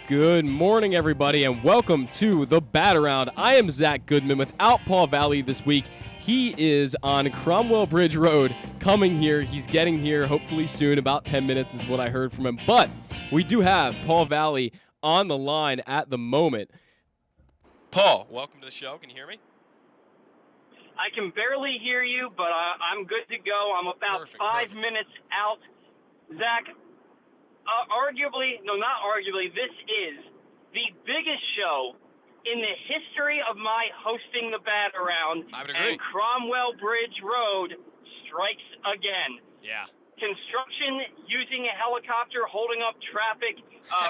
Good morning, everybody, and welcome to the Bat Around. I am Zach Goodman without Paul Valley this week. He is on Cromwell Bridge Road coming here. He's getting here hopefully soon. About 10 minutes is what I heard from him. But we do have Paul Valley on the line at the moment. Paul, welcome to the show. Can you hear me? I can barely hear you, but I'm good to go. I'm about Perfect. five minutes out. Zach, not arguably, this is the biggest show in the history of my hosting the Bat Around. I would agree. And Cromwell Bridge Road strikes again. Yeah. Construction using a helicopter holding up traffic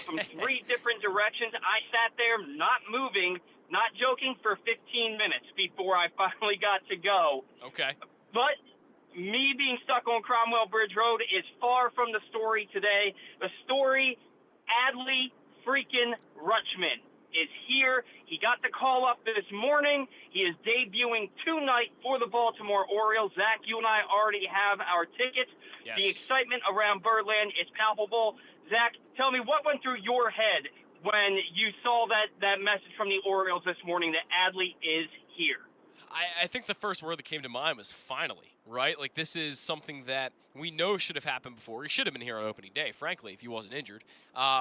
from three different directions. I sat there not moving, not joking, for 15 minutes before I finally got to go. Okay. But me being stuck on Cromwell Bridge Road is far from the story today. The story, Adley freaking Rutschman is here. He got the call up this morning. He is debuting tonight for the Baltimore Orioles. Zach, you and I already have our tickets. Yes. The excitement around Birdland is palpable. Zach, tell me what went through your head when you saw that message from the Orioles this morning that Adley is here. I think the first word that came to mind was finally, right? Like, this is something that we know should have happened before. He should have been here on opening day, frankly, if he wasn't injured.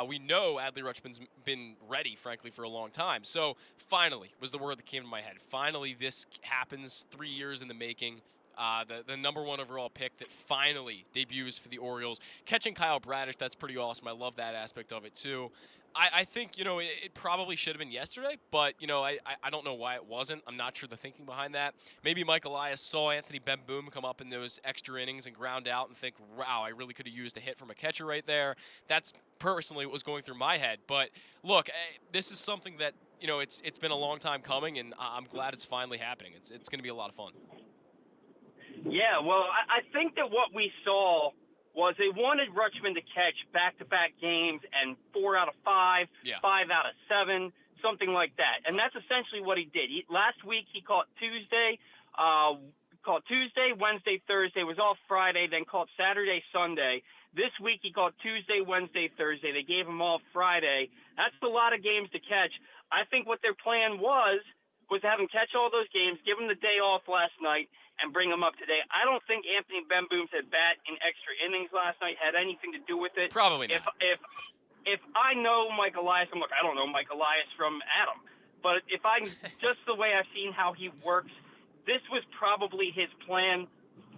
We know Adley Rutschman's been ready, frankly, for a long time. So, finally was the word that came to my head. Finally, this happens 3 years in the making. The number one overall pick that finally debuts for the Orioles. Catching Kyle Bradish, that's pretty awesome. I love that aspect of it, too. I think, it probably should have been yesterday, but, I don't know why it wasn't. I'm not sure the thinking behind that. Maybe Mike Elias saw Anthony Ben-Boom come up in those extra innings and ground out and think, wow, I really could have used a hit from a catcher right there. That's personally what was going through my head. But, look, this is something that, it's been a long time coming, and I'm glad it's finally happening. It's going to be a lot of fun. Yeah, well, I think that what we saw was they wanted Rutschman to catch back-to-back games and 4 out of 5, 5 out of 7, something like that. And that's essentially what he did. Last week he caught Tuesday, Wednesday, Thursday, was off Friday, then caught Saturday, Sunday. This week he caught Tuesday, Wednesday, Thursday. They gave him off Friday. That's a lot of games to catch. I think what their plan was to have him catch all those games, give him the day off last night, and bring him up today. I don't think Anthony Ben-Boom's at bat in extra innings last night had anything to do with it. Probably not. If I know Mike Elias, look, I don't know Mike Elias from Adam, but if just the way I've seen how he works, this was probably his plan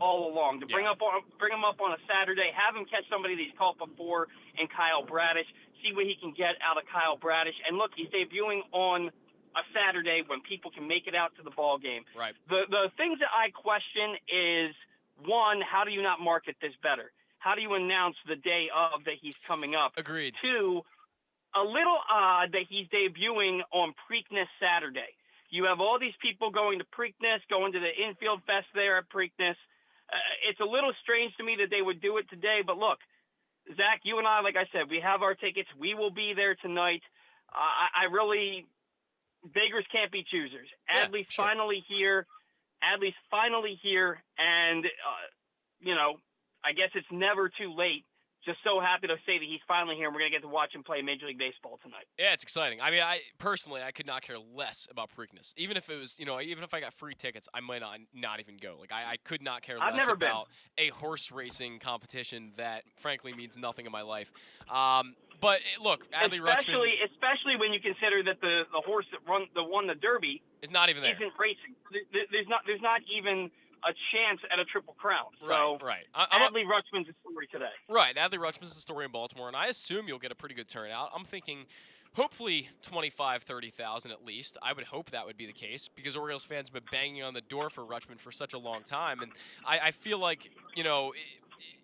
all along, to bring him up on a Saturday, have him catch somebody that he's caught before in Kyle Bradish, see what he can get out of Kyle Bradish. And look, he's debuting on a Saturday when people can make it out to the ball game. Right. The things that I question is, one, how do you not market this better? How do you announce the day of that he's coming up? Agreed. Two, a little odd that he's debuting on Preakness Saturday. You have all these people going to Preakness, going to the infield fest there at Preakness. It's a little strange to me that they would do it today, but look, Zach, you and I, like I said, we have our tickets. We will be there tonight. Beggars can't be choosers. Adley's finally here. Adley's finally here, and, I guess it's never too late. Just so happy to say that he's finally here, and we're going to get to watch him play Major League Baseball tonight. Yeah, it's exciting. I mean, I could not care less about Preakness. Even if it was, even if I got free tickets, I might not even go. Like, I could not care less about a horse racing competition that, frankly, means nothing in my life. But look, Adley Rutschman, especially when you consider that the horse that won the Derby is not even there. Isn't racing. There's not even a chance at a Triple Crown. So right. Adley Rutschman's the story today. Right, Adley Rutschman's the story in Baltimore, and I assume you'll get a pretty good turnout. I'm thinking hopefully 25,000, 30,000 at least. I would hope that would be the case because Orioles fans have been banging on the door for Rutschman for such a long time, and I feel like,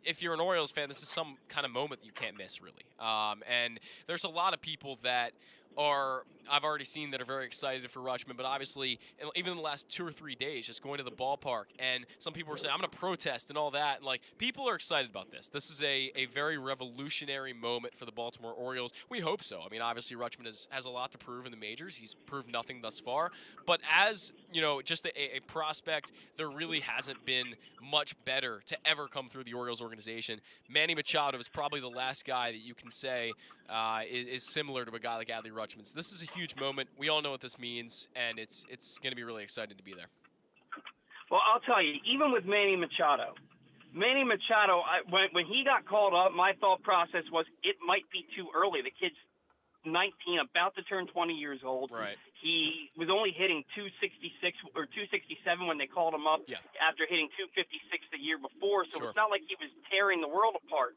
if you're an Orioles fan, this is some kind of moment you can't miss, really. And there's a lot of people that I've already seen that are very excited for Rutschman, but obviously, even in the last 2 or 3 days, just going to the ballpark, and some people were saying, I'm going to protest and all that. And, like, people are excited about this. This is a very revolutionary moment for the Baltimore Orioles. We hope so. I mean, obviously, Rutschman has a lot to prove in the majors. He's proved nothing thus far. But as, just a prospect, there really hasn't been much better to ever come through the Orioles organization. Manny Machado is probably the last guy that you can say is similar to a guy like Adley Rutschman. So this is a huge moment. We all know what this means, and it's going to be really exciting to be there. Well, I'll tell you, even with Manny Machado, when he got called up, my thought process was it might be too early. The kid's 19, about to turn 20 years old. Right. He was only hitting 266 or 267 when they called him up after hitting 256 the year before. So It's not like he was tearing the world apart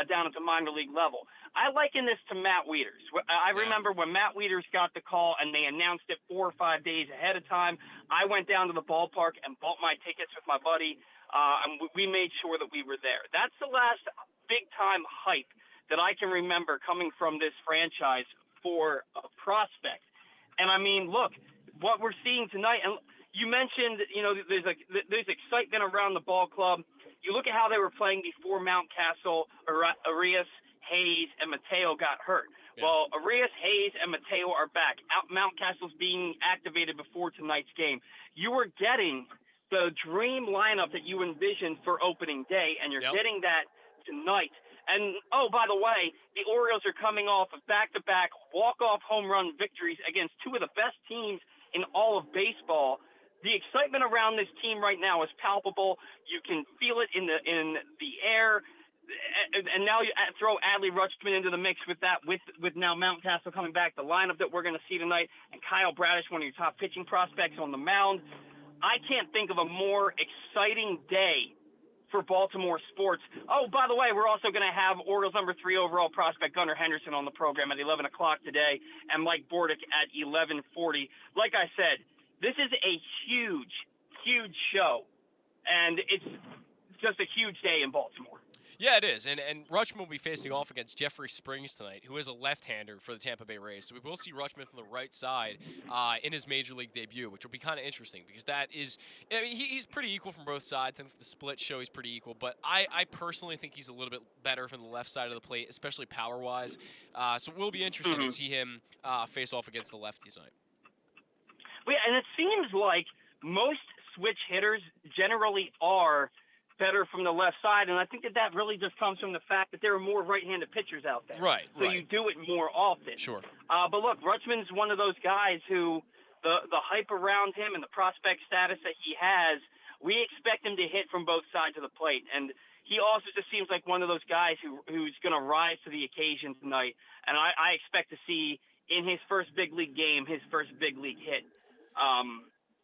down at the minor league level. I liken this to Matt Wieters. I remember when Matt Wieters got the call and they announced it 4 or 5 days ahead of time. I went down to the ballpark and bought my tickets with my buddy, and we made sure that we were there. That's the last big-time hype that I can remember coming from this franchise for a prospect. And I mean, look, what we're seeing tonight, and you mentioned, there's excitement around the ball club. You look at how they were playing before Mountcastle, Arias, Hayes, and Mateo got hurt. Yeah. Well, Arias, Hayes, and Mateo are back. Mountcastle's being activated before tonight's game. You are getting the dream lineup that you envisioned for opening day, and you're getting that tonight. And, oh, by the way, the Orioles are coming off of back-to-back walk-off home run victories against two of the best teams in all of baseball. The excitement around this team right now is palpable. You can feel it in the air. And now you throw Adley Rutschman into the mix with that, with now Mountcastle coming back, the lineup that we're going to see tonight, and Kyle Bradish, one of your top pitching prospects on the mound. I can't think of a more exciting day for Baltimore sports. Oh, by the way, we're also going to have Orioles number 3 overall prospect Gunnar Henderson on the program at 11 o'clock today, and Mike Bordick at 11:40. Like I said, this is a huge, huge show, and it's just a huge day in Baltimore. Yeah, it is. And Rutschman will be facing off against Jeffrey Springs tonight, who is a left-hander for the Tampa Bay Rays. So we will see Rutschman from the right side in his major league debut, which will be kind of interesting because that is – I mean, he's pretty equal from both sides. I think the split show he's pretty equal. But I personally think he's a little bit better from the left side of the plate, especially power-wise. So it will be interesting to see him face off against the lefties tonight. Well, and it seems like most switch hitters generally are – better from the left side, and I think that really just comes from the fact that there are more right-handed pitchers out there. Right, so you do it more often. Sure. But look, Rutschman's one of those guys who the hype around him and the prospect status that he has, we expect him to hit from both sides of the plate. And he also just seems like one of those guys who's going to rise to the occasion tonight. And I expect to see in his first big league game, his first big league hit.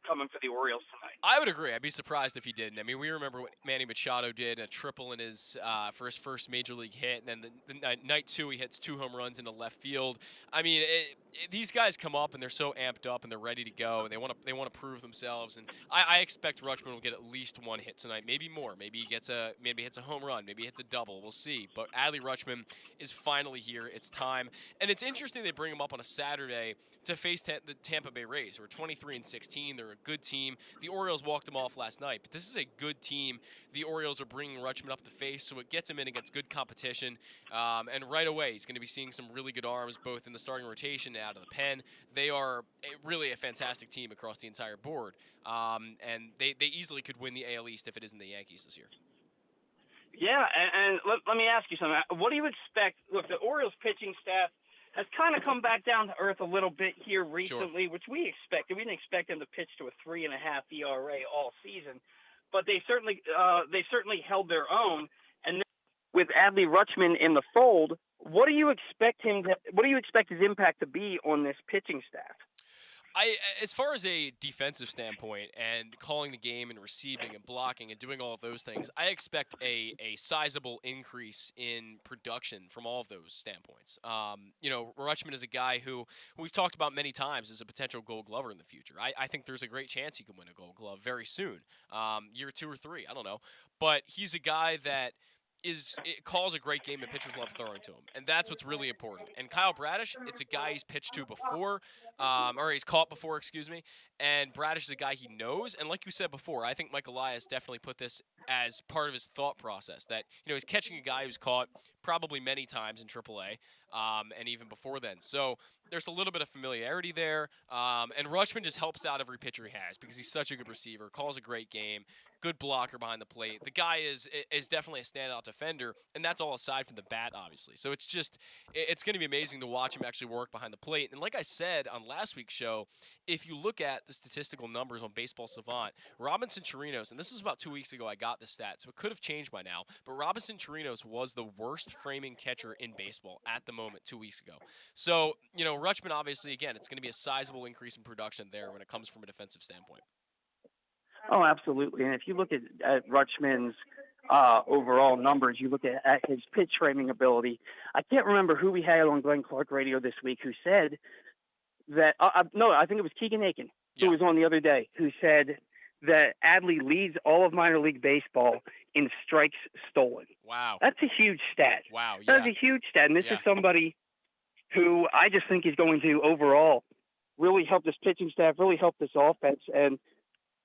Coming for the Orioles tonight. I would agree. I'd be surprised if he didn't. I mean, we remember what Manny Machado did, a triple in his for his first major league hit, and then the night 2 he hits 2 home runs into left field. I mean, these guys come up and they're so amped up and they're ready to go, and they want to prove themselves. And I expect Rutschman will get at least 1 hit tonight, maybe more. Maybe he hits a home run, maybe he hits a double. We'll see. But Adley Rutschman is finally here. It's time, and it's interesting they bring him up on a Saturday to face the Tampa Bay Rays, who are 23-16. They're a good team. The Orioles walked them off last night, but this is a good team. The Orioles are bringing Rutschman up to face, so it gets him in against good competition. And right away, he's going to be seeing some really good arms, both in the starting rotation and out of the pen. They are really a fantastic team across the entire board, and they easily could win the AL East if it isn't the Yankees this year. Yeah, and let me ask you something. What do you expect? Look, the Orioles pitching staff has kind of come back down to earth a little bit here recently, which we expected. We didn't expect them to pitch to a 3.5 ERA all season, but they certainly held their own. And with Adley Rutschman in the fold, what do you expect his impact to be on this pitching staff? As far as a defensive standpoint and calling the game and receiving and blocking and doing all of those things, I expect a sizable increase in production from all of those standpoints. Rutschman is a guy who we've talked about many times as a potential Gold Glover in the future. I think there's a great chance he can win a Gold Glove very soon, year 2 or 3, I don't know. But he's a guy that it calls a great game and pitchers love throwing to him, and that's what's really important. And Kyle Bradish, it's a guy he's pitched to before, or he's caught before, excuse me. And Bradish is a guy he knows, and like you said before, I think Mike Elias definitely put this as part of his thought process that he's catching a guy who's caught probably many times in AAA, and even before then. So there's a little bit of familiarity there, and Rutschman just helps out every pitcher he has because he's such a good receiver, calls a great game. Good blocker behind the plate. The guy is definitely a standout defender, and that's all aside from the bat, obviously. So it's going to be amazing to watch him actually work behind the plate. And like I said on last week's show, if you look at the statistical numbers on Baseball Savant, Robinson Chirinos, and this was about 2 weeks ago I got the stat, so it could have changed by now, but Robinson Chirinos was the worst framing catcher in baseball at the moment 2 weeks ago. So, Rutschman, obviously, again, it's going to be a sizable increase in production there when it comes from a defensive standpoint. Oh, absolutely. And if you look at Rutschman's overall numbers, you look at his pitch framing ability. I can't remember who we had on Glenn Clark Radio this week who said that no, I think it was Keegan Aiken who was on the other day, who said that Adley leads all of minor league baseball in strikes stolen. Wow. That's a huge stat. Wow, yeah. That's a huge stat. And this is somebody who I just think is going to overall really help this pitching staff, really help this offense. And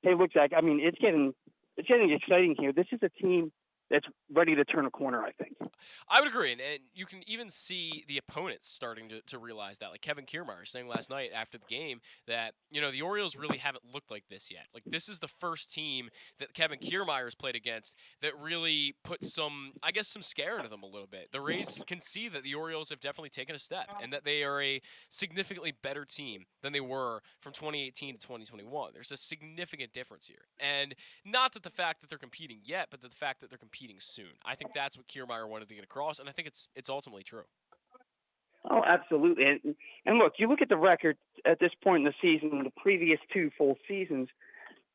hey, look, Zach, I mean, it's getting exciting here. This is a team that's ready to turn a corner, I think. I would agree, and you can even see the opponents starting to realize that. Like Kevin Kiermaier saying last night after the game that, the Orioles really haven't looked like this yet. Like, this is the first team that Kevin Kiermaier has played against that really put some scare into them a little bit. The Rays can see that the Orioles have definitely taken a step and that they are a significantly better team than they were from 2018 to 2021. There's a significant difference here. And not that the fact that they're competing yet, but the fact that they're competing soon. I think that's what Kiermaier wanted to get across, and I think it's ultimately true. Oh, absolutely. And look, you look at the record at this point in the season, the previous two full seasons,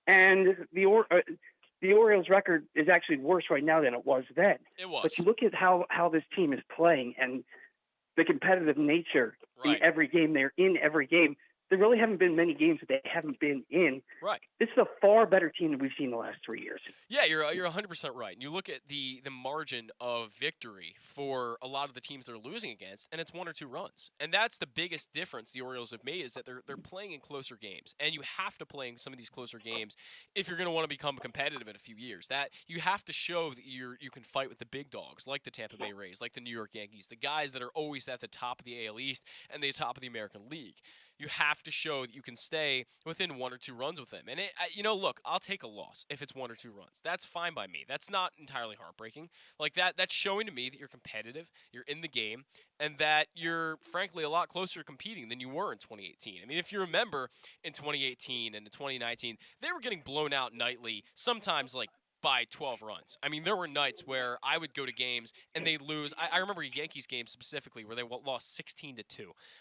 and the Orioles' record is actually worse right now than it was then. It was. But you look at how this team is playing and the competitive nature in every game. They're in every game. There really haven't been many games that they haven't been in. Right. This is a far better team than we've seen the last 3 years. Yeah, you're 100% right. And you look at the margin of victory for a lot of the teams they're losing against, and it's 1 or 2 runs. And that's the biggest difference the Orioles have made is that they're playing in closer games. And you have to play in some of these closer games if you're going to want to become competitive in a few years. That you have to show that you can fight with the big dogs like the Tampa Bay Rays, like the New York Yankees, the guys that are always at the top of the AL East and the top of the American League. You have to show that you can stay within 1 or 2 runs with them. And, look, I'll take a loss if it's 1 or 2 runs. That's fine by me. That's not entirely heartbreaking. Like, that's showing to me that you're competitive, you're in the game, and that you're, frankly, a lot closer to competing than you were in 2018. I mean, if you remember in 2018 and in 2019, they were getting blown out nightly, sometimes, like, by 12 runs. I mean, there were nights where I would go to games and they'd lose. I remember a Yankees game specifically where they lost 16-2.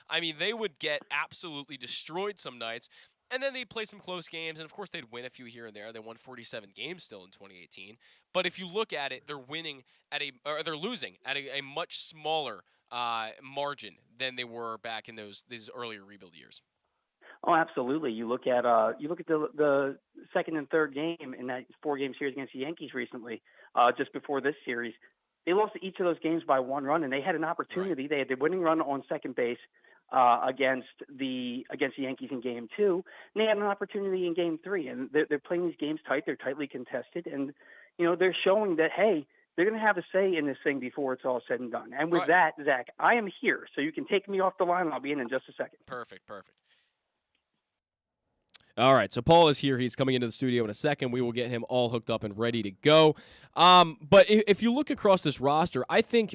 I mean, they would get absolutely destroyed some nights, and then they'd play some close games, and of course they'd win a few here and there. They won 47 games still in 2018. But if you look at it, they're losing at a much smaller margin than they were back in these earlier rebuild years. Oh, absolutely. You look at the second and third game in that 4-game series against the Yankees recently, just before this series. They lost each of those games by 1 run, and they had an opportunity. Right. They had the winning run on second base against the Yankees in Game 2, and they had an opportunity in Game 3. And they're playing these games tight. They're tightly contested, and they're showing that hey, they're going to have a say in this thing before it's all said and done. And with that, Zach, I am here, so you can take me off the line. I'll be in just a second. Perfect. All right, so Paul is here. He's coming into the studio in a second. We will get him all hooked up and ready to go. But if you look across this roster, I think,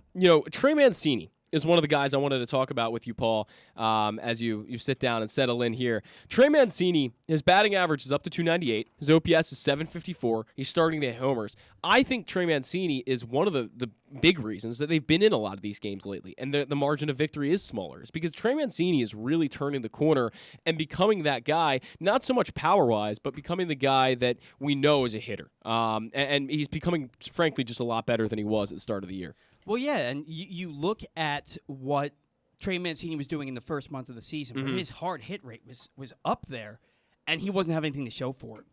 Trey Mancini is one of the guys I wanted to talk about with you, Paul, as you sit down and settle in here. Trey Mancini, his batting average is up to 298. His OPS is 754. He's starting to hit homers. I think Trey Mancini is one of the big reasons that they've been in a lot of these games lately, and the margin of victory is smaller. It's because Trey Mancini is really turning the corner and becoming that guy, not so much power-wise, but becoming the guy that we know is a hitter. And he's becoming, frankly, just a lot better than he was at the start of the year. Well, yeah, and you look at what Trey Mancini was doing in the first month of the season, where his hard hit rate was up there, and he wasn't having anything to show for it.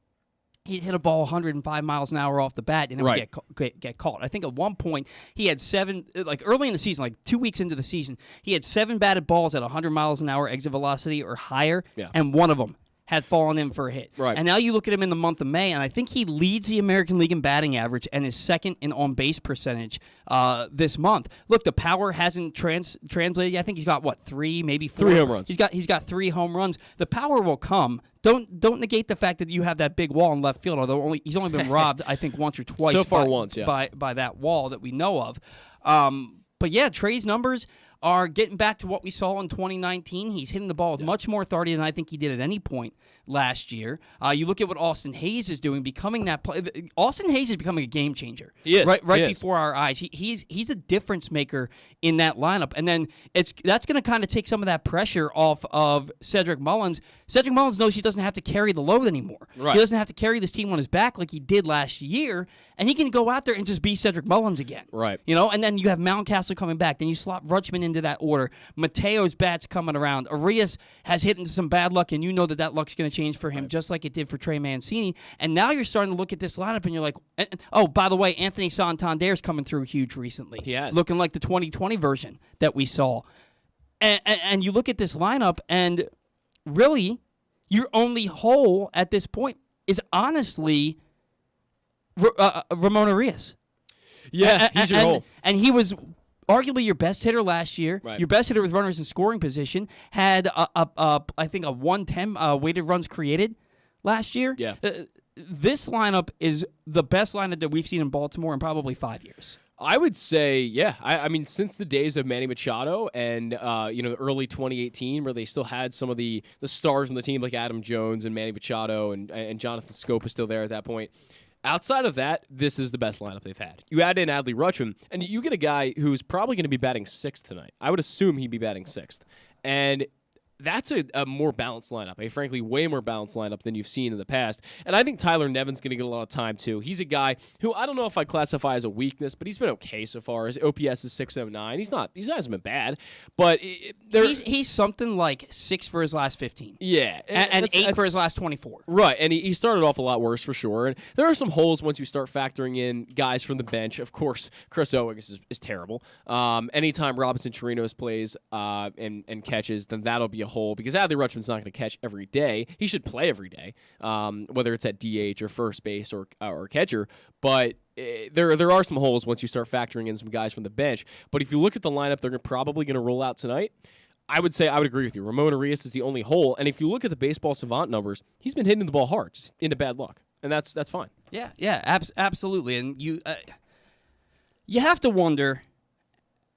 he'd hit a ball 105 miles an hour off the bat and it Right. would get caught. I think at one point he had 7, like early in the season, like 2 weeks into the season, he had 7 batted balls at 100 miles an hour exit velocity or higher, and one of them had fallen in for a hit. Right. And now you look at him in the month of May, and I think he leads the American League in batting average and is second in on-base percentage this month. Look, the power hasn't translated. I think he's got, 3, maybe 4? 3 home runs. He's got 3 home runs. The power will come. Don't negate the fact that you have that big wall in left field, although he's only been robbed, I think, once or twice So far once, yeah. by that wall that we know of. But yeah, Trey's numbers are getting back to what we saw in 2019. He's hitting the ball with much more authority than I think he did at any point last year. You look at what Austin Hayes is doing, becoming that play. Austin Hayes is becoming a game changer. He is. Right He is. before our eyes. He's a difference maker in that lineup. And then that's going to kind of take some of that pressure off of Cedric Mullins. Cedric Mullins knows he doesn't have to carry the load anymore. Right. He doesn't have to carry this team on his back like he did last year, and he can go out there and just be Cedric Mullins again. Right. And then you have Mountcastle coming back. Then you slot Rutschman into that order. Mateo's bat's coming around. Arias has hit into some bad luck, and you know that luck's going to change for him just like it did for Trey Mancini. And now you're starting to look at this lineup, and you're like, oh, by the way, Anthony Santander's coming through huge recently. He has. Looking like the 2020 version that we saw. And you look at this lineup, and really, your only hole at this point is honestly Ramon Arias. Yeah, he's your hole. And he was arguably your best hitter last year. Right. Your best hitter with runners in scoring position. Had, I think, a 110 weighted runs created last year. Yeah. This lineup is the best lineup that we've seen in Baltimore in probably 5 years. I would say, yeah. I mean, since the days of Manny Machado and early 2018, where they still had some of the stars on the team like Adam Jones and Manny Machado and Jonathan Scope is still there at that point. Outside of that, this is the best lineup they've had. You add in Adley Rutschman, and you get a guy who's probably going to be batting 6th tonight. I would assume he'd be batting 6th. And that's a more balanced lineup, a frankly way more balanced lineup than you've seen in the past. And I think Tyler Nevin's going to get a lot of time, too. He's a guy who I don't know if I classify as a weakness, but he's been okay so far. His OPS is 609. He hasn't been bad, but He's something like 6 for his last 15. Yeah. And 8 for his last 24. Right, and he started off a lot worse for sure. And there are some holes once you start factoring in guys from the bench. Of course, Chris Owings is terrible. Anytime Robinson Chirinos plays and catches, then that'll be a hole because Adley Rutschman's not going to catch every day. He should play every day, whether it's at DH or first base or catcher. But there are some holes once you start factoring in some guys from the bench. But if you look at the lineup they're probably going to roll out tonight, I would agree with you. Ramon Arias is the only hole. And if you look at the Baseball Savant numbers, he's been hitting the ball hard, just into bad luck. And that's fine. Yeah, absolutely. And you have to wonder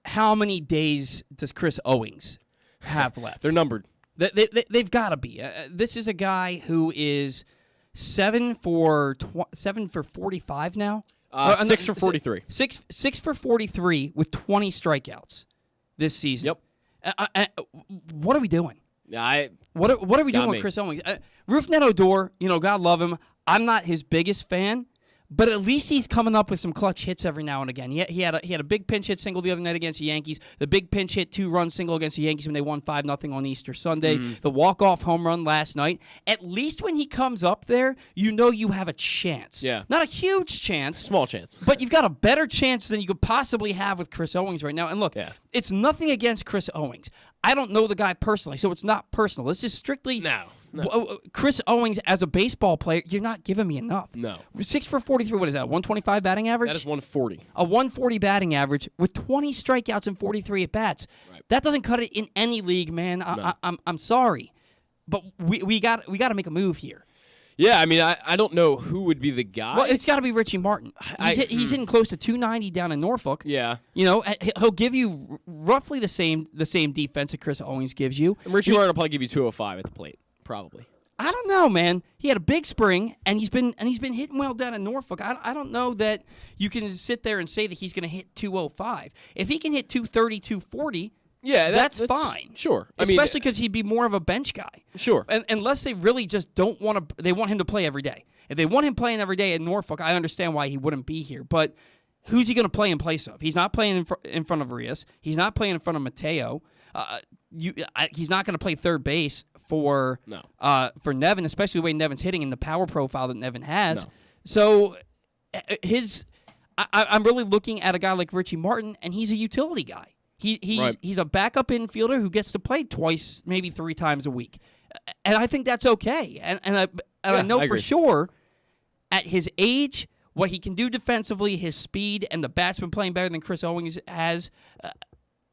how many days does Chris Owings have left? They're numbered. They've got to be. This is a guy who is 7 for 45 now. 6 for 43. 6 for 43 with 20 strikeouts this season. Yep. What are we doing? What are we doing with Chris Owings? Rougned Odor, God love him. I'm not his biggest fan, but at least he's coming up with some clutch hits every now and again. He had a big pinch hit single the other night against the Yankees. The big pinch hit 2-run single against the Yankees when they won 5-0 on Easter Sunday. The walk-off home run last night. At least when he comes up there, you have a chance. Yeah. Not a huge chance. Small chance. But you've got a better chance than you could possibly have with Chris Owings right now. And look, It's nothing against Chris Owings. I don't know the guy personally, so it's not personal. It's just strictly No. Chris Owings as a baseball player. You're not giving me enough. No. 6 for 43. What is that? 125 batting average. That is 140. A 140 batting average with 20 strikeouts and 43 at bats. Right. That doesn't cut it in any league, man. No. I'm sorry, but we got to make a move here. Yeah, I mean, I don't know who would be the guy. Well, it's got to be Richie Martin. He's hitting close to 290 down in Norfolk. Yeah. He'll give you roughly the same defense that Chris Owings gives you. And Richie Martin will probably give you 205 at the plate, probably. I don't know, man. He had a big spring, and he's been hitting well down in Norfolk. I don't know that you can sit there and say that he's going to hit 205. If he can hit 230, 240, yeah, that's fine. Sure. Especially because he'd be more of a bench guy. Sure. Unless they really just don't want to. They want him to play every day. If they want him playing every day at Norfolk, I understand why he wouldn't be here. But who's he going to play in place of? He's not playing in front of Arias. He's not playing in front of Mateo. He's not going to play third base for Nevin, especially the way Nevin's hitting and the power profile that Nevin has. No. So I'm really looking at a guy like Richie Martin, and he's a utility guy. He's a backup infielder who gets to play twice, maybe 3 times a week, and I think that's okay. And I know for sure, at his age, what he can do defensively, his speed, and the batsman playing better than Chris Owings has.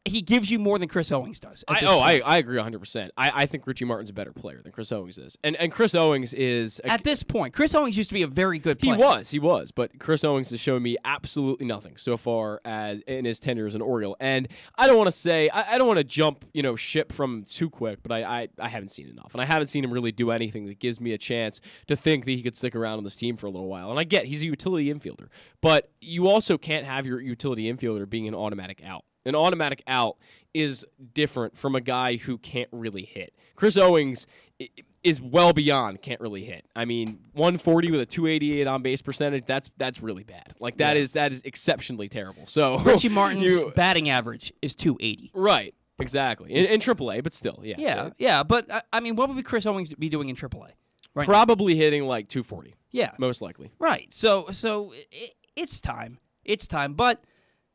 He gives you more than Chris Owings does. I agree 100%. I think Richie Martin's a better player than Chris Owings is. And Chris Owings is... At this point, Chris Owings used to be a very good player. He was. But Chris Owings has shown me absolutely nothing so far as in his tenure as an Oriole. And I don't want to say... I don't want to jump, ship from him too quick, but I haven't seen enough. And I haven't seen him really do anything that gives me a chance to think that he could stick around on this team for a little while. And I get he's a utility infielder. But you also can't have your utility infielder being an automatic out. An automatic out is different from a guy who can't really hit. Chris Owings is well beyond can't really hit. I mean, 140 with a 288 on base percentage, that's really bad. Like that is exceptionally terrible. So Richie Martin's batting average is 280. Right. Exactly. In AAA, but still, yeah. Yeah, but I mean, what would Chris Owings be doing in AAA? Right Probably hitting like 240. Yeah. Most likely. Right. So it's time. It's time, but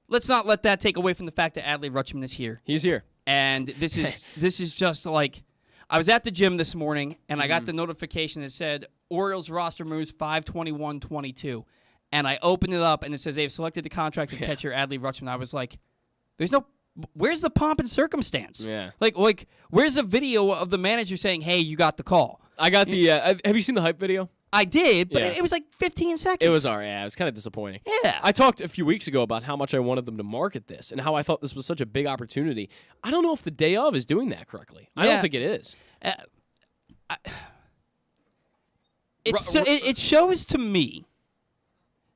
let's not let that take away from the fact that Adley Rutschman is here. He's here. And this is just like, I was at the gym this morning, and I got the notification that said, Orioles roster moves 5/21/22. And I opened it up, and it says they've selected the contract of catcher Adley Rutschman. I was like, where's the pomp and circumstance? Yeah. Like where's the video of the manager saying, hey, you got the call? I got the, have you seen the hype video? I did, but it was like 15 seconds. It was all right. Yeah, it was kind of disappointing. Yeah. I talked a few weeks ago about how much I wanted them to market this and how I thought this was such a big opportunity. I don't know if the day of is doing that correctly. I don't think it is. It shows to me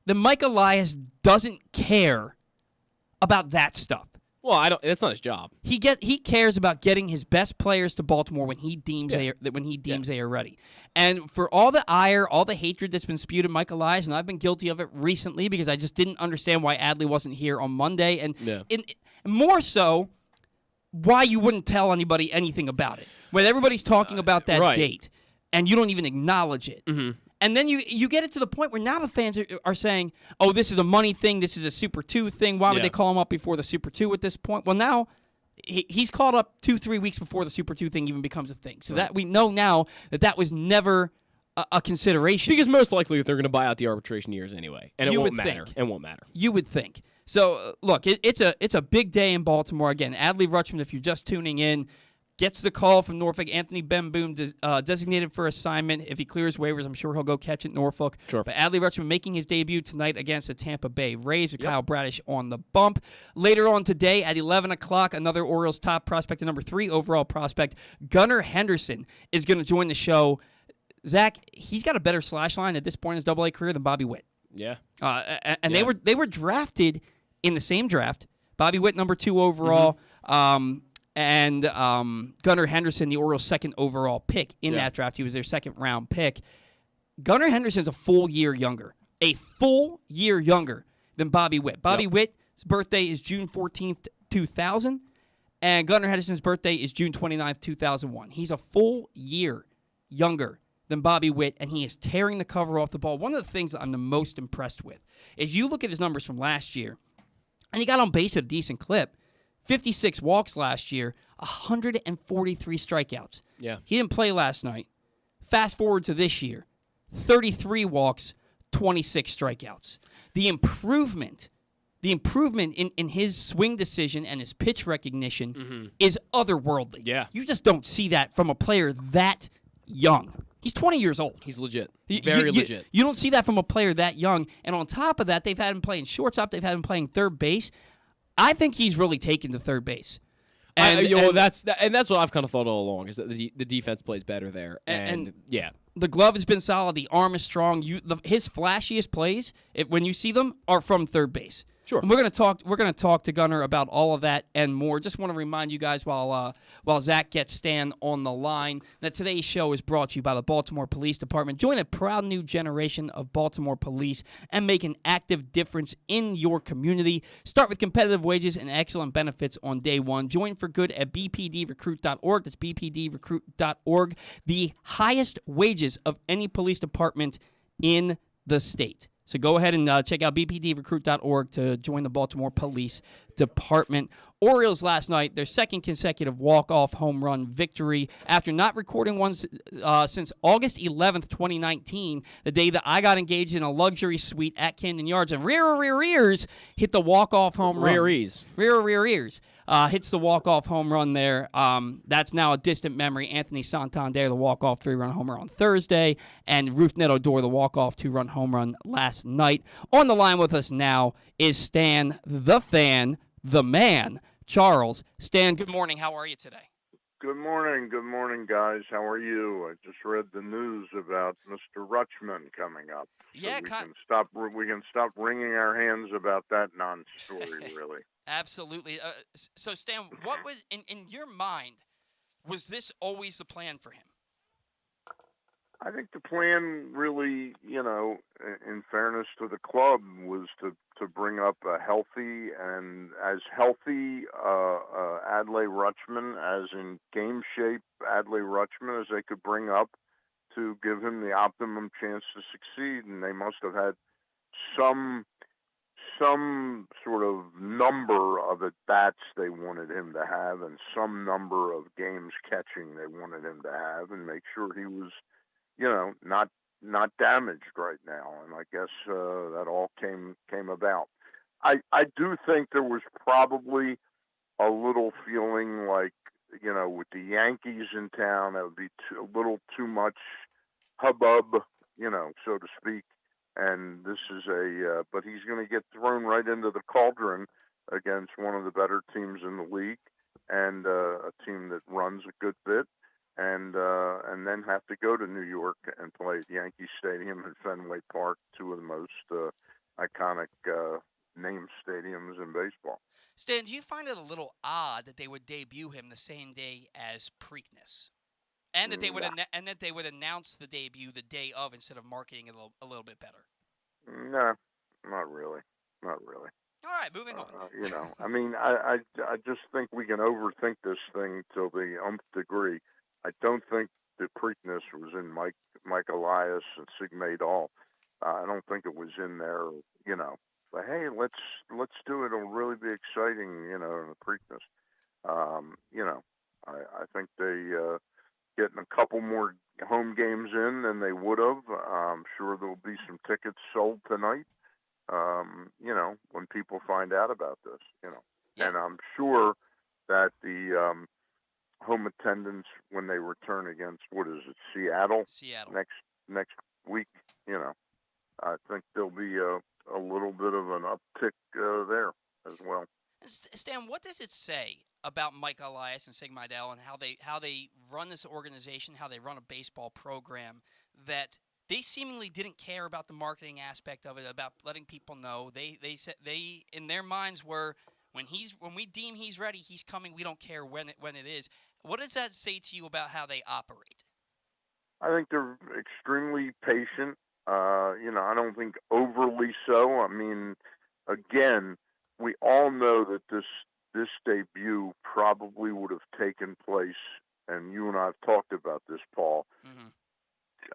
that Mike Elias doesn't care about that stuff. Well, that's not his job. He cares about getting his best players to Baltimore when he deems they are ready. And for all the ire, all the hatred that's been spewed at Mike Elias, and I've been guilty of it recently because I just didn't understand why Adley wasn't here on Monday, and more so, why you wouldn't tell anybody anything about it. When everybody's talking about that date, and you don't even acknowledge it. Mm-hmm. And then you get it to the point where now the fans are saying, oh, this is a money thing, this is a Super 2 thing, why would they call him up before the Super 2 at this point? Well, now he's called up 2-3 weeks before the Super 2 thing even becomes a thing. So that we know now that was never a consideration. Because most likely they're going to buy out the arbitration years anyway, and it won't matter. It won't matter. You would think. So, look, it's a big day in Baltimore. Again, Adley Rutschman, if you're just tuning in, gets the call from Norfolk. Anthony Ben-Boom designated for assignment. If he clears waivers, I'm sure he'll go catch it Norfolk. Sure. But Adley Rutschman making his debut tonight against the Tampa Bay Rays with Kyle Bradish on the bump. Later on today at 11 o'clock, another Orioles top prospect, the number 3 overall prospect, Gunnar Henderson, is going to join the show. Zach, he's got a better slash line at this point in his Double-A career than Bobby Witt. Yeah. They were drafted in the same draft. Bobby Witt, number 2 overall. Mm-hmm. And Gunnar Henderson, the Orioles' second overall pick in that draft. He was their second-round pick. Gunnar Henderson's a full year younger. A full year younger than Bobby Witt. Bobby Witt's birthday is June 14th, 2000. And Gunnar Henderson's birthday is June 29th, 2001. He's a full year younger than Bobby Witt, and he is tearing the cover off the ball. One of the things that I'm the most impressed with is you look at his numbers from last year, and he got on base at a decent clip. 56 walks last year, 143 strikeouts. Yeah. He didn't play last night. Fast forward to this year, 33 walks, 26 strikeouts. The improvement in his swing decision and his pitch recognition is otherworldly. Yeah. You just don't see that from a player that young. He's 20 years old. He's legit. Very legit. You don't see that from a player that young. And on top of that, they've had him playing shortstop. They've had him playing third base. I think he's really taken to third base. That's what I've kind of thought all along, is that the defense plays better there. And the glove has been solid. The arm is strong. His flashiest plays, when you see them, are from third base. Sure. And we're going to talk to Gunnar about all of that and more. Just want to remind you guys while Zach gets Stan on the line that today's show is brought to you by the Baltimore Police Department. Join a proud new generation of Baltimore police and make an active difference in your community. Start with competitive wages and excellent benefits on day one. Join for good at bpdrecruit.org. That's bpdrecruit.org. The highest wages of any police department in the state. So go ahead and check out bpdrecruit.org to join the Baltimore Police Department. Orioles last night, their second consecutive walk-off home run victory after not recording one since August 11th, 2019, the day that I got engaged in a luxury suite at Camden Yards. And rear ears hit the walk-off home run. Rear ears hits the walk-off home run there. That's now a distant memory. Anthony Santander, the walk-off 3-run homer on Thursday, and Ruth Neto-Dor, the walk-off 2-run home run last night. On the line with us now is Stan, the fan, the man, Charles. Stan, good morning. How are you today? Good morning, guys. How are you? I just read the news about Mr. Rutschman coming up. So we can stop wringing our hands about that non-story, really. Absolutely. So, Stan, what was in your mind? Was this always the plan for him? I think the plan really, in fairness to the club, was to bring up a healthy Adley Rutschman, as in game shape Adley Rutschman, as they could bring up to give him the optimum chance to succeed. And they must have had some sort of number of at-bats they wanted him to have and some number of games catching they wanted him to have, and make sure he was not damaged right now, and I guess that all came about. I do think there was probably a little feeling like, with the Yankees in town, that would be a little too much hubbub, so to speak. And this is but he's going to get thrown right into the cauldron against one of the better teams in the league, and a team that runs a good bit. And then have to go to New York and play at Yankee Stadium and Fenway Park, two of the most iconic named stadiums in baseball. Stan, do you find it a little odd that they would debut him the same day as Preakness, and that they would announce the debut the day of instead of marketing it a little bit better? No, not really. All right, moving on. I mean, I just think we can overthink this thing till the nth degree. I don't think the Preakness was in Mike Elias and Sig Maydal. I don't think it was in there, But hey, let's do it. It'll really be exciting, in the Preakness. I think they getting a couple more home games in than they would have. I'm sure there'll be some tickets sold tonight. When people find out about this, Yeah. And I'm sure that the home attendance when they return against, Seattle next week, I think there'll be a little bit of an uptick there as well. Stan, what does it say about Mike Elias and Sig Maydal and how they run this organization, how they run a baseball program, that they seemingly didn't care about the marketing aspect of it, about letting people know? They said they in their minds were, when we deem he's ready, he's coming. We don't care when it is. What does that say to you about how they operate? I think they're extremely patient. I don't think overly so. I mean, again, we all know that this debut probably would have taken place, and you and I have talked about this, Paul. Mm-hmm.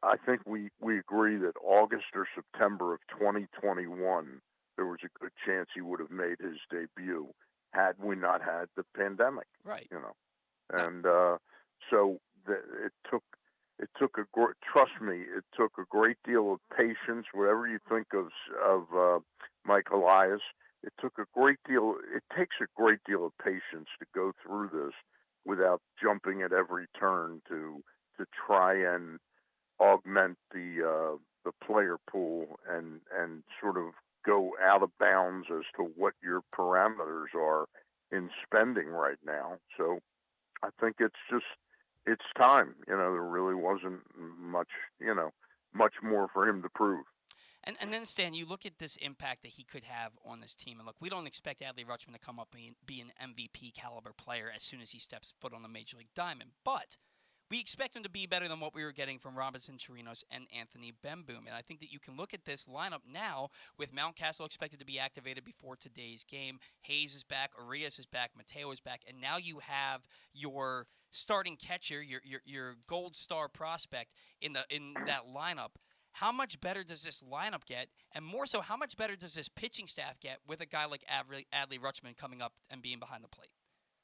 I think we agree that August or September of 2021, there was a good chance he would have made his debut had we not had the pandemic. Right. And so it took trust me, it took a great deal of patience. Whatever you think of Mike Elias, it takes a great deal of patience to go through this without jumping at every turn to try and augment the player pool and sort of go out of bounds as to what your parameters are in spending right now. So I think it's time. There really wasn't much more for him to prove. And then, Stan, you look at this impact that he could have on this team. And look, we don't expect Adley Rutschman to come up and be an MVP caliber player as soon as he steps foot on the Major League diamond. But we expect him to be better than what we were getting from Robinson Chirinos and Anthony Bemboom. And I think that you can look at this lineup now with Mountcastle expected to be activated before today's game. Hayes is back, Arias is back, Mateo is back, and now you have your starting catcher, your gold star prospect in that lineup. How much better does this lineup get? And more so, how much better does this pitching staff get with a guy like Adley Rutschman coming up and being behind the plate?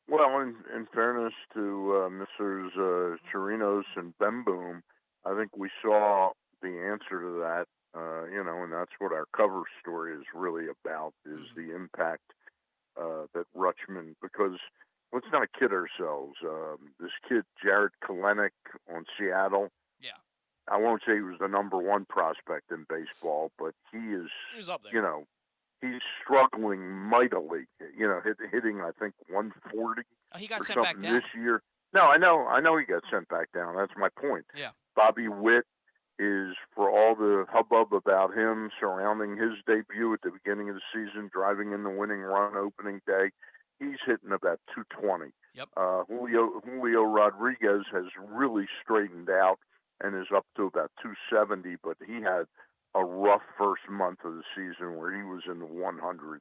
Well, in fairness to Mr. Chirinos and Bemboom, I think we saw the answer to that, and that's what our cover story is really about, is the impact that Rutschman, because let's not kid ourselves. This kid, Jared Kelenic on Seattle, I won't say he was the number one prospect in baseball, but he's up there. He's struggling mightily. Hitting I think 140. Oh, he got sent back down this year. No, I know he got sent back down. That's my point. Yeah. Bobby Witt is, for all the hubbub about him surrounding his debut at the beginning of the season, driving in the winning run opening day, he's hitting about 220. Yep. Julio Rodriguez has really straightened out and is up to about 270, but he had a rough first month of the season where he was in the 100s.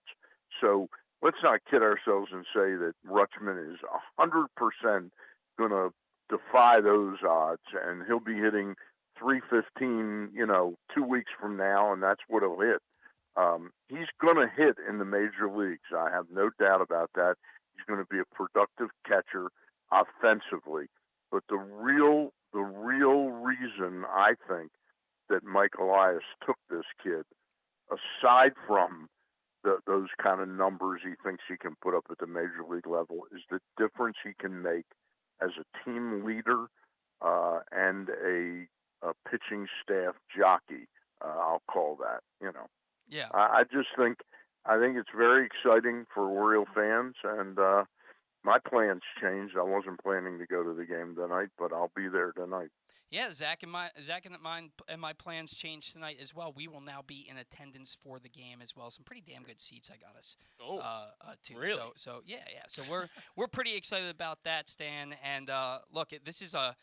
So let's not kid ourselves and say that Rutschman is 100% going to defy those odds, and he'll be hitting 315, 2 weeks from now, and that's what he'll hit. He's going to hit in the major leagues. I have no doubt about that. He's going to be a productive catcher offensively. But the real reason I think that Mike Elias took this kid, aside from those kind of numbers he thinks he can put up at the major league level, is the difference he can make as a team leader and a pitching staff jockey. I'll call that. Yeah. I think it's very exciting for Oriole fans, and my plans changed. I wasn't planning to go to the game tonight, but I'll be there tonight. Yeah, Zach and my plans changed tonight as well. We will now be in attendance for the game as well. Some pretty damn good seats I got us. Too. Really? So yeah. So we're pretty excited about that, Stan. And look, this is a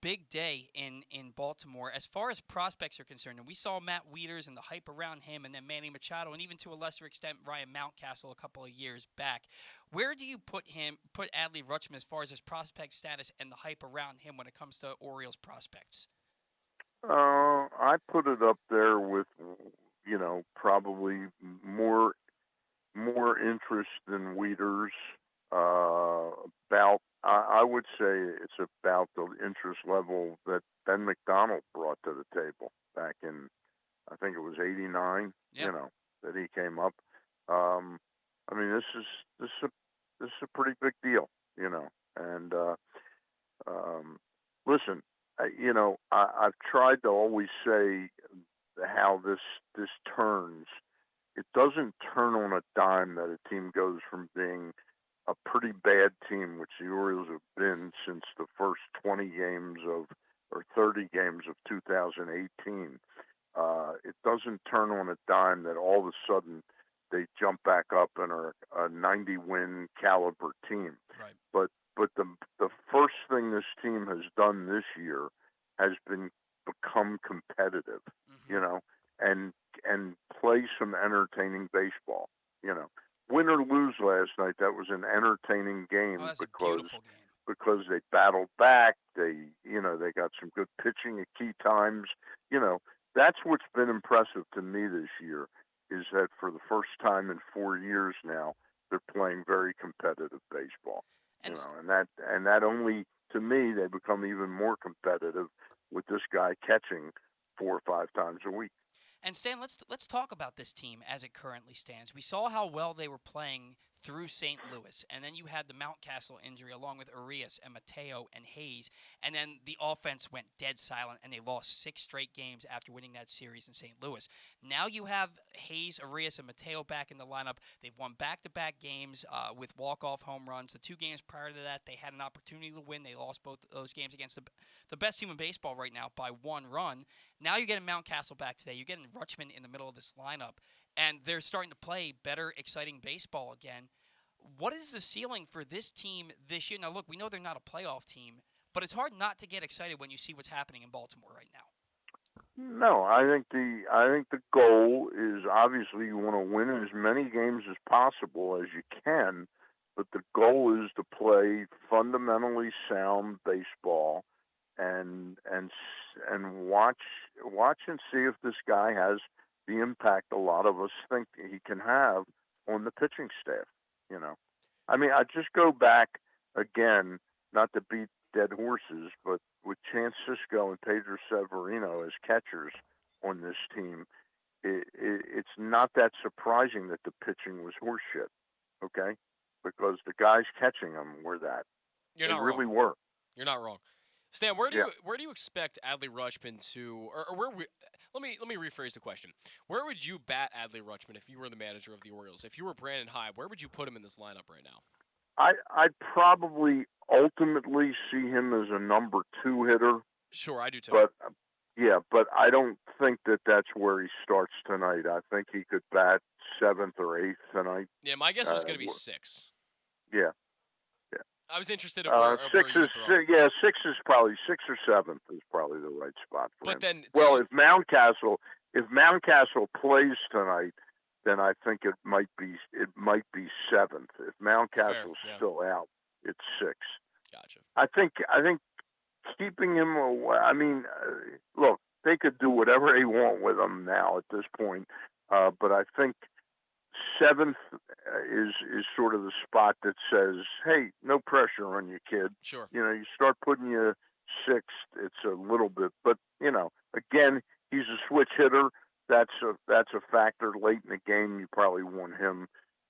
big day in Baltimore as far as prospects are concerned. And we saw Matt Wieters and the hype around him, and then Manny Machado, and even to a lesser extent Ryan Mountcastle a couple of years back. Where do you put Adley Rutschman as far as his prospect status and the hype around him when it comes to Orioles prospects? I put it up there with, probably more interest than Wieters. I would say it's about the interest level that Ben McDonald brought to the table back in, I think it was '89. Yeah. That he came up. This is a pretty big deal, and listen, I've tried to always say how this turns. It doesn't turn on a dime that a team goes from being a pretty bad team, which the Orioles have been since the first 20 games or 30 games of 2018. It doesn't turn on a dime that all of a sudden they jump back up and are a 90-win caliber team. Right. But the first thing this team has done this year has been become competitive, and play some entertaining baseball. Win or lose last night, that was an entertaining game that's a beautiful game. Because they battled back. They got some good pitching at key times. That's what's been impressive to me this year, is that for the first time in 4 years now, they're playing very competitive baseball. And that only, to me, they become even more competitive with this guy catching 4 or 5 times a week. And Stan, let's talk about this team as it currently stands. We saw how well they were playing through St. Louis, and then you had the Mountcastle injury along with Arias and Mateo and Hayes, and then the offense went dead silent, and they lost 6 straight games after winning that series in St. Louis. Now you have Hayes, Arias, and Mateo back in the lineup. They've won back-to-back games with walk-off home runs. The 2 games prior to that, they had an opportunity to win. They lost both those games against the best team in baseball right now by 1 run. Now you're getting Mountcastle back today. You're getting Rutschman in the middle of this lineup, and they're starting to play better, exciting baseball again. What is the ceiling for this team this year? Now, look, we know they're not a playoff team, but it's hard not to get excited when you see what's happening in Baltimore right now. No, I think the goal is obviously you want to win as many games as possible as you can, but the goal is to play fundamentally sound baseball and watch and see if this guy has the impact a lot of us think he can have on the pitching staff. I mean, I just go back again, not to beat dead horses, but with Chance Sisco and Pedro Severino as catchers on this team, it's not that surprising that the pitching was horseshit, okay? Because the guys catching them were that. They really were. You're not wrong. Stan, where do you expect Adley Rutschman to, or where? Let me rephrase the question. Where would you bat Adley Rutschman if you were the manager of the Orioles? If you were Brandon Hyde, where would you put him in this lineup right now? I'd probably ultimately see him as a number 2 hitter. Sure, I do too. But I don't think that that's where he starts tonight. I think he could bat 7th or 8th tonight. Yeah, my guess was going to be 6. Yeah. I was interested in where 6 is 6 is probably 6 or 7th is probably the right spot for him. Then, if Mountcastle plays tonight, then I think it might be 7th. If Mountcastle's still out, it's 6. Gotcha. I think keeping him away. I mean, look, they could do whatever they want with him now at this point, but I think 7th is sort of the spot that says, hey, no pressure on you, kid. Sure. You start putting you 6th, it's a little bit. But, again, he's a switch hitter. That's a factor late in the game. You probably want him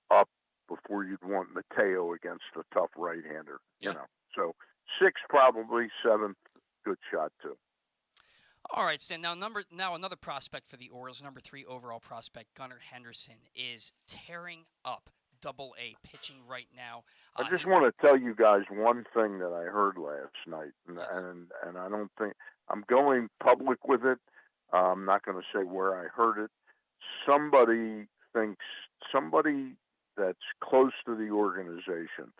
up before you'd want Mateo against a tough right-hander. Yeah. So 6 probably, 7th, good shot too. All right, Stan. Now another prospect for the Orioles, number 3 overall prospect, Gunnar Henderson, is tearing up Double-A pitching right now. I just want to tell you guys one thing that I heard last night, Yes. and I don't think I'm going public with it. I'm not going to say where I heard it. Somebody that's close to the organization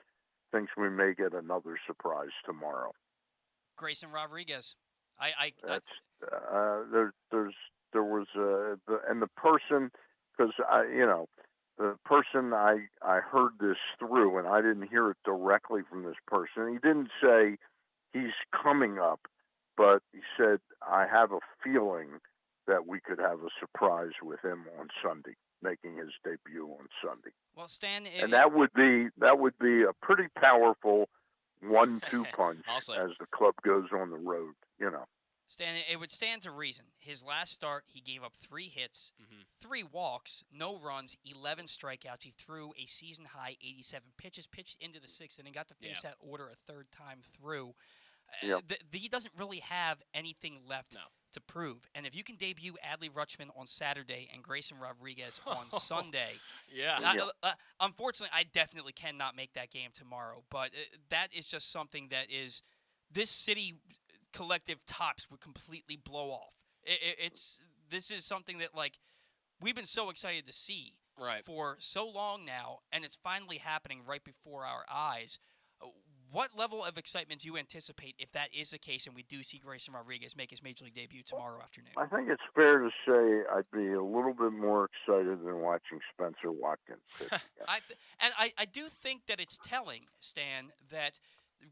thinks we may get another surprise tomorrow. Grayson Rodriguez. There was the person, because the person I heard this through, and I didn't hear it directly from this person. He didn't say he's coming up, but he said, I have a feeling that we could have a surprise with him on Sunday, making his debut on Sunday. Well, Stan, and that would be a pretty powerful 1-2 punch as the club goes on the road. Stan, it would stand to reason. His last start, he gave up 3 hits, 3 walks, no runs, 11 strikeouts. He threw a season-high 87 pitches, pitched into the 6th, and then got to face that order a 3rd time through. He doesn't really have anything left to prove. And if you can debut Adley Rutschman on Saturday and Grayson Rodriguez on Sunday, unfortunately, I definitely cannot make that game tomorrow. But that is just something that is this city collective tops would completely blow off. This is something that we've been so excited to see for so long now, and it's finally happening right before our eyes. What level of excitement do you anticipate if that is the case and we do see Grayson Rodriguez make his Major League debut tomorrow afternoon? I think it's fair to say I'd be a little bit more excited than watching Spencer Watkins pitch. I do think that it's telling, Stan, that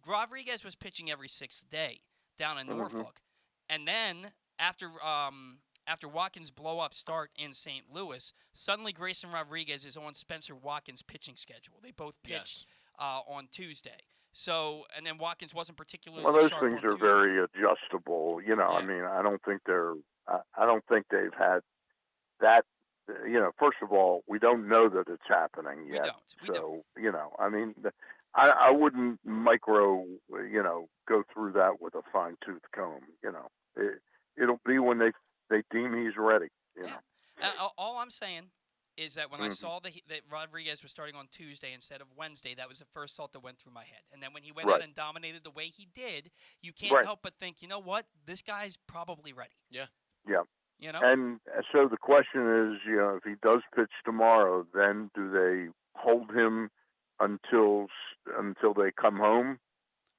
Rodriguez was pitching every 6th day down in Norfolk. And then after Watkins' blow-up start in St. Louis, suddenly Grayson Rodriguez is on Spencer Watkins' pitching schedule. They both pitched on Tuesday. So, and then Watkins wasn't particularly those sharp things on are Tuesday. very adjustable. I mean, I don't think they've had that first of all, we don't know that it's happening yet. We don't. I mean, I wouldn't go through that with a fine-tooth comb. It'll be when they deem he's ready. You know. All I'm saying is that when I saw that Rodriguez was starting on Tuesday instead of Wednesday, that was the first thought that went through my head. And then when he went out and dominated the way he did, you can't help but think, you know what, this guy's probably ready. Yeah. Yeah. You know? And so the question is, if he does pitch tomorrow, then do they hold him until they come home?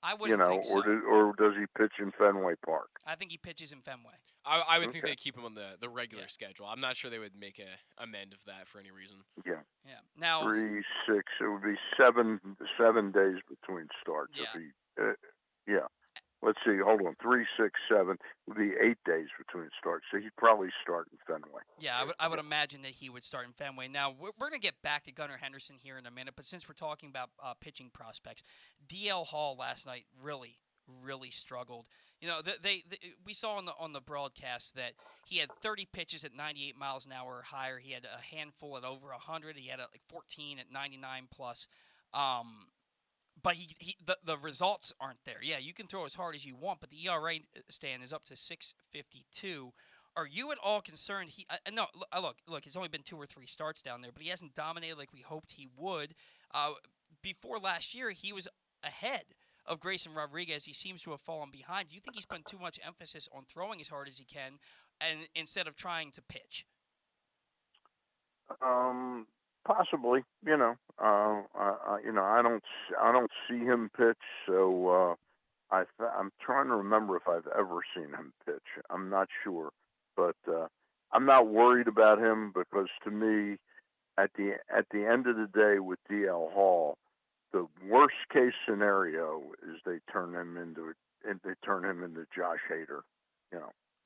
I wouldn't think so. Or does he pitch in Fenway Park? I think he pitches in Fenway. I would think they'd keep him on the regular schedule. I'm not sure they would make a amend of that for any reason. Yeah. Yeah. Now 3, 6. It would be 7 days between starts. Yeah. Let's see. Hold on. 3, 6, 7 would be 8 days between starts. So he'd probably start in Fenway. Yeah, I would imagine that he would start in Fenway. Now we're going to get back to Gunnar Henderson here in a minute, but since we're talking about pitching prospects, DL Hall last night really struggled. We saw on the broadcast that he had 30 pitches at 98 miles an hour or higher. He had a handful at over 100. He had like 14 at 99 plus. But the results aren't there. Yeah, you can throw as hard as you want, but the ERA stand is up to 6.52. Are you at all concerned? No, look. It's only been 2 or 3 starts down there, but he hasn't dominated like we hoped he would. Before last year, he was ahead of Grayson Rodriguez. He seems to have fallen behind. Do you think he's putting too much emphasis on throwing as hard as he can, and instead of trying to pitch? Possibly. I don't see him pitch, so I'm trying to remember if I've ever seen him pitch. I'm not sure, but I'm not worried about him because to me, at the end of the day with DL Hall, the worst case scenario is they turn him into Josh Hader.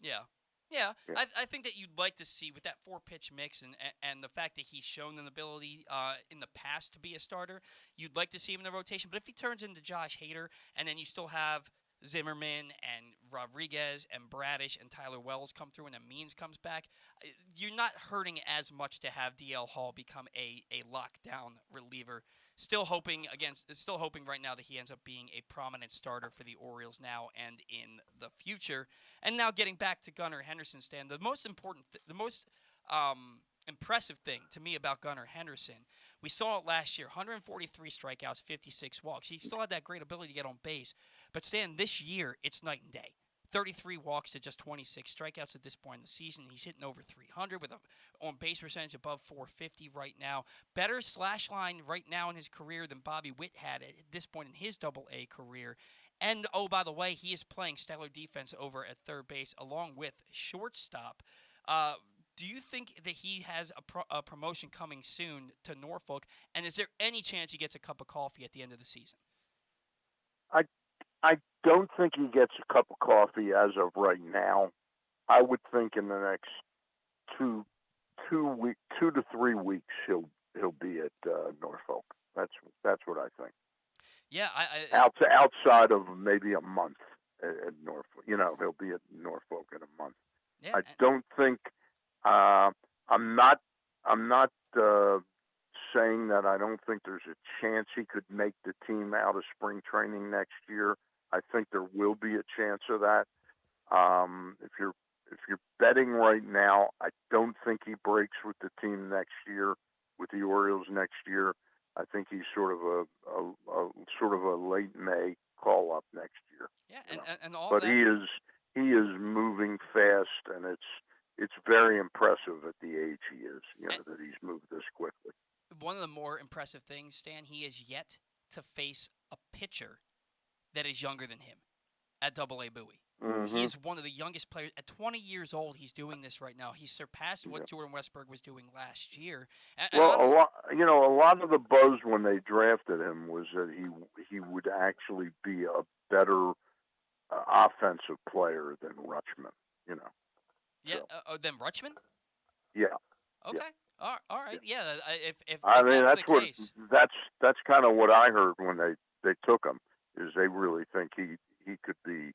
Yeah. I think that you'd like to see with that 4-pitch mix and the fact that he's shown an ability in the past to be a starter, you'd like to see him in the rotation. But if he turns into Josh Hader and then you still have Zimmerman and Rodriguez and Bradish and Tyler Wells come through and then Means comes back, you're not hurting as much to have DL Hall become a lockdown reliever. Still hoping right now that he ends up being a prominent starter for the Orioles now and in the future. And now getting back to Gunnar Henderson, Stan, the most impressive thing to me about Gunnar Henderson, we saw it last year, 143 strikeouts, 56 walks. He still had that great ability to get on base. But Stan, this year, it's night and day. 33 walks to just 26 strikeouts at this point in the season. He's hitting over 300 with an on-base percentage above 450 right now. Better slash line right now in his career than Bobby Witt had at this point in his Double-A career. And, oh, by the way, he is playing stellar defense over at third base along with shortstop. Do you think that he has a promotion coming soon to Norfolk? And is there any chance he gets a cup of coffee at the end of the season? I don't think he gets a cup of coffee as of right now. I would think in the next 2 to 3 weeks he'll be at Norfolk. That's what I think. Yeah, outside of maybe a month at Norfolk, he'll be at Norfolk in a month. Yeah, I don't think. I'm not saying that I don't think there's a chance he could make the team out of spring training next year. I think there will be a chance of that. If you're betting right now, I don't think he breaks with the team next year, with the Orioles next year. I think he's sort of a late May call up next year. Yeah, and all. But that... he is moving fast, and it's very impressive at the age he is. That he's moved this quickly. One of the more impressive things, Stan, he is yet to face a pitcher that is younger than him at Double-A Bowie. Mm-hmm. He is one of the youngest players. At 20 years old, he's doing this right now. He's surpassed what Jordan Westburg was doing last year. And honestly, a lot of the buzz when they drafted him was that he would actually be a better offensive player than Rutschman. Yeah, than Rutschman? Yeah. Okay. Yeah. All right. Yeah. If that's kind of what I heard when they took him. Is they really think he could be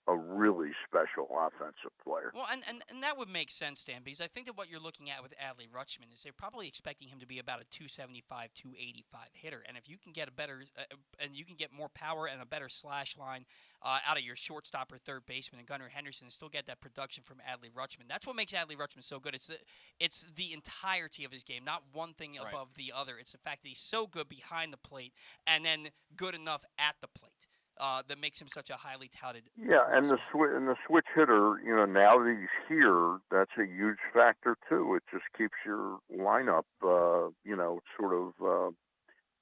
a really special offensive player. there. Well, and that would make sense, Dan, because I think that what you're looking at with Adley Rutschman is they're probably expecting him to be about a 275, 285 hitter, and if you can get a better and you can get more power and a better slash line out of your shortstop or third baseman and Gunnar Henderson and still get that production from Adley Rutschman, that's what makes Adley Rutschman so good. It's the entirety of his game, not one thing above the other. It's the fact that he's so good behind the plate and then good enough at the plate. That makes him such a highly touted prospect. And the switch hitter, now that he's here, that's a huge factor too. It just keeps your lineup, sort of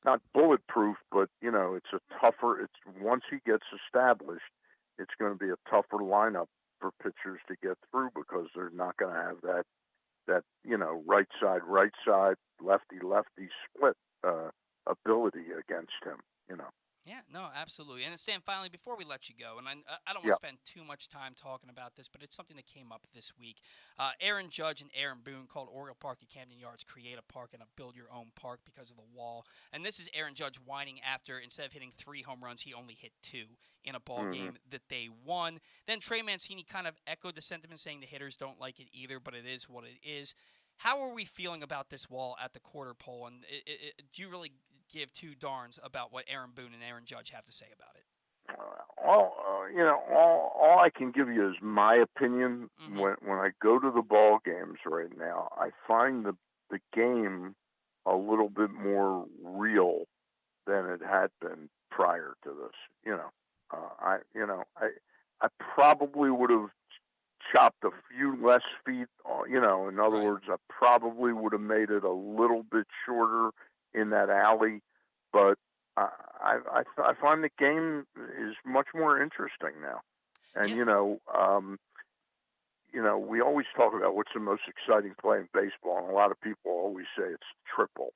not bulletproof, but it's a tougher. It's once he gets established, it's going to be a tougher lineup for pitchers to get through because they're not going to have that right side, lefty split ability against him. Yeah, no, absolutely. And Stan, finally, before we let you go, and I don't want to spend too much time talking about this, but it's something that came up this week. Aaron Judge and Aaron Boone called Oriole Park at Camden Yards create a park and a build-your-own park because of the wall. And this is Aaron Judge whining after, instead of hitting 3 home runs, he only hit 2 in a ball game that they won. Then Trey Mancini kind of echoed the sentiment, saying the hitters don't like it either, but it is what it is. How are we feeling about this wall at the quarter pole? And do you really give 2 darns about what Aaron Boone and Aaron Judge have to say about it? All I can give you is my opinion. When I go to the ball games right now, I find the game a little bit more real than it had been prior to this. I probably would have chopped a few less feet. In other words, I probably would have made it a little bit shorter in that alley, but I find the game is much more interesting now. And we always talk about what's the most exciting play in baseball, and a lot of people always say it's triple.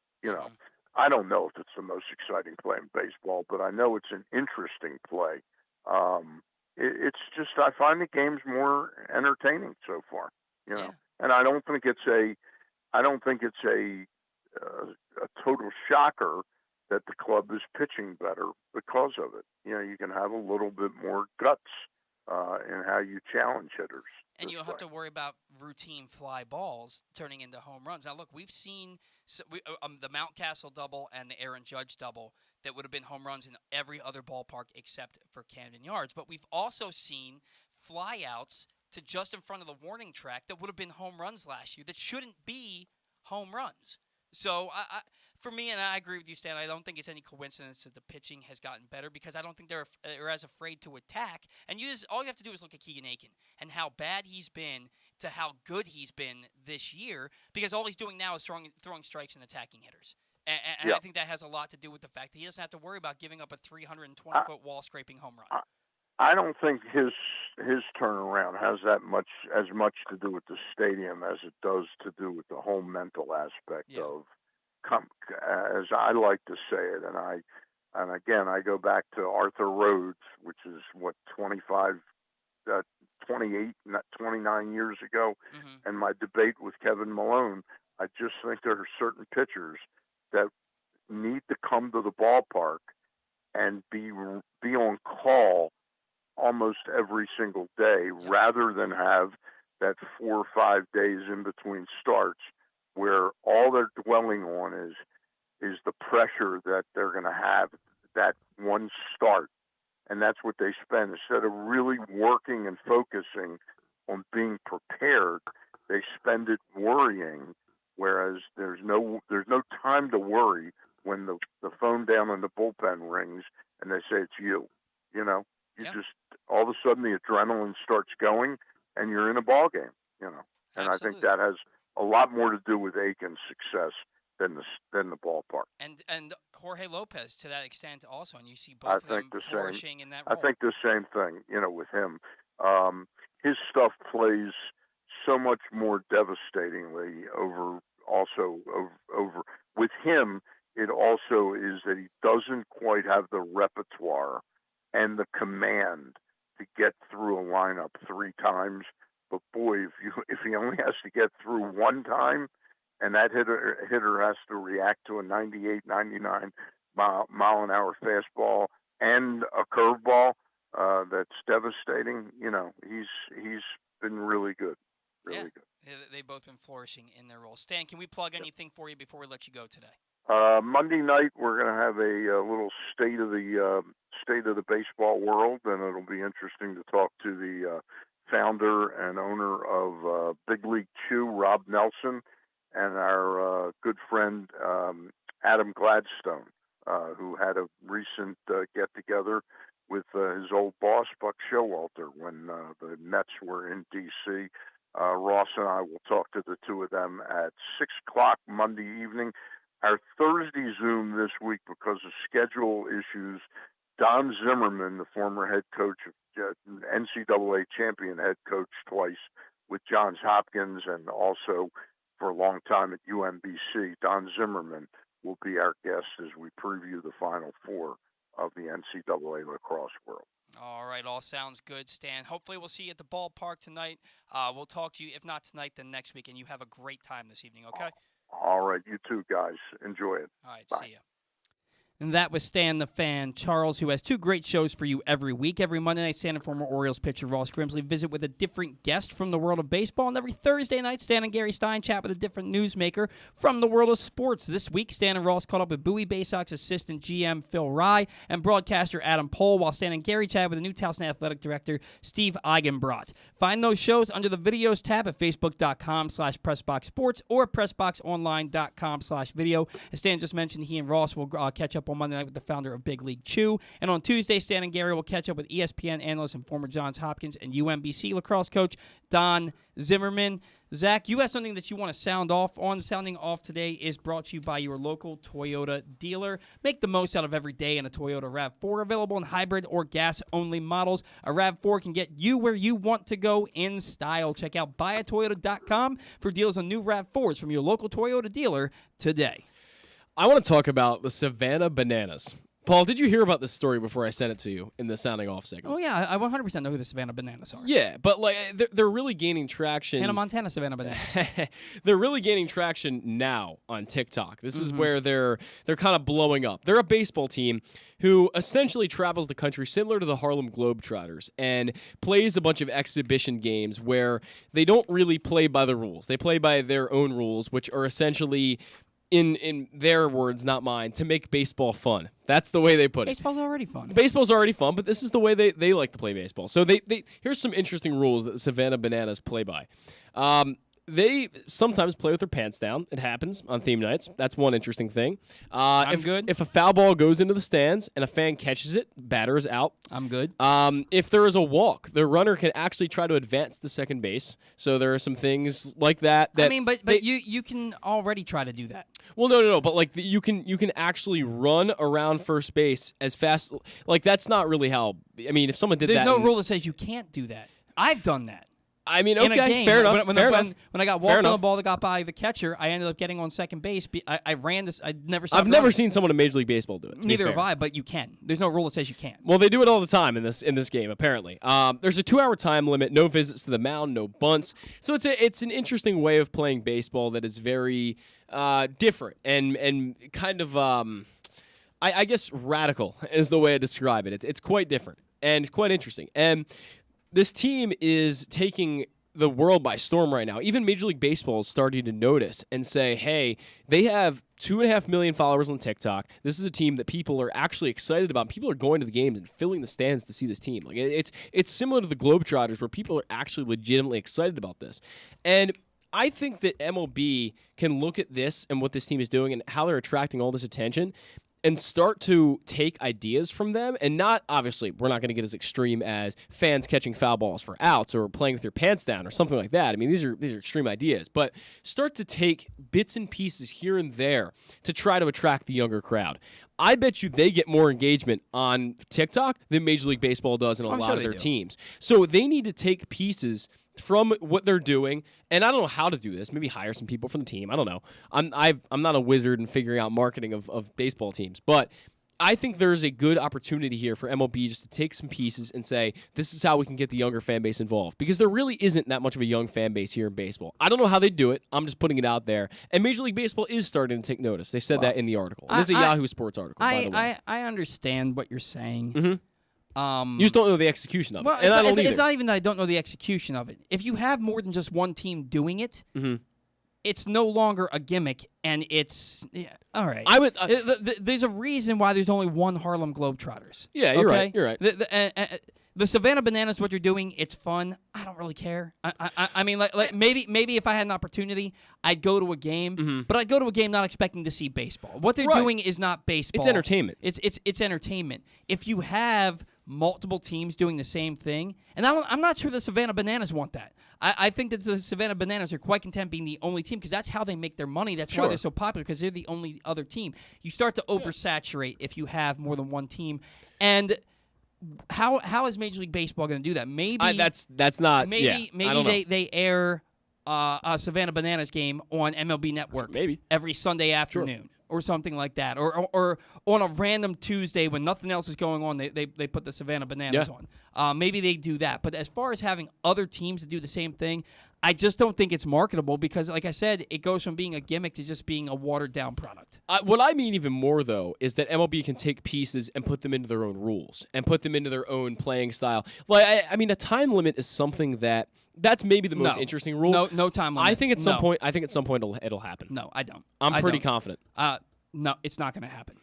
I don't know if it's the most exciting play in baseball, but I know it's an interesting play. It's just I find the game's more entertaining so far. And I don't think it's a total shocker that the club is pitching better because of it. You can have a little bit more guts in how you challenge hitters. And you don't have to worry about routine fly balls turning into home runs. Now, look, we've seen the Mountcastle double and the Aaron Judge double that would have been home runs in every other ballpark except for Camden Yards. But we've also seen flyouts to just in front of the warning track that would have been home runs last year that shouldn't be home runs. So for me, and I agree with you, Stan, I don't think it's any coincidence that the pitching has gotten better because I don't think they're as afraid to attack. And all you have to do is look at Keegan Aiken and how bad he's been to how good he's been this year because all he's doing now is throwing strikes and attacking hitters. And I think that has a lot to do with the fact that he doesn't have to worry about giving up a 320-foot wall-scraping home run. I don't think his turnaround has as much to do with the stadium as it does to do with the whole mental aspect of, as I like to say it, and again I go back to Arthur Rhodes, which is 29 years ago, and my debate with Kevin Malone. I just think there are certain pitchers that need to come to the ballpark and be on call almost every single day rather than have that 4 or 5 days in between starts where all they're dwelling on is the pressure that they're going to have that one start. And that's what they spend. Instead of really working and focusing on being prepared, they spend it worrying, whereas there's no time to worry when the phone down in the bullpen rings and they say it's you. Just all of a sudden the adrenaline starts going and you're in a ball game, And Absolutely. I think that has a lot more to do with Aiken's success than the ballpark. And Jorge Lopez to that extent also, and you see both of them flourishing in that role. I think the same thing, with him. His stuff plays so much more devastatingly over with him. It also is that he doesn't quite have the repertoire and the command to get through a lineup 3 times. But boy, if he only has to get through 1 time, and that hitter has to react to a 98, 99 mile an hour fastball and a curveball that's devastating, he's been really good. Really good. They've both been flourishing in their roles. Stan, can we plug anything for you before we let you go today? Monday night we're going to have a little state of the baseball world, and it'll be interesting to talk to the founder and owner of Big League Chew, Rob Nelson, and our good friend Adam Gladstone, who had a recent get-together with his old boss, Buck Showalter, when the Mets were in D.C. Ross and I will talk to the two of them at 6 o'clock Monday evening. Our Thursday Zoom this week, because of schedule issues, Don Zimmerman, the former head coach of NCAA champion head coach twice with Johns Hopkins and also for a long time at UMBC, Don Zimmerman will be our guest as we preview the Final Four of the NCAA lacrosse world. All right, all sounds good, Stan. Hopefully we'll see you at the ballpark tonight. We'll talk to you, if not tonight, then next week, and you have a great time this evening, okay? All right, you too, guys. Enjoy it. All right, Bye. see ya. And that was Stan the Fan Charles, who has two great shows for you every week. Every Monday night, Stan and former Orioles pitcher Ross Grimsley visit with a different guest from the world of baseball. And every Thursday night, Stan and Gary Stein chat with a different newsmaker from the world of sports. This week, Stan and Ross caught up with Bowie Bay Sox assistant GM Phil Rye and broadcaster Adam Pohl, while Stan and Gary chat with the new Towson athletic director Steve Eigenbrot. Find those shows under the videos tab at facebook.com/PressBoxSports or PressBoxOnline.com/video. As Stan just mentioned, he and Ross will catch up on Monday night with the founder of Big League Chew. And on Tuesday, Stan and Gary will catch up with ESPN analyst and former Johns Hopkins and UMBC lacrosse coach Don Zimmerman. Zach, you have something that you want to sound off on. Sounding off today is brought to you by your local Toyota dealer. Make the most out of every day in a Toyota RAV4, available in hybrid or gas-only models. A RAV4 can get you where you want to go in style. Check out buyatoyota.com for deals on new RAV4s from your local Toyota dealer today. I want to talk about the Savannah Bananas. Paul, did you hear about this story before I sent it to you in the sounding off segment? Oh, yeah. I 100% know who the Savannah Bananas are. Yeah, but like they're really gaining traction. Hannah Montana Savannah Bananas. They're really gaining traction now on TikTok. This is where they're kind of blowing up. They're a baseball team who essentially travels the country similar to the Harlem Globetrotters and plays a bunch of exhibition games where they don't really play by the rules. They play by their own rules, which are essentially, in their words, not mine, to make baseball fun. That's the way they put it. Baseball's already fun. Baseball's already fun, but this is the way they like to play baseball. So here's some interesting rules that the Savannah Bananas play by. They sometimes play with their pants down. It happens on theme nights. That's one interesting thing. I'm good. If a foul ball goes into the stands and a fan catches it, batter is out. I'm good. If there is a walk, the runner can actually try to advance to second base. So there are some things like that. I mean, but you can already try to do that. Well, no. But like you can actually run around first base as fast. Like that's not really how. I mean, if someone did that, there's no rule that says you can't do that. I've done that. I mean, okay, in a game, fair enough. When I got walked on the ball that got by the catcher, I ended up getting on second base. I ran this. I've never seen someone in Major League Baseball do it. Neither have I, but you can. There's no rule that says you can't. Well, they do it all the time in this game, apparently. There's a 2-hour time limit, no visits to the mound, no bunts. So it's an interesting way of playing baseball that is very different and kind of I guess radical is the way I describe it. It's quite different and it's quite interesting. And this team is taking the world by storm right now. Even Major League Baseball is starting to notice and say, hey, they have 2.5 million followers on TikTok. This is a team that people are actually excited about. People are going to the games and filling the stands to see this team. Like it's similar to the Globetrotters where people are actually legitimately excited about this. And I think that MLB can look at this and what this team is doing and how they're attracting all this attention and start to take ideas from them, and not, obviously, we're not going to get as extreme as fans catching foul balls for outs or playing with your pants down or something like that. I mean, these are extreme ideas, but start to take bits and pieces here and there to try to attract the younger crowd. I bet you they get more engagement on TikTok than Major League Baseball does in a lot of their teams. So they need to take pieces from what they're doing, and I don't know how to do this. Maybe hire some people from the team. I don't know. I'm not a wizard in figuring out marketing of baseball teams, but I think there's a good opportunity here for MLB just to take some pieces and say, this is how we can get the younger fan base involved. Because there really isn't that much of a young fan base here in baseball. I don't know how they do it. I'm just putting it out there. And Major League Baseball is starting to take notice. They said that in the article. This is a Yahoo Sports article, by the way. I understand what you're saying. Mm-hmm. You just don't know the execution of it. Well, And I don't either. It's not even that I don't know the execution of it. If you have more than just one team doing it, it's no longer a gimmick, and it's all right. I would. There's a reason why there's only one Harlem Globetrotters. Yeah, you're okay? right. You're right. The Savannah Bananas, what you're doing, it's fun. I don't really care. I mean, like maybe if I had an opportunity, I'd go to a game, but I'd go to a game not expecting to see baseball. What they're doing is not baseball. It's entertainment. It's entertainment. If you have multiple teams doing the same thing, and I'm not sure the Savannah Bananas want that. I think that the Savannah Bananas are quite content being the only team because that's how they make their money. That's why they're so popular, because they're the only other team. You start to oversaturate if you have more than one team, and how is Major League Baseball going to do that? Maybe that's not. Maybe maybe they air a Savannah Bananas game on MLB Network every Sunday afternoon or something like that, or on a random Tuesday when nothing else is going on, they put the Savannah Bananas on. Maybe they do that. But as far as having other teams to do the same thing, I just don't think it's marketable because, like I said, it goes from being a gimmick to just being a watered-down product. What I mean even more, though, is that MLB can take pieces and put them into their own rules and put them into their own playing style. Like, I mean, a time limit is something that's maybe the most interesting rule. No time limit. I think at some point it'll happen. No, I don't. I'm pretty confident. No, it's not going to happen.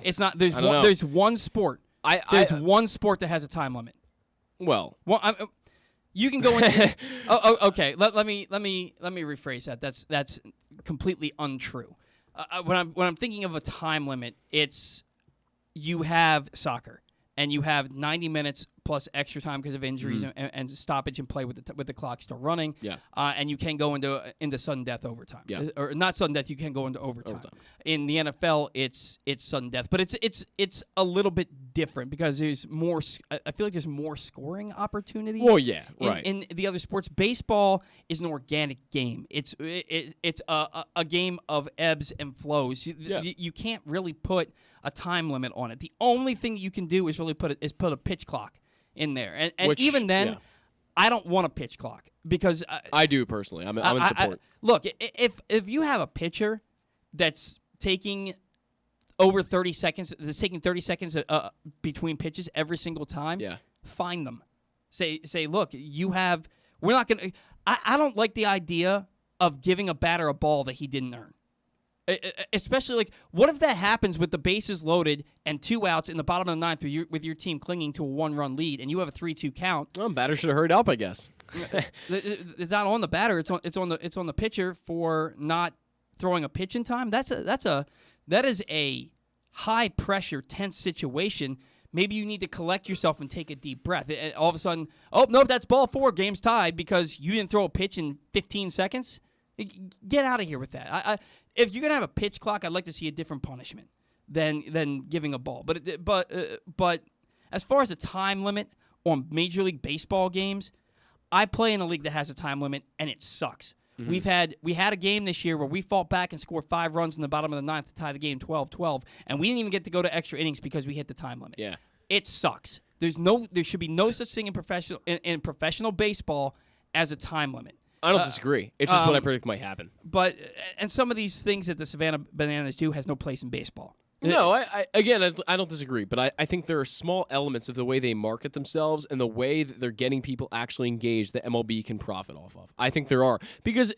It's not. There's one sport. There's one sport that has a time limit. Well, you can go into. Okay. Let me rephrase that. That's completely untrue. When I'm thinking of a time limit, it's you have soccer and you have 90 minutes plus extra time because of injuries and stoppage and play with the clock still running. Yeah. And you can go into sudden death overtime. Yeah. Or not sudden death. You can go into overtime. In the NFL, it's sudden death, but it's a little bit different because there's more. I feel like there's more scoring opportunities. Well, yeah, right. In the other sports, baseball is an organic game. It's a game of ebbs and flows. You can't really put a time limit on it. The only thing you can do is really put a pitch clock in there, and even then, I don't want a pitch clock because I do personally. I'm in support. Look, if you have a pitcher that's taking over 30 seconds, that's taking 30 seconds between pitches every single time, find them. Say, look, we're not gonna. I don't like the idea of giving a batter a ball that he didn't earn. Especially, like, what if that happens with the bases loaded and 2 outs in the bottom of the ninth with your team clinging to a 1-run lead and you have a 3-2 count? Well, batter should have hurried up, I guess. It's not on the batter. It's on the pitcher for not throwing a pitch in time. That is a high pressure, tense situation. Maybe you need to collect yourself and take a deep breath. And all of a sudden, oh nope, that's ball 4. Game's tied because you didn't throw a pitch in 15 seconds. Get out of here with that. If you're gonna have a pitch clock, I'd like to see a different punishment than giving a ball. But as far as a time limit on Major League Baseball games, I play in a league that has a time limit, and it sucks. Mm-hmm. We had a game this year where we fought back and scored 5 runs in the bottom of the ninth to tie the game 12-12, and we didn't even get to go to extra innings because we hit the time limit. Yeah, it sucks. There should be no such thing in professional baseball as a time limit. I don't disagree. It's just what I predict might happen. And some of these things that the Savannah Bananas do has no place in baseball. No, I don't disagree, but I think there are small elements of the way they market themselves and the way that they're getting people actually engaged that MLB can profit off of. I think there are. Because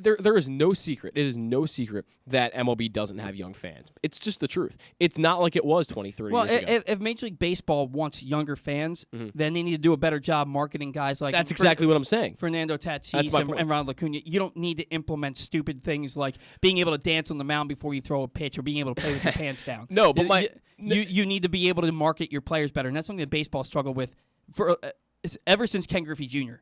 there is no secret. It is no secret that MLB doesn't have young fans. It's just the truth. It's not like it was 20, 30 years ago. If Major League Baseball wants younger fans, then they need to do a better job marketing guys like... That's exactly what I'm saying. Fernando Tatis and Ronald Acuna. You don't need to implement stupid things like being able to dance on the mound before you throw a pitch or being able to play with your pants down. No, but you need to be able to market your players better, and that's something that baseball struggled with ever since Ken Griffey Jr.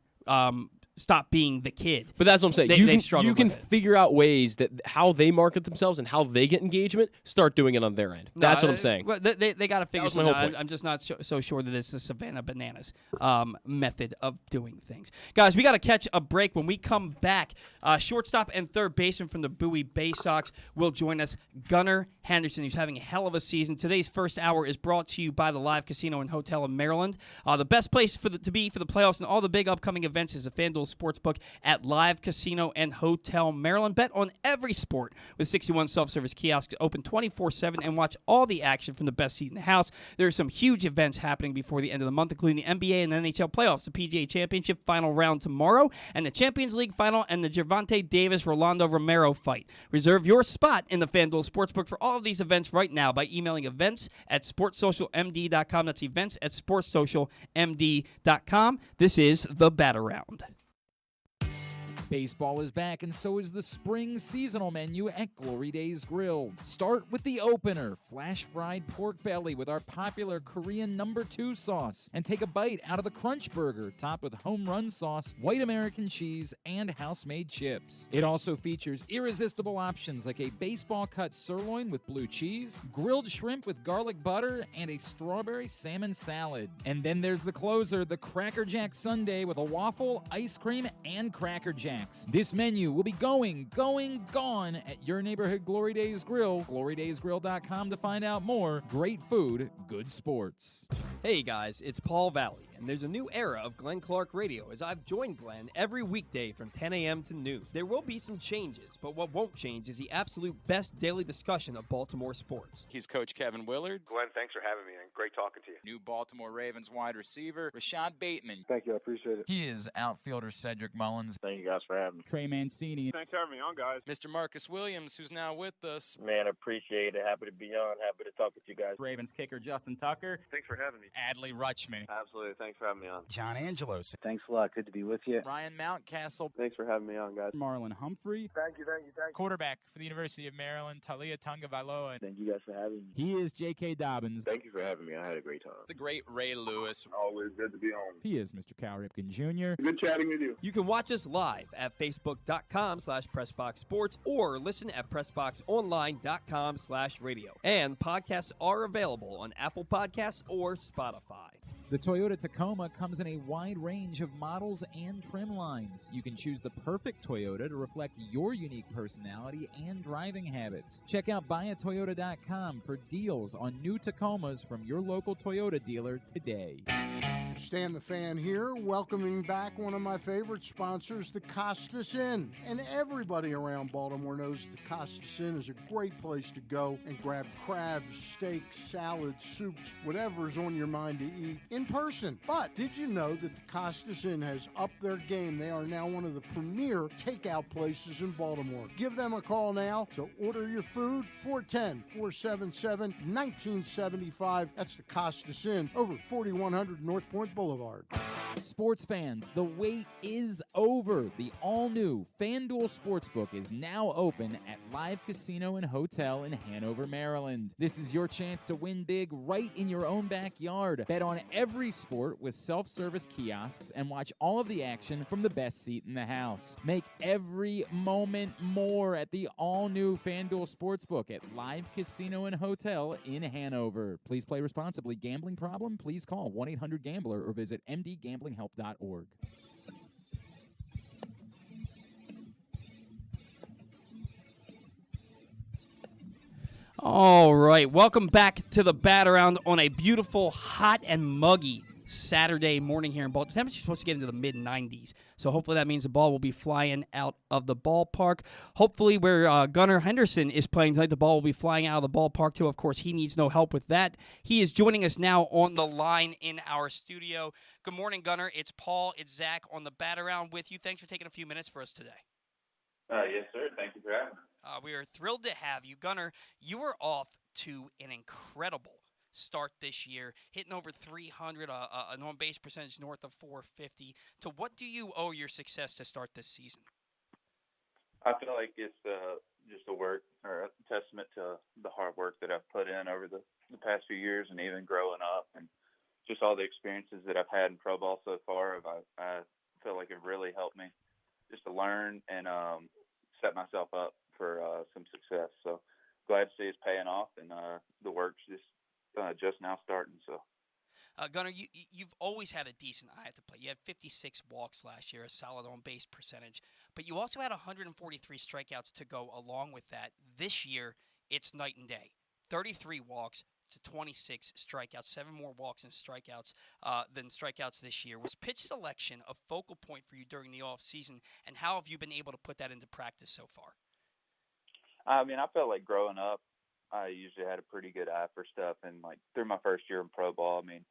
Stopped being the kid. But that's what I'm saying. You can figure out ways that how they market themselves and how they get engagement. Start doing it on their end. That's what I'm saying. Well, they got to figure something out. I'm just not so sure that it's the Savannah Bananas method of doing things. Guys, we got to catch a break. When we come back, shortstop and third baseman from the Bowie Bay Sox will join us, Gunnar Henderson, who's having a hell of a season. Today's first hour is brought to you by the Live Casino and Hotel in Maryland. The best place to be for the playoffs and all the big upcoming events is the FanDuel FanDuel Sportsbook at Live Casino and Hotel Maryland. Bet on every sport with 61 self-service kiosks open 24/7 and watch all the action from the best seat in the house. There are some huge events happening before the end of the month, including the NBA and the NHL playoffs, the PGA Championship final round tomorrow, and the Champions League final and the Gervonta Davis-Rolando Romero fight. Reserve your spot in the FanDuel Sportsbook for all of these events right now by emailing events@sportssocialmd.com. That's events@sportssocialmd.com. This is the Bat-Around. Baseball is back, and so is the spring seasonal menu at Glory Days Grill. Start with the opener, flash-fried pork belly with our popular Korean No. 2 sauce, and take a bite out of the Crunch Burger, topped with home run sauce, white American cheese, and house-made chips. It also features irresistible options like a baseball-cut sirloin with blue cheese, grilled shrimp with garlic butter, and a strawberry salmon salad. And then there's the closer, the Cracker Jack Sundae with a waffle, ice cream, and Cracker Jack. This menu will be gone at your neighborhood Glory Days Grill. GloryDaysGrill.com to find out more. Great food, good sports. Hey guys, it's Paul Valley, and there's a new era of Glenn Clark Radio as I've joined Glenn every weekday from 10 a.m. to noon. There will be some changes, but what won't change is the absolute best daily discussion of Baltimore sports. He's Coach Kevin Willard. Glenn, thanks for having me, and great talking to you. New Baltimore Ravens wide receiver, Rashad Bateman. Thank you, I appreciate it. He is outfielder Cedric Mullins. Thank you guys for having me. Trey Mancini. Thanks for having me on, guys. Mr. Marcus Williams, who's now with us. Man, appreciate it. Happy to be on. Happy to talk with you guys. Ravens kicker Justin Tucker. Thanks for having me. Adley Rutschman. Absolutely, thanks for having me on. John Angelos. Thanks a lot. Good to be with you. Ryan Mountcastle. Thanks for having me on, guys. Marlon Humphrey. Thank you. Quarterback for the University of Maryland, Talia Tungavailoa. Thank you guys for having me. He is J.K. Dobbins. Thank you for having me. I had a great time. The great Ray Lewis. Always good to be on. He is Mr. Cal Ripken Jr. Good chatting with you. You can watch us live at facebook.com/PressBoxSports or listen at PressBoxOnline.com/radio. And podcasts are available on Apple Podcasts or Spotify. The Toyota Tacoma comes in a wide range of models and trim lines. You can choose the perfect Toyota to reflect your unique personality and driving habits. Check out buyatoyota.com for deals on new Tacomas from your local Toyota dealer today. Stan the Fan here, welcoming back one of my favorite sponsors, the Costas Inn. And everybody around Baltimore knows the Costas Inn is a great place to go and grab crabs, steaks, salads, soups, whatever's on your mind to eat in person. But did you know that the Costas Inn has upped their game? They are now one of the premier takeout places in Baltimore. Give them a call now to order your food, 410-477-1975. That's the Costas Inn over 4100 North Point Boulevard. Sports fans, the wait is over. The all-new FanDuel Sportsbook is now open at Live Casino and Hotel in Hanover, Maryland. This is your chance to win big right in your own backyard. Bet on every sport with self-service kiosks and watch all of the action from the best seat in the house. Make every moment more at the all-new FanDuel Sportsbook at Live Casino and Hotel in Hanover. Please play responsibly. Gambling problem? Please call 1-800-GAMBLER or visit mdgamblinghelp.org. All right, welcome back to the Bat-Around on a beautiful, hot, and muggy Saturday morning here in Baltimore. Temperature's supposed to get into the mid-90s, so hopefully that means the ball will be flying out of the ballpark. Hopefully where Gunnar Henderson is playing tonight, the ball will be flying out of the ballpark too. Of course, he needs no help with that. He is joining us now on the line in our studio. Good morning, Gunnar. It's Paul. It's Zach on the Bat-Around with you. Thanks for taking a few minutes for us today. Yes, sir. Thank you for having me. We are thrilled to have you. Gunnar, you were off to an incredible start this year, hitting over 300, an on-base percentage north of 450. To what do you owe your success to start this season? I feel like it's just a work or a testament to the hard work that I've put in over the past few years and even growing up, and just all the experiences that I've had in pro ball so far. I feel like it really helped me just to learn and set myself up for some success. So glad to see it's paying off, and the work's just now starting. So, Gunnar, you've always had a decent eye at the plate. You had 56 walks last year, a solid on-base percentage, but you also had 143 strikeouts to go along with that. This year, it's night and day. 33 walks, to 26 strikeouts, 7 more walks and strikeouts than strikeouts this year. Was pitch selection a focal point for you during the offseason, and how have you been able to put that into practice so far? I mean, I felt like growing up, I usually had a pretty good eye for stuff, and like through my first year in pro ball, I mean,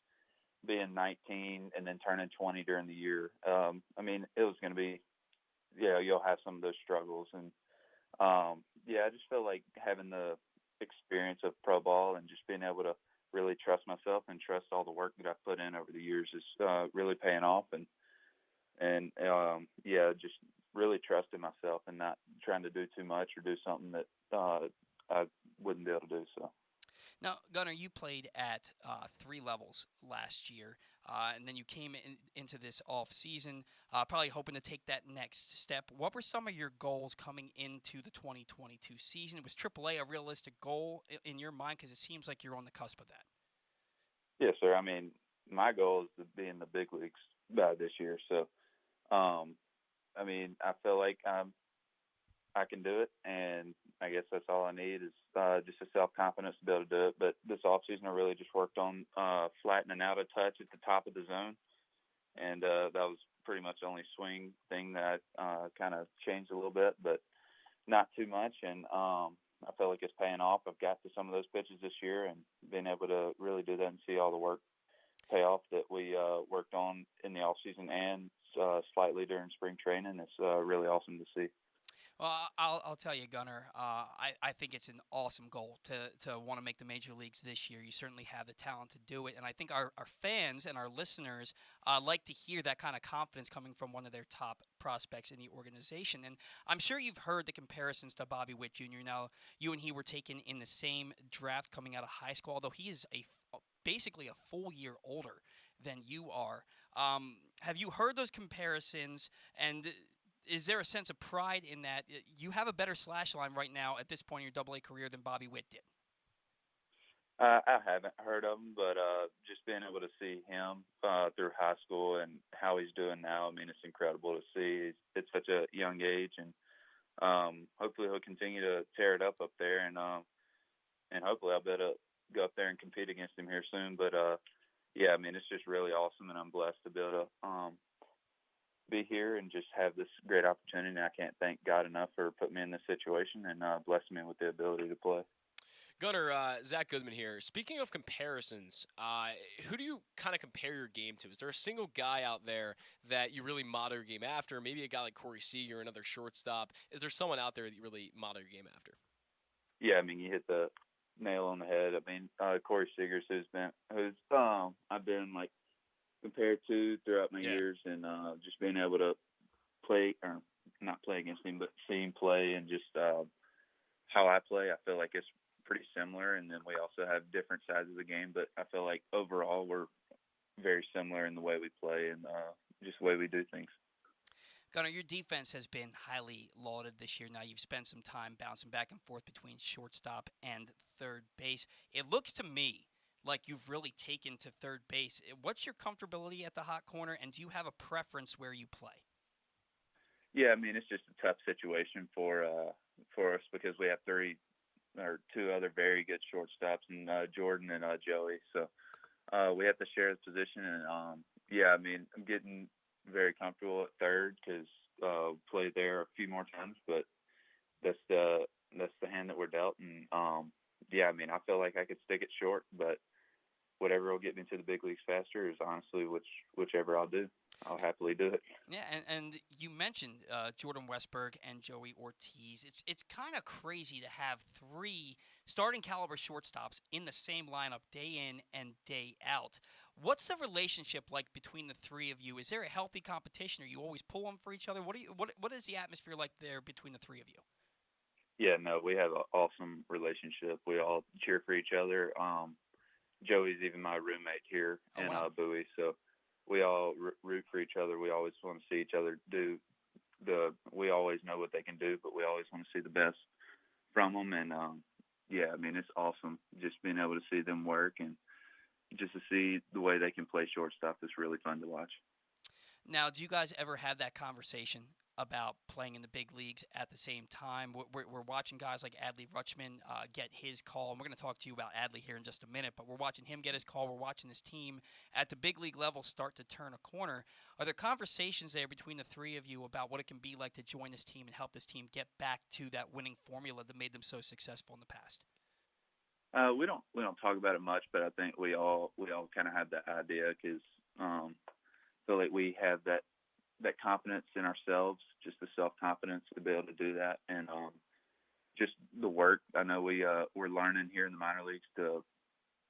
being 19 and then turning 20 during the year, I mean, it was going to be, you'll have some of those struggles, and I just feel like having the experience of pro ball and just being able to really trust myself and trust all the work that I've put in over the years is really paying off, and just really trusting myself and not trying to do too much or do something that I wouldn't be able to do. So. Now, Gunnar, you played at 3 levels last year, and then you came into this off season, probably hoping to take that next step. What were some of your goals coming into the 2022 season? Was AAA a realistic goal in your mind? Because it seems like you're on the cusp of that. Yes, sir. I mean, my goal is to be in the big leagues this year. So, I mean, I feel like I can do it, and I guess that's all I need is just a self-confidence to be able to do it. But this offseason, I really just worked on flattening out a touch at the top of the zone, and that was pretty much the only swing thing that kind of changed a little bit, but not too much. And I feel like it's paying off. I've got to some of those pitches this year and being able to really do that and see all the work pay off that we worked on in the offseason and slightly during spring training. It's really awesome to see. Well, I'll tell you, Gunnar, I think it's an awesome goal to want to make the major leagues this year. You certainly have the talent to do it, and I think our fans and our listeners like to hear that kind of confidence coming from one of their top prospects in the organization. And I'm sure you've heard the comparisons to Bobby Witt Jr. Now, you and he were taken in the same draft coming out of high school, although he is basically a full year older than you are. Have you heard those comparisons, and is there a sense of pride in that you have a better slash line right now at this point in your AA career than Bobby Witt did? I haven't heard of him, but just being able to see him through high school and how he's doing now, I mean, it's incredible to see. It's such a young age, and hopefully he'll continue to tear it up there, and hopefully I'll be able to go up there and compete against him here soon. But, I mean, it's just really awesome, and I'm blessed to be able to be here and just have this great opportunity. And I can't thank God enough for putting me in this situation and blessing me with the ability to play. Gunnar, Zach Goodman here. Speaking of comparisons, who do you kind of compare your game to? Is there a single guy out there that you really model your game after? Maybe a guy like Corey Seager, another shortstop. Is there someone out there that you really model your game after? Yeah, I mean, you hit the nail on the head. I mean, Corey Seager, who's I've been like compared to throughout my years, and just being able to play, or not play against him, but see him play, and just how I play, I feel like it's pretty similar. And then we also have different sides of the game, but I feel like overall we're very similar in the way we play and just the way we do things. Gunnar, your defense has been highly lauded this year. Now you've spent some time bouncing back and forth between shortstop and third base. It looks to me like you've really taken to third base. What's your comfortability at the hot corner, and do you have a preference where you play? Yeah, I mean, it's just a tough situation for us because we have two other very good shortstops, and Jordan and Joey. So we have to share the position, and I mean, I'm getting very comfortable at third because played there a few more times, but that's the hand that we're dealt, and I mean, I feel like I could stick it short, but whatever will get me to the big leagues faster is honestly whichever I'll do. I'll happily do it. Yeah, and you mentioned Jordan Westberg and Joey Ortiz. It's kind of crazy to have 3 starting caliber shortstops in the same lineup day in and day out. What's the relationship like between the 3 of you? Is there a healthy competition? Are you always pulling for each other? What is the atmosphere like there between the 3 of you? Yeah, no, we have an awesome relationship. We all cheer for each other. Joey's even my roommate here in Bowie, so we all root for each other. We always want to see each other do we always know what they can do, but we always want to see the best from them. And, I mean, it's awesome just being able to see them work and just to see the way they can play shortstop. It's really fun to watch. Now, do you guys ever have that conversation about playing in the big leagues at the same time. We're watching guys like Adley Rutschman get his call, and we're going to talk to you about Adley here in just a minute, but we're watching him get his call. We're watching this team at the big league level start to turn a corner. Are there conversations there between the three of you about what it can be like to join this team and help this team get back to that winning formula that made them so successful in the past? We don't talk about it much, but I think we all kind of have that idea because feel like we have that confidence in ourselves, just the self-confidence to be able to do that, and just the work. I know we're learning here in the minor leagues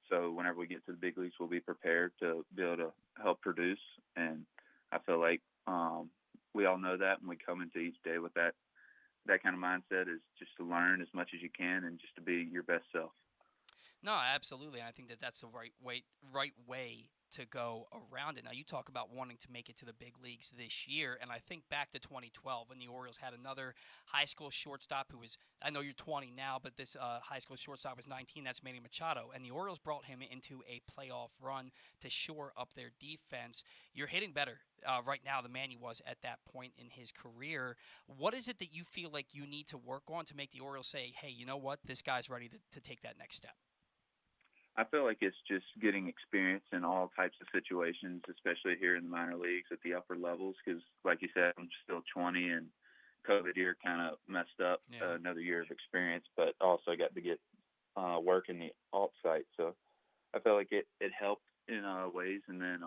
so whenever we get to the big leagues, we'll be prepared to be able to help produce. And I feel like we all know that, and we come into each day with that kind of mindset, is just to learn as much as you can and just to be your best self. No, absolutely. I think that's the right way to go around it. Now, you talk about wanting to make it to the big leagues this year, and I think back to 2012 when the Orioles had another high school shortstop who was, I know you're 20 now, but this high school shortstop was 19, that's Manny Machado, and the Orioles brought him into a playoff run to shore up their defense. You're hitting better right now than Manny was at that point in his career. What is it that you feel like you need to work on to make the Orioles say, hey, you know what, this guy's ready to take that next step? I feel like it's just getting experience in all types of situations, especially here in the minor leagues at the upper levels, because, like you said, I'm still 20, and COVID year kind of messed up another year of experience, but also got to get work in the alt site. So I felt like it helped in ways. And then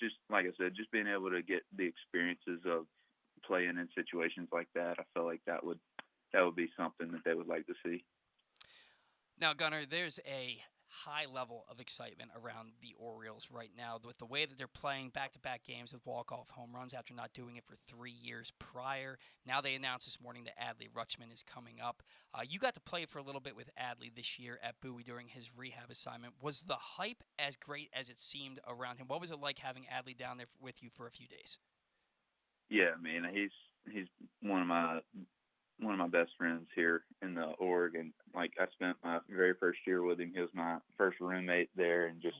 just, like I said, just being able to get the experiences of playing in situations like that, I felt like that would be something that they would like to see. Now, Gunnar, there's a high level of excitement around the Orioles right now with the way that they're playing back-to-back games with walk-off home runs after not doing it for 3 years prior. Now they announced this morning that Adley Rutschman is coming up. You got to play for a little bit with Adley this year at Bowie during his rehab assignment. Was the hype as great as it seemed around him? What was it like having Adley down there with you for a few days? Yeah, I mean, he's one of my best friends here in the org, and like I spent my very first year with him. He was my first roommate there, and just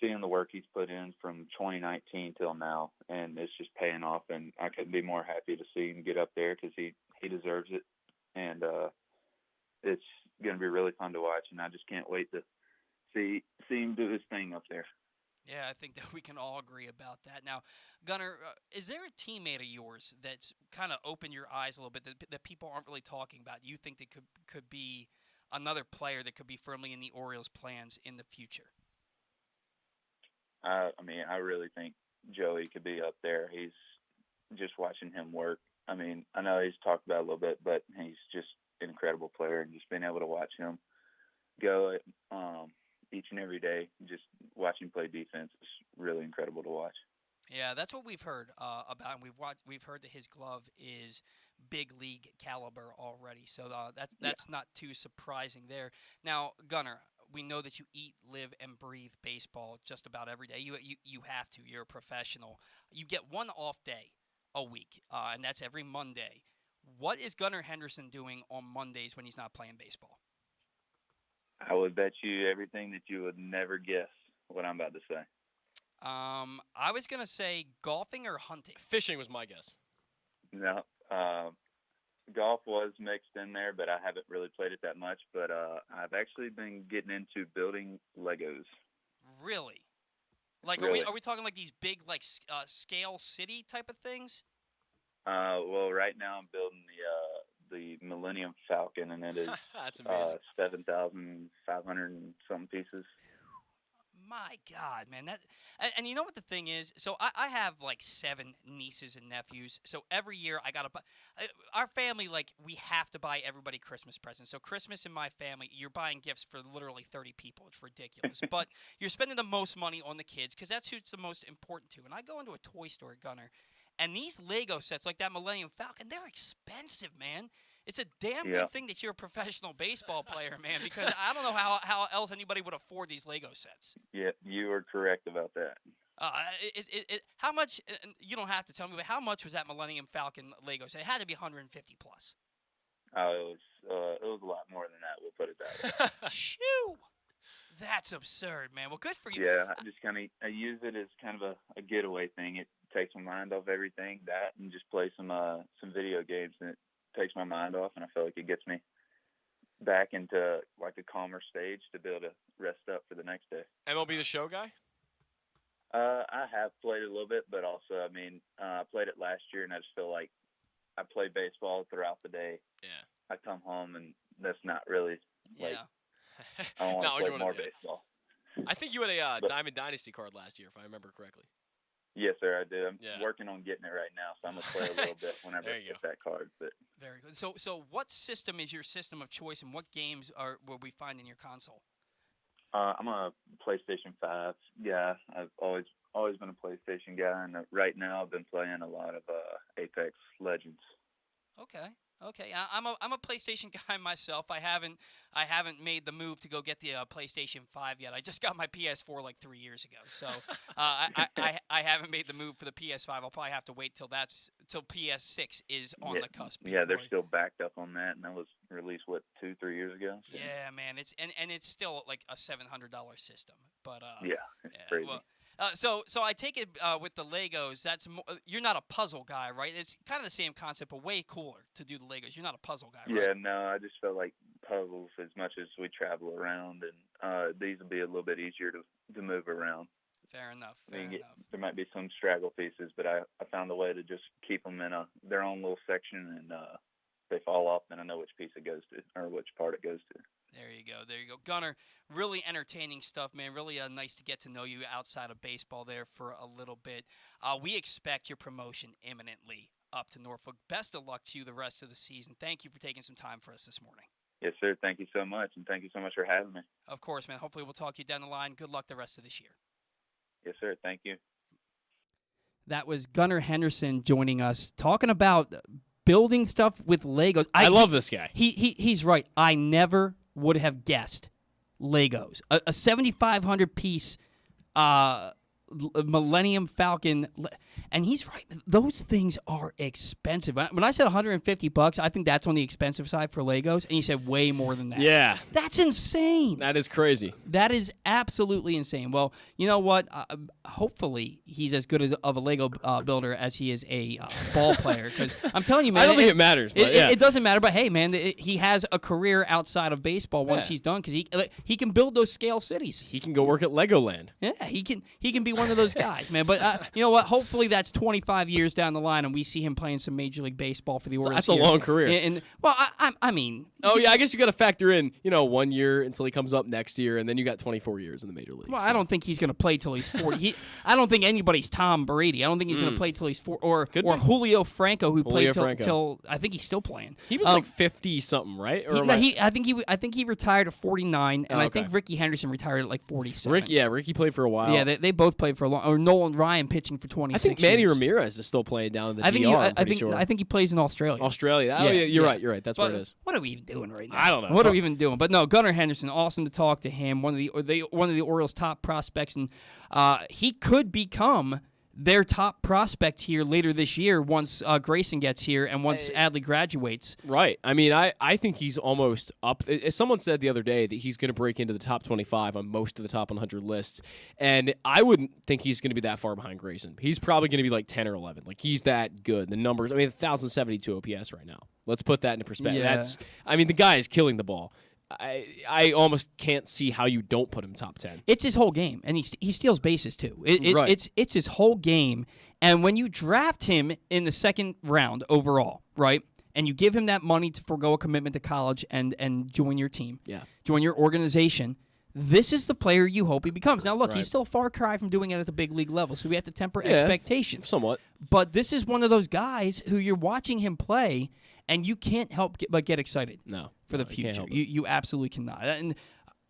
seeing the work he's put in from 2019 till now, and it's just paying off. And I couldn't be more happy to see him get up there because he deserves it, and it's going to be really fun to watch. And I just can't wait to see him do his thing up there. Yeah, I think that we can all agree about that. Now, Gunnar, is there a teammate of yours that's kind of opened your eyes a little bit that people aren't really talking about? You think that could be another player that could be firmly in the Orioles' plans in the future? I mean, I really think Joey could be up there. He's just watching him work. I mean, I know he's talked about it a little bit, but he's just an incredible player, and just being able to watch him go each and every day, just watching play defense is really incredible to watch. Yeah, that's what we've heard about him. We've heard that his glove is big league caliber already, so that's not too surprising there. Now, Gunnar, we know that you eat, live, and breathe baseball just about every day. You have to. You're a professional. You get one off day a week, and that's every Monday. What is Gunnar Henderson doing on Mondays when he's not playing baseball? I would bet you everything that you would never guess what I'm about to say. I was going to say golfing or hunting. Fishing was my guess. No, golf was mixed in there, but I haven't really played it that much. But I've actually been getting into building Legos. Really? Like, really? Are we talking like these big, like, scale city type of things? Well, right now I'm building the Millennium Falcon, and it is that's amazing. 7,500 and some pieces. My God, man! And you know what the thing is? So I have like 7 nieces and nephews. So every year I gotta buy. Our family, like, we have to buy everybody Christmas presents. So Christmas in my family, you're buying gifts for literally 30 people. It's ridiculous. But you're spending the most money on the kids because that's who it's the most important to. And I go into a toy store, Gunnar, and these Lego sets like that Millennium Falcon, they're expensive, man. It's a damn good thing that you're a professional baseball player, man, because I don't know how else anybody would afford these Lego sets. Yeah, you are correct about that. How much, you don't have to tell me, but how much was that Millennium Falcon Lego set? It had to be 150 plus. Oh, it was a lot more than that, we'll put it that way. Shoo! That's absurd, man. Well, good for you. Yeah, I use it as kind of a getaway thing. It takes my mind off everything, and just play some video games, and it takes my mind off, and I feel like it gets me back into like a calmer stage to be able to rest up for the next day. MLB The Show guy? I have played it a little bit, but also, I played it last year, and I just feel like I play baseball throughout the day. Yeah. I come home, and that's not really like I want No, to play more baseball. I think you had a Diamond Dynasty card last year, if I remember correctly. Yes, sir, I did. I'm working on getting it right now, so I'm going to play a little bit whenever I get that card. But Very good. So what system is your system of choice, and what games will we find in your console? I'm a PlayStation 5 guy. I've always been a PlayStation guy, and right now I've been playing a lot of Apex Legends. Okay. I'm a PlayStation guy myself. I haven't made the move to go get the PlayStation 5 yet. I just got my PS4 like 3 years ago, so I haven't made the move for the PS5. I'll probably have to wait till PS6 is on the cusp. Yeah, they're still backed up on that, and that was released 2-3 years ago. So. Yeah, man. It's still like a $700 system, but it's crazy. Well, so I take it with the Legos. You're not a puzzle guy, right? It's kind of the same concept, but way cooler to do the Legos. You're not a puzzle guy, right? Yeah, no. I just felt like puzzles, as much as we travel around, and these will be a little bit easier to move around. Fair enough. There might be some straggle pieces, but I found a way to just keep them in their own little section, and they fall off, then I know which piece it goes to or which part it goes to. There you go. Gunnar, really entertaining stuff, man. Really nice to get to know you outside of baseball there for a little bit. We expect your promotion imminently up to Norfolk. Best of luck to you the rest of the season. Thank you for taking some time for us this morning. Yes, sir. Thank you so much, and thank you so much for having me. Of course, man. Hopefully we'll talk to you down the line. Good luck the rest of this year. Yes, sir. Thank you. That was Gunnar Henderson joining us, talking about building stuff with Legos. I love this guy. He's right. I never would have guessed Legos. A 7,500 piece Millennium Falcon, and he's right. Those things are expensive. When I said $150, I think that's on the expensive side for Legos, and you said way more than that. Yeah. That's insane. That is crazy. That is absolutely insane. Well, you know what? Hopefully he's as good of a Lego builder as he is a ball player, because I'm telling you, man. I don't think it matters. But it doesn't matter, but hey, man, he has a career outside of baseball once he's done, because he can build those scale cities. He can go work at Legoland. Yeah, he can be one of those guys, man. But you know what? Hopefully that's 25 years down the line, and we see him playing some Major League Baseball for the Orioles. That's a long career. And well, I mean. Oh yeah, I guess you got to factor in 1 year until he comes up next year, and then you got 24 years in the Major League. Well, I don't think he's going to play till he's 40. I don't think anybody's Tom Brady. I don't think he's going to play till he's 40, or Julio Franco, who played till I think he's still playing. He was like 50 something, right? I think he retired at 49, and I think Ricky Henderson retired at like 47. Ricky played for a while. Yeah, they both played for a long. Or Nolan Ryan pitching for 26 I think Manny years. Ramirez is still playing down in the DR. I think he plays in Australia. Oh, yeah, you're right. That's where it is. What are we even doing right now? I don't know. What are we even doing? But no, Gunnar Henderson, awesome to talk to him. One of the Orioles' top prospects, and he could become their top prospect here later this year once Grayson gets here and once Adley graduates. Right. I mean, I think he's almost up. Someone said the other day that he's going to break into the top 25 on most of the top 100 lists, and I wouldn't think he's going to be that far behind Grayson. He's probably going to be like 10 or 11. Like, he's that good. The numbers, 1,072 OPS right now. Let's put that into perspective. Yeah. The guy is killing the ball. I almost can't see how you don't put him top 10. It's his whole game, and he steals bases too. Right. It's his whole game, and when you draft him in the second round overall, right, and you give him that money to forego a commitment to college and join your team, join your organization, this is the player you hope he becomes. Now, look, he's still a far cry from doing it at the big league level, so we have to temper expectations. Somewhat. But this is one of those guys who you're watching him play, and you can't help but get excited. For the future. You absolutely cannot. And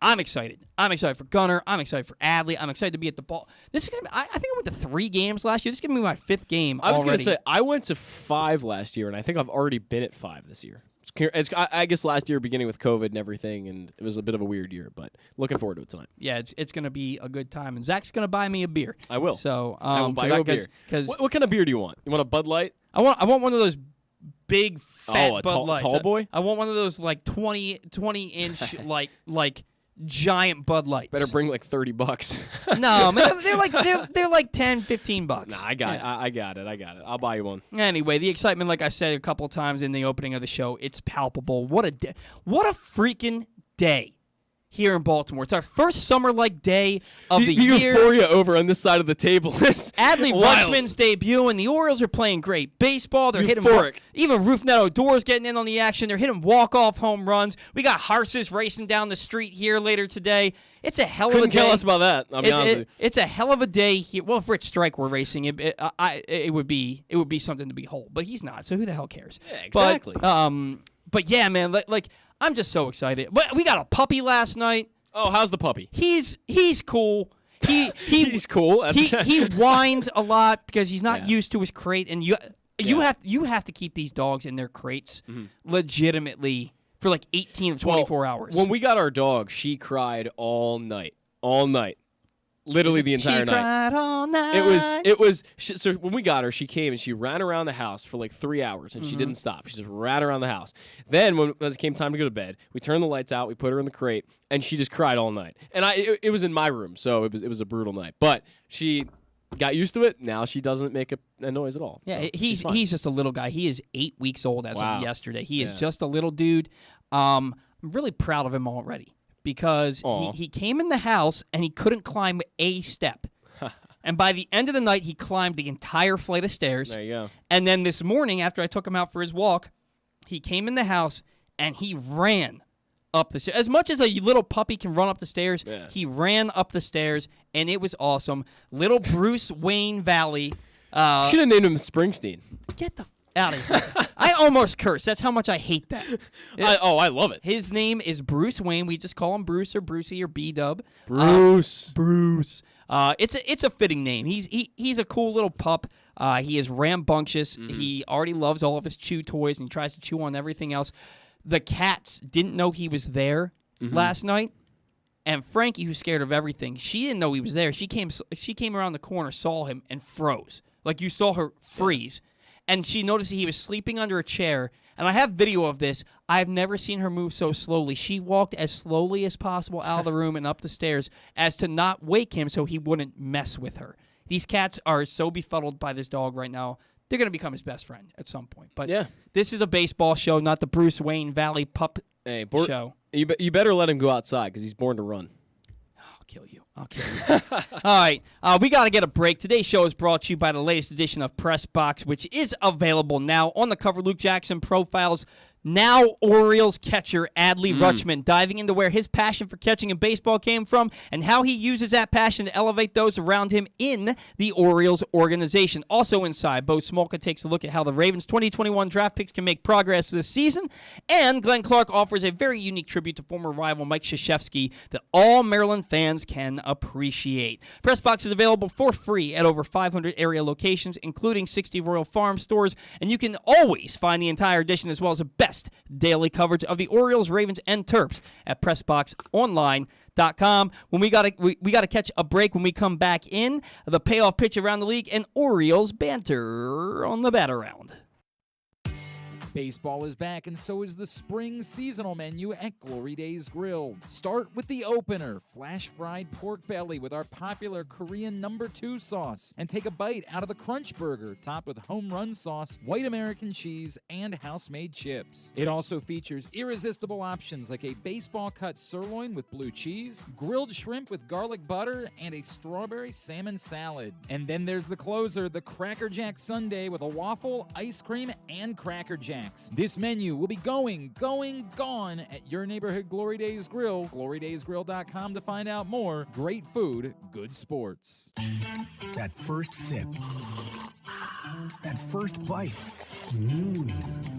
I'm excited. I'm excited for Gunnar. I'm excited for Adley. I'm excited to be at the ball. This is gonna be, I think I went to 3 games last year. This is going to be my 5th game I was going to say, I went to 5 last year, and I think I've already been at 5 this year. I guess last year, beginning with COVID and everything, and it was a bit of a weird year, but looking forward to it tonight. Yeah, it's going to be a good time, and Zach's going to buy me a beer. I will. So I will buy you a beer. What kind of beer do you want? You want a Bud Light? I want one of those big fat Bud Lights. Tall boy? I want one of those like 20 inch like giant Bud Lights. Better bring like $30. No, man, they're like $10, $15. Nah, I got it. I'll buy you one. Anyway, the excitement, like I said a couple of times in the opening of the show, it's palpable. What a freaking day here in Baltimore. It's our first summer-like day of the year. The euphoria over on this side of the table is Adley wild. Rutschman's debut, and the Orioles are playing great baseball. They're Euphoric. hitting even Roof Neto Door's getting in on the action. They're hitting walk-off home runs. We got hearses racing down the street here later today. It's a hell of a day. Couldn't care less about that. I'll be honest with you. It's a hell of a day here. Well, if Rich Strike were racing, it would be something to behold. But he's not, so who the hell cares? Yeah, exactly. But yeah, man, like I'm just so excited. But we got a puppy last night. Oh, how's the puppy? He's cool. He's cool. He whines a lot because he's not used to his crate, and you have to keep these dogs in their crates legitimately for like 18 to 24 hours. When we got our dog, she cried all night. Literally the entire night. She cried all night. It was. So when we got her, she came and she ran around the house for like 3 hours, and she didn't stop. She just ran around the house. Then when it came time to go to bed, we turned the lights out, we put her in the crate, and she just cried all night. And it was in my room, so it was a brutal night. But she got used to it. Now she doesn't make a noise at all. Yeah, so he's just a little guy. He is 8 weeks old as of yesterday. He is Yeah. just a little dude. I'm really proud of him already because he came in the house and he couldn't climb a step. And by the end of the night, he climbed the entire flight of stairs. There you go. And then this morning, after I took him out for his walk, he came in the house and he ran up the stairs. As much as a little puppy can run up the stairs, he ran up the stairs, and it was awesome. Little Bruce Wayne Valley. Should have named him Springsteen. Get the out of here. I almost cursed. That's how much I hate that. I love it. His name is Bruce Wayne. We just call him Bruce or Brucey or B-Dub. Bruce. Bruce. It's a fitting name. He's a cool little pup. He is rambunctious. He already loves all of his chew toys and he tries to chew on everything else. The cats didn't know he was there last night, and Frankie, who's scared of everything, she didn't know he was there. She came around the corner, saw him, and froze. Like you saw her freeze. And she noticed that he was sleeping under a chair. And I have video of this. I've never seen her move so slowly. She walked as slowly as possible out of the room and up the stairs as to not wake him so he wouldn't mess with her. These cats are so befuddled by this dog right now. They're going to become his best friend at some point. But this is a baseball show, not the Bruce Wayne Valley pup show. You better let him go outside because he's born to run. I'll kill you. All right, we got to get a break. Today's show is brought to you by the latest edition of Press Box, which is available now. On the cover, Luke Jackson profiles now Orioles catcher Adley Rutschman, diving into where his passion for catching in baseball came from and how he uses that passion to elevate those around him in the Orioles organization. Also inside, Bo Smolka takes a look at how the Ravens' 2021 draft picks can make progress this season, and Glenn Clark offers a very unique tribute to former rival Mike Krzyzewski that all Maryland fans can appreciate. Pressbox is available for free at over 500 area locations, including 60 Royal Farm stores, and you can always find the entire edition as well as the best daily coverage of the Orioles, Ravens, and Terps at PressBoxOnline.com. When we gotta catch a break. When we come back in, the payoff pitch around the league and Orioles banter on the bat around. Baseball is back, and so is the spring seasonal menu at Glory Days Grill. Start with the opener, flash-fried pork belly with our popular Korean No. 2 sauce, and take a bite out of the Crunch Burger, topped with home run sauce, white American cheese, and house-made chips. It also features irresistible options like a baseball-cut sirloin with blue cheese, grilled shrimp with garlic butter, and a strawberry salmon salad. And then there's the closer, the Cracker Jack Sundae with a waffle, ice cream, and Cracker Jack. This menu will be gone at your neighborhood Glory Days Grill. GloryDaysGrill.com to find out more. Great food, good sports. That first sip. That first bite.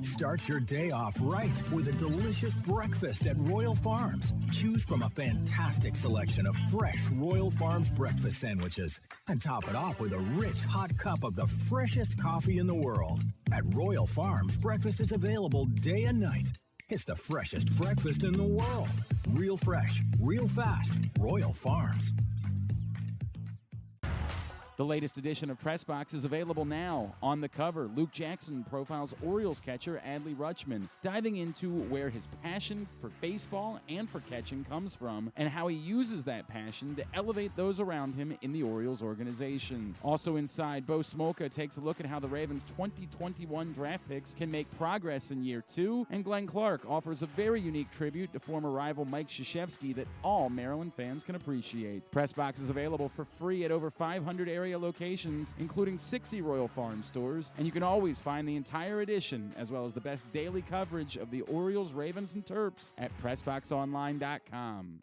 Start your day off right with a delicious breakfast at Royal Farms. Choose from a fantastic selection of fresh Royal Farms breakfast sandwiches and top it off with a rich hot cup of the freshest coffee in the world. At Royal Farms, breakfast is available day and night. It's the freshest breakfast in the world. Real fresh, real fast. Royal Farms. The latest edition of Press Box is available now. On the cover, Luke Jackson profiles Orioles catcher Adley Rutschman, diving into where his passion for baseball and for catching comes from and how he uses that passion to elevate those around him in the Orioles organization. Also inside, Bo Smolka takes a look at how the Ravens' 2021 draft picks can make progress in year 2, and Glenn Clark offers a very unique tribute to former rival Mike Krzyzewski that all Maryland fans can appreciate. Press Box is available for free at over 500 area locations, including 60 Royal Farm stores, and you can always find the entire edition, as well as the best daily coverage of the Orioles, Ravens, and Terps at PressBoxOnline.com.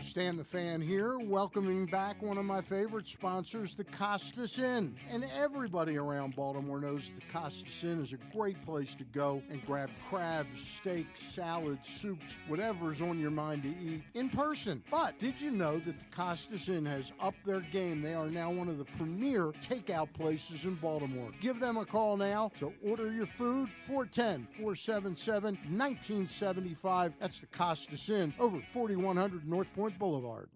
Stan the Fan here, welcoming back one of my favorite sponsors, the Costas Inn. And everybody around Baltimore knows that the Costas Inn is a great place to go and grab crabs, steaks, salads, soups, whatever's on your mind to eat in person. But did you know that the Costas Inn has upped their game? They are now one of the premier takeout places in Baltimore. Give them a call now to order your food, 410-477-1975. That's the Costas Inn over 4100 North Point Boulevard.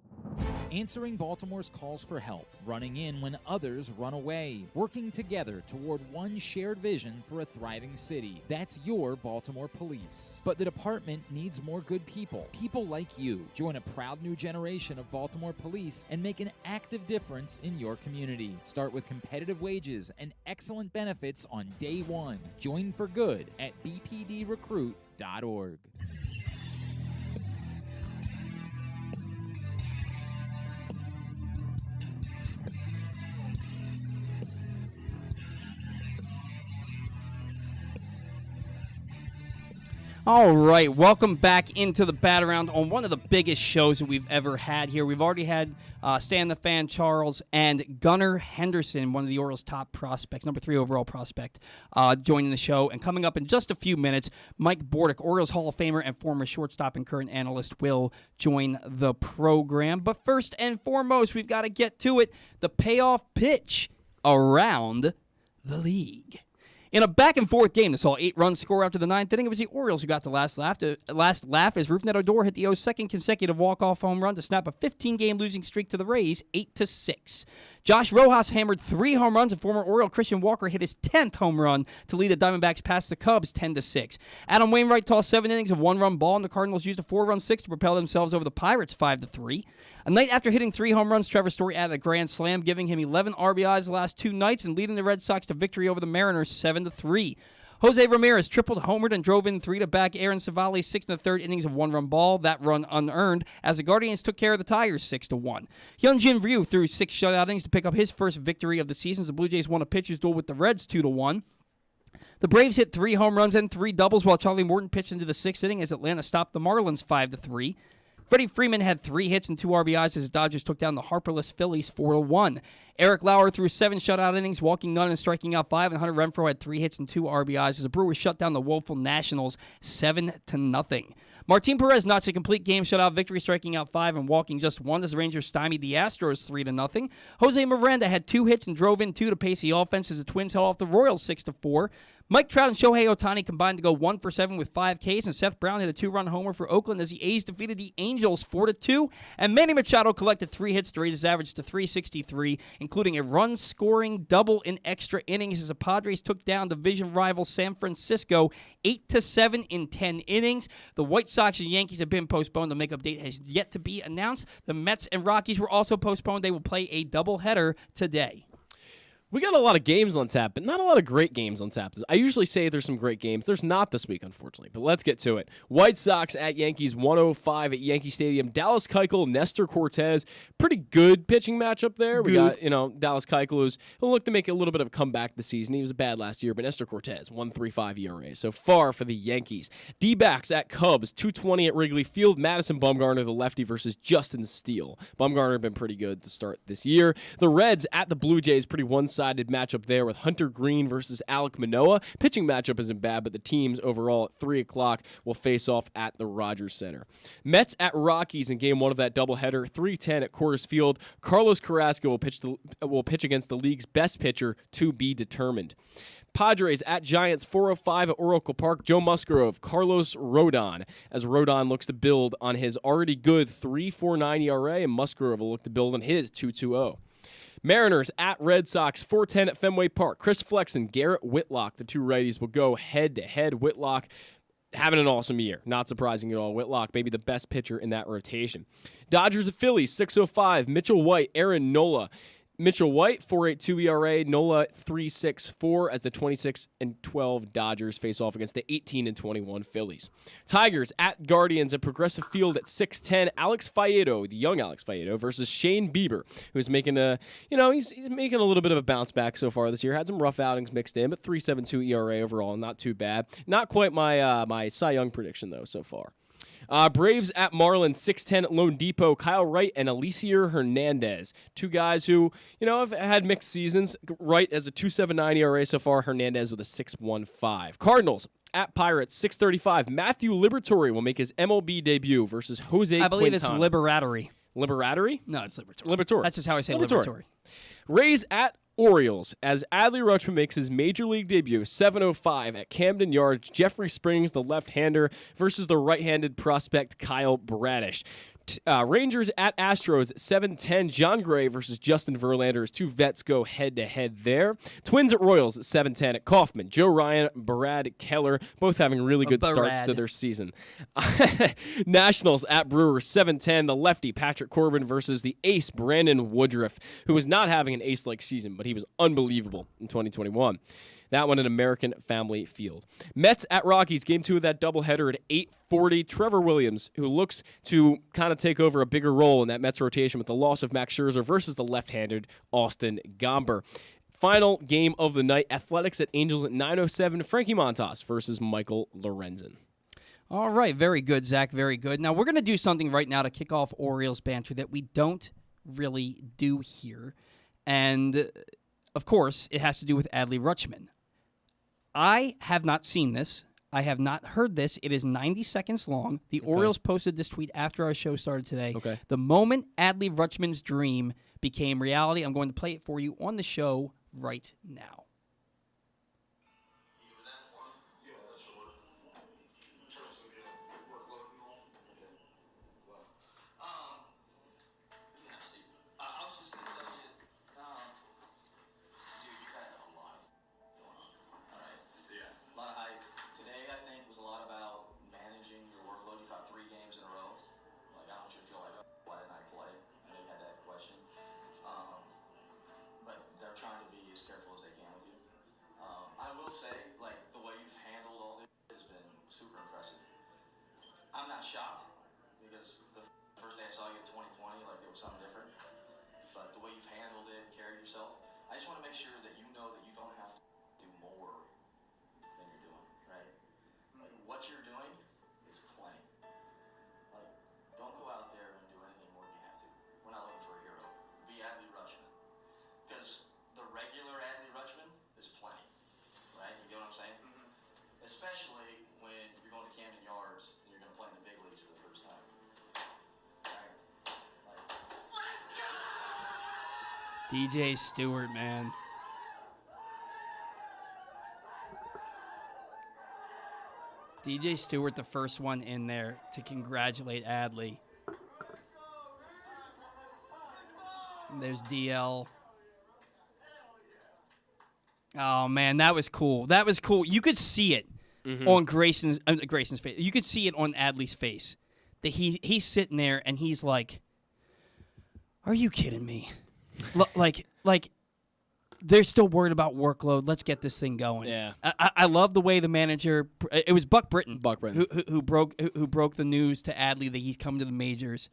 Answering Baltimore's calls for help, running in when others run away, working together toward one shared vision for a thriving city. That's your Baltimore Police. But the department needs more good people, people like you. Join a proud new generation of Baltimore Police and make an active difference in your community. Start with competitive wages and excellent benefits on day one. Join for good at bpdrecruit.org. All right, welcome back into the Bat Around on one of the biggest shows that we've ever had here. We've already had Stan the Fan Charles and Gunnar Henderson, one of the Orioles' top prospects, number 3 overall prospect, joining the show. And coming up in just a few minutes, Mike Bordick, Orioles Hall of Famer and former shortstop and current analyst, will join the program. But first and foremost, we've got to get to it, the payoff pitch around the league. In a back-and-forth game that saw 8 runs score after the 9th inning, it was the Orioles who got the last laugh as Rougned Odor hit the O's second consecutive walk-off home run to snap a 15-game losing streak to the Rays, 8-6. Josh Rojas hammered 3 home runs, and former Oriole Christian Walker hit his 10th home run to lead the Diamondbacks past the Cubs 10-6. Adam Wainwright tossed 7 innings of 1-run ball, and the Cardinals used a 4-run 6 to propel themselves over the Pirates 5-3. A night after hitting 3 home runs, Trevor Story added a grand slam, giving him 11 RBIs the last 2 nights and leading the Red Sox to victory over the Mariners 7-3. Jose Ramirez tripled, homered, and drove in 3 to back Aaron Savali's 6 1/3 innings of 1-run ball. That run unearned as the Guardians took care of the Tigers 6-1. Hyunjin Ryu threw 6 shutout innings to pick up his first victory of the season as the Blue Jays won a pitcher's duel with the Reds 2-1. The Braves hit 3 home runs and 3 doubles while Charlie Morton pitched into the 6th inning as Atlanta stopped the Marlins 5-3. Freddie Freeman had 3 hits and 2 RBIs as the Dodgers took down the Harperless Phillies 4-1. Eric Lauer threw 7 shutout innings, walking none and striking out 5, and Hunter Renfroe had 3 hits and 2 RBIs as the Brewers shut down the woeful Nationals 7-0. Martin Perez notched a complete game shutout victory, striking out 5 and walking just 1 as the Rangers stymied the Astros 3-0. Jose Miranda had 2 hits and drove in 2 to pace the offense as the Twins held off the Royals 6-4. Mike Trout and Shohei Ohtani combined to go 1 for 7 with 5 Ks, and Seth Brown hit a 2-run homer for Oakland as the A's defeated the Angels 4-2, and Manny Machado collected 3 hits to raise his average to 363, including a run-scoring double in extra innings as the Padres took down division rival San Francisco 8-7 in 10 innings. The White Sox and Yankees have been postponed. The makeup date has yet to be announced. The Mets and Rockies were also postponed. They will play a doubleheader today. We got a lot of games on tap, but not a lot of great games on tap. I usually say there's some great games. There's not this week, unfortunately, but let's get to it. White Sox at Yankees, 105 at Yankee Stadium. Dallas Keuchel, Nestor Cortez. Pretty good pitching matchup there. We got, Dallas Keuchel he'll look to make a little bit of a comeback this season. He was bad last year, but Nestor Cortez, 1.35 ERA. So far for the Yankees. D-backs at Cubs, 220 at Wrigley Field. Madison Bumgarner, the lefty, versus Justin Steele. Bumgarner been pretty good to start this year. The Reds at the Blue Jays, pretty one-sided matchup there with Hunter Green versus Alek Manoah. Pitching matchup isn't bad, but the teams overall at 3 o'clock will face off at the Rogers Center. Mets at Rockies in Game 1 of that doubleheader, 3:10 at Coors Field. Carlos Carrasco will pitch against the league's best pitcher to be determined. Padres at Giants, 4:05 at Oracle Park. Joe Musgrove, Carlos Rodon, as Rodon looks to build on his already good 3.49 ERA, and Musgrove will look to build on his 2.20. Mariners at Red Sox, 4:10 at Fenway Park. Chris Flexen, Garrett Whitlock, the two righties will go head-to-head. Whitlock having an awesome year. Not surprising at all. Whitlock, maybe the best pitcher in that rotation. Dodgers at Phillies, 6:05. Mitchell White, Aaron Nola. Mitchell White, 4.82 ERA. Nola, 3.64 as the 26-12 Dodgers face off against the 18-21 Phillies. Tigers at Guardians at Progressive Field at 6:10. Alex Faedo, the young Alex Faedo, versus Shane Bieber, who's making he's making a little bit of a bounce back so far this year. Had some rough outings mixed in, but 3.72 ERA overall, not too bad. Not quite my Cy Young prediction though so far. Braves at Marlins, 6:10 at Lone Depot. Kyle Wright and Elieser Hernandez. Two guys who, have had mixed seasons. Wright has a 2.79 ERA so far. Hernandez with a 6.15. Cardinals at Pirates, 6:35. Matthew Liberatore will make his MLB debut versus Jose Quintana. I believe it's Liberatore. Liberatore? No, it's Liberatore. Liberatore. That's just how I say Liberatore. Rays at Orioles as Adley Rutschman makes his major league debut, 7:05 at Camden Yards. Jeffrey Springs, the left-hander, versus the right-handed prospect Kyle Bradish. Rangers at Astros at 7:10. John Gray versus Justin Verlander as two vets go head-to-head there. Twins at Royals at 7:10 at Kaufman. Joe Ryan, Brad Keller, both having really good starts to their season. Nationals at Brewers, 7:10. The lefty Patrick Corbin versus the ace Brandon Woodruff, who was not having an ace-like season, but he was unbelievable in 2021. That one at American Family Field. Mets at Rockies, game 2 of that doubleheader at 8:40. Trevor Williams, who looks to kind of take over a bigger role in that Mets rotation with the loss of Max Scherzer versus the left-handed Austin Gomber. Final game of the night, Athletics at Angels at 9:07. Frankie Montas versus Michael Lorenzen. All right, very good, Zach, very good. Now, we're going to do something right now to kick off Orioles banter that we don't really do here. And, of course, it has to do with Adley Rutschman. I have not seen this. I have not heard this. It is 90 seconds long. The Orioles posted this tweet after our show started today. Okay. The moment Adley Rutschman's dream became reality, I'm going to play it for you on the show right now. I'm not shocked because the first day I saw you in 2020, like it was something different. But the way you've handled it and carried yourself, I just want to make sure that you know that you don't have to do more than you're doing, right? Like what you're doing is plenty. Like don't go out there and do anything more than you have to. We're not looking for a hero. Be Adley Rutschman. Because the regular Adley Rutschman is plenty, right? You get what I'm saying? Mm-hmm. Especially when you're going to Camden Yards and you're going to play in the big leagues for the first time. Right? DJ Stewart, man. DJ Stewart, the first one in there to congratulate Adley. And there's DL. Oh, man, that was cool. That was cool. You could see it on Grayson's face. You could see it on Adley's face. That he's sitting there and he's like, "Are you kidding me?" like they're still worried about workload. Let's get this thing going. Yeah. I love the way the manager. It was Buck Britton. Who broke the news to Adley that he's coming to the majors,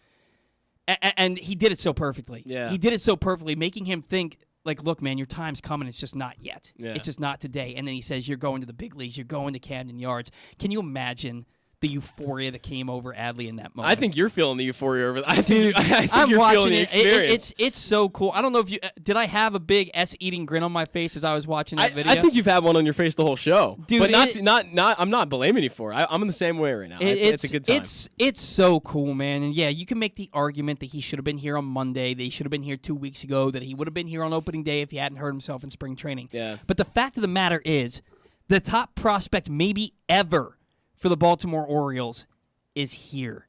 and he did it so perfectly. Yeah. He did it so perfectly, making him think. Like, look, man, your time's coming. It's just not yet. Yeah. It's just not today. And then he says, you're going to the big leagues. You're going to Camden Yards. Can you imagine the euphoria that came over Adley in that moment? I think you're feeling the euphoria over that. I Dude, think I'm you're watching feeling the experience. It's so cool. I don't know if you did. I have a big S-eating grin on my face as I was watching that video. I think you've had one on your face the whole show. Dude, but not. I'm not blaming you for it. I'm in the same way right now. It's a good time. It's so cool, man. And yeah, you can make the argument that he should have been here on Monday. That he should have been here 2 weeks ago. That he would have been here on opening day if he hadn't hurt himself in spring training. Yeah. But the fact of the matter is, the top prospect maybe ever for the Baltimore Orioles is here.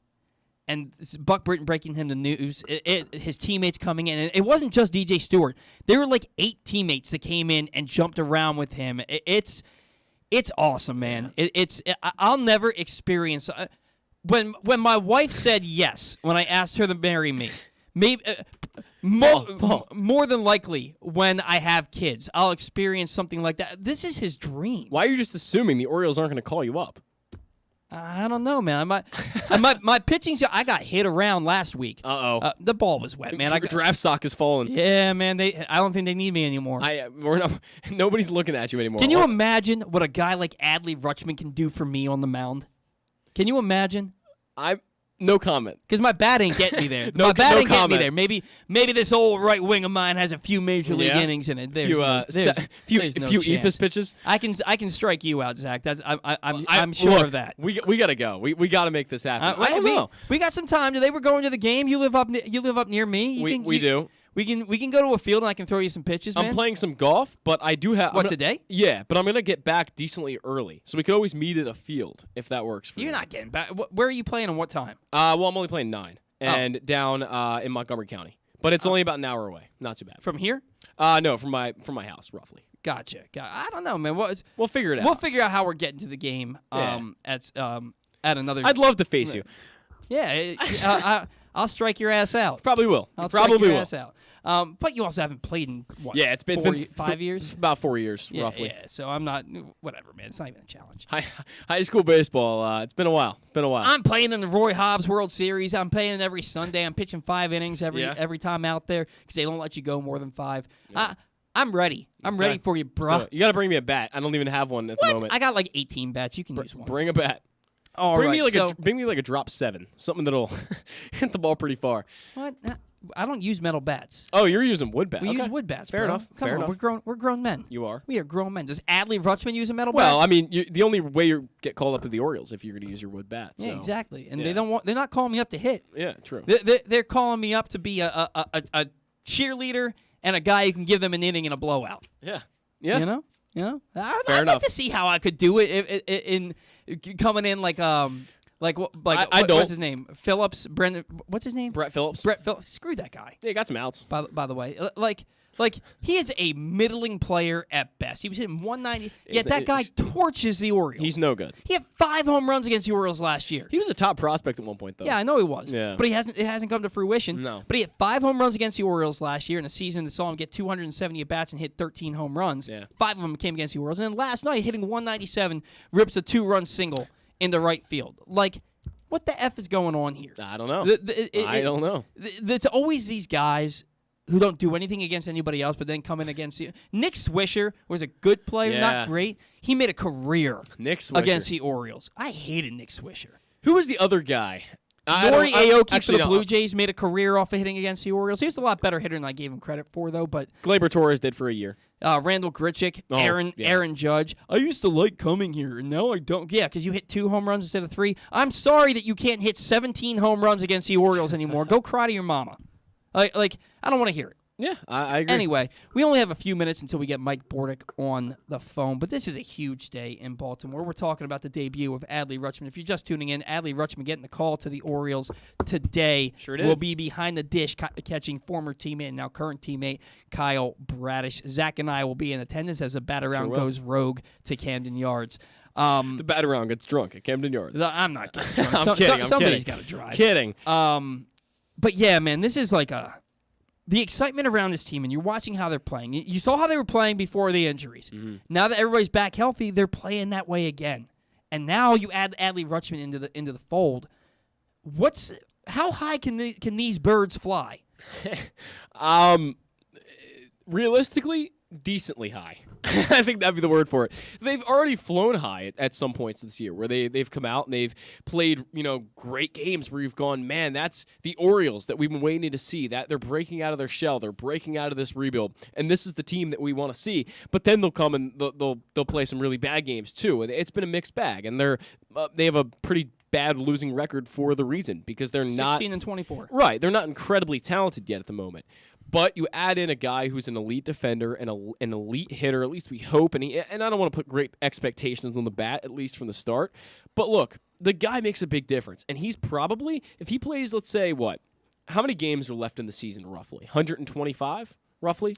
and Buck Britton breaking him the news, his teammates coming in, and it wasn't just DJ Stewart. There were like 8 teammates that came in and jumped around with him. It's awesome, man. I'll never experience when my wife said yes when I asked her to marry me. Maybe more than likely when I have kids, I'll experience something like that. This is his dream. Why are you just assuming the Orioles aren't going to call you up? I don't know, man. My pitching. I got hit around last week. The ball was wet, man. Draft stock has fallen. Yeah, man. I don't think they need me anymore. Nobody's looking at you anymore. Can you imagine what a guy like Adley Rutschman can do for me on the mound? Can you imagine? No comment. Because my bat ain't getting me there. My bat ain't getting me there. Maybe this old right wing of mine has a few major league innings in it. There's few chance. ephus pitches. I can strike you out, Zach. I'm sure of that. We gotta go. We gotta make this happen. I don't know. We got some time. They were going to the game. You live up near me. We do. We can go to a field and I can throw you some pitches, man. I'm playing some golf, but I do have... today? Yeah, but I'm going to get back decently early. So we could always meet at a field, if that works for you. You're not getting back. Where are you playing and what time? Well, I'm only playing 9 and down in Montgomery County. But it's only about an hour away. Not too bad. From here? No, from my house, roughly. Gotcha. I don't know, man. We'll figure it out. We'll figure out how we're getting to the game at another... I'd love to face you. Yeah, I'll strike your ass out. Probably will. I'll strike your ass out. But you also haven't played in, what? Yeah, it's been 5 years? About 4 years, roughly. Yeah, so I'm not, whatever, man. It's not even a challenge. High school baseball, it's been a while. I'm playing in the Roy Hobbs World Series. I'm playing every Sunday. I'm pitching 5 innings every time out there because they don't let you go more than 5. Yeah. I'm ready. I'm ready for you, bro. You got to bring me a bat. I don't even have one at the moment. I got like 18 bats. You can use one. Bring a bat. Bring me like a drop 7, something that'll hit the ball pretty far. What? I don't use metal bats. Oh, you're using wood bats. We use wood bats. Fair bro. enough. Come on, we're grown men. You are. We are grown men. Does Adley Rutschman use a metal bat? Well, I mean, the only way you get called up to the Orioles if you're going to use your wood bat. So. Yeah, exactly. And they're not calling me up to hit. Yeah, true. They're calling me up to be a cheerleader and a guy who can give them an inning in a blowout. Yeah. You know. I'd like to see how I could do it in coming in like what's his name? Phillips, Brendan. What's his name? Brett Phillips. Screw that guy. Yeah, he got some outs. By the way, like he is a middling player at best. He was hitting 190. Yet that guy torches the Orioles. He's no good. He had 5 home runs against the Orioles last year. He was a top prospect at one point, though. Yeah, I know he was. Yeah. But it hasn't come to fruition. No. But he had 5 home runs against the Orioles last year in a season that saw him get 270 at bats and hit 13 home runs. Yeah. 5 of them came against the Orioles. And then last night, hitting 197, rips a 2-run single into right field. Like, what the F is going on here? I don't know. I don't know. It's always these guys who don't do anything against anybody else, but then come in against you. Nick Swisher was a good player, not great. He made a career against the Orioles. I hated Nick Swisher. Who was the other guy? Nori Aoki for the Blue Jays made a career off of hitting against the Orioles. He was a lot better hitter than I gave him credit for, though. But Gleyber Torres did for a year. Randall Grichuk, Aaron Judge. I used to like coming here, and now I don't. Yeah, because you hit 2 home runs instead of 3. I'm sorry that you can't hit 17 home runs against the Orioles anymore. Go cry to your mama. Like I don't want to hear it. Yeah, I agree. Anyway, we only have a few minutes until we get Mike Bordick on the phone, but this is a huge day in Baltimore. We're talking about the debut of Adley Rutschman. If you're just tuning in, Adley Rutschman getting the call to the Orioles today. Sure did. Will be behind the dish catching former teammate and now current teammate Kyle Bradish. Zach and I will be in attendance as the bat-around goes rogue to Camden Yards. The bat-around gets drunk at Camden Yards. I'm not getting drunk. I'm kidding. Somebody's got to drive. Kidding. But yeah, man, this is like the excitement around this team, and you're watching how they're playing. You saw how they were playing before the injuries. Mm-hmm. Now that everybody's back healthy, they're playing that way again. And now you add Adley Rutschman into the fold. How high can these birds fly? Realistically, decently high. I think that'd be the word for it. They've already flown high at some points this year where they've come out and they've played, great games where you've gone, man, that's the Orioles that we've been waiting to see. That they're breaking out of their shell. They're breaking out of this rebuild. And this is the team that we want to see. But then they'll come and they'll play some really bad games too. And it's been a mixed bag. And they have a pretty bad losing record for the reason because they're 16-24. Right. They're not incredibly talented yet at the moment. But you add in a guy who's an elite defender and an elite hitter, at least we hope. And I don't want to put great expectations on the bat, at least from the start. But look, the guy makes a big difference. And he's probably, if he plays, let's say, how many games are left in the season, roughly? 125, roughly?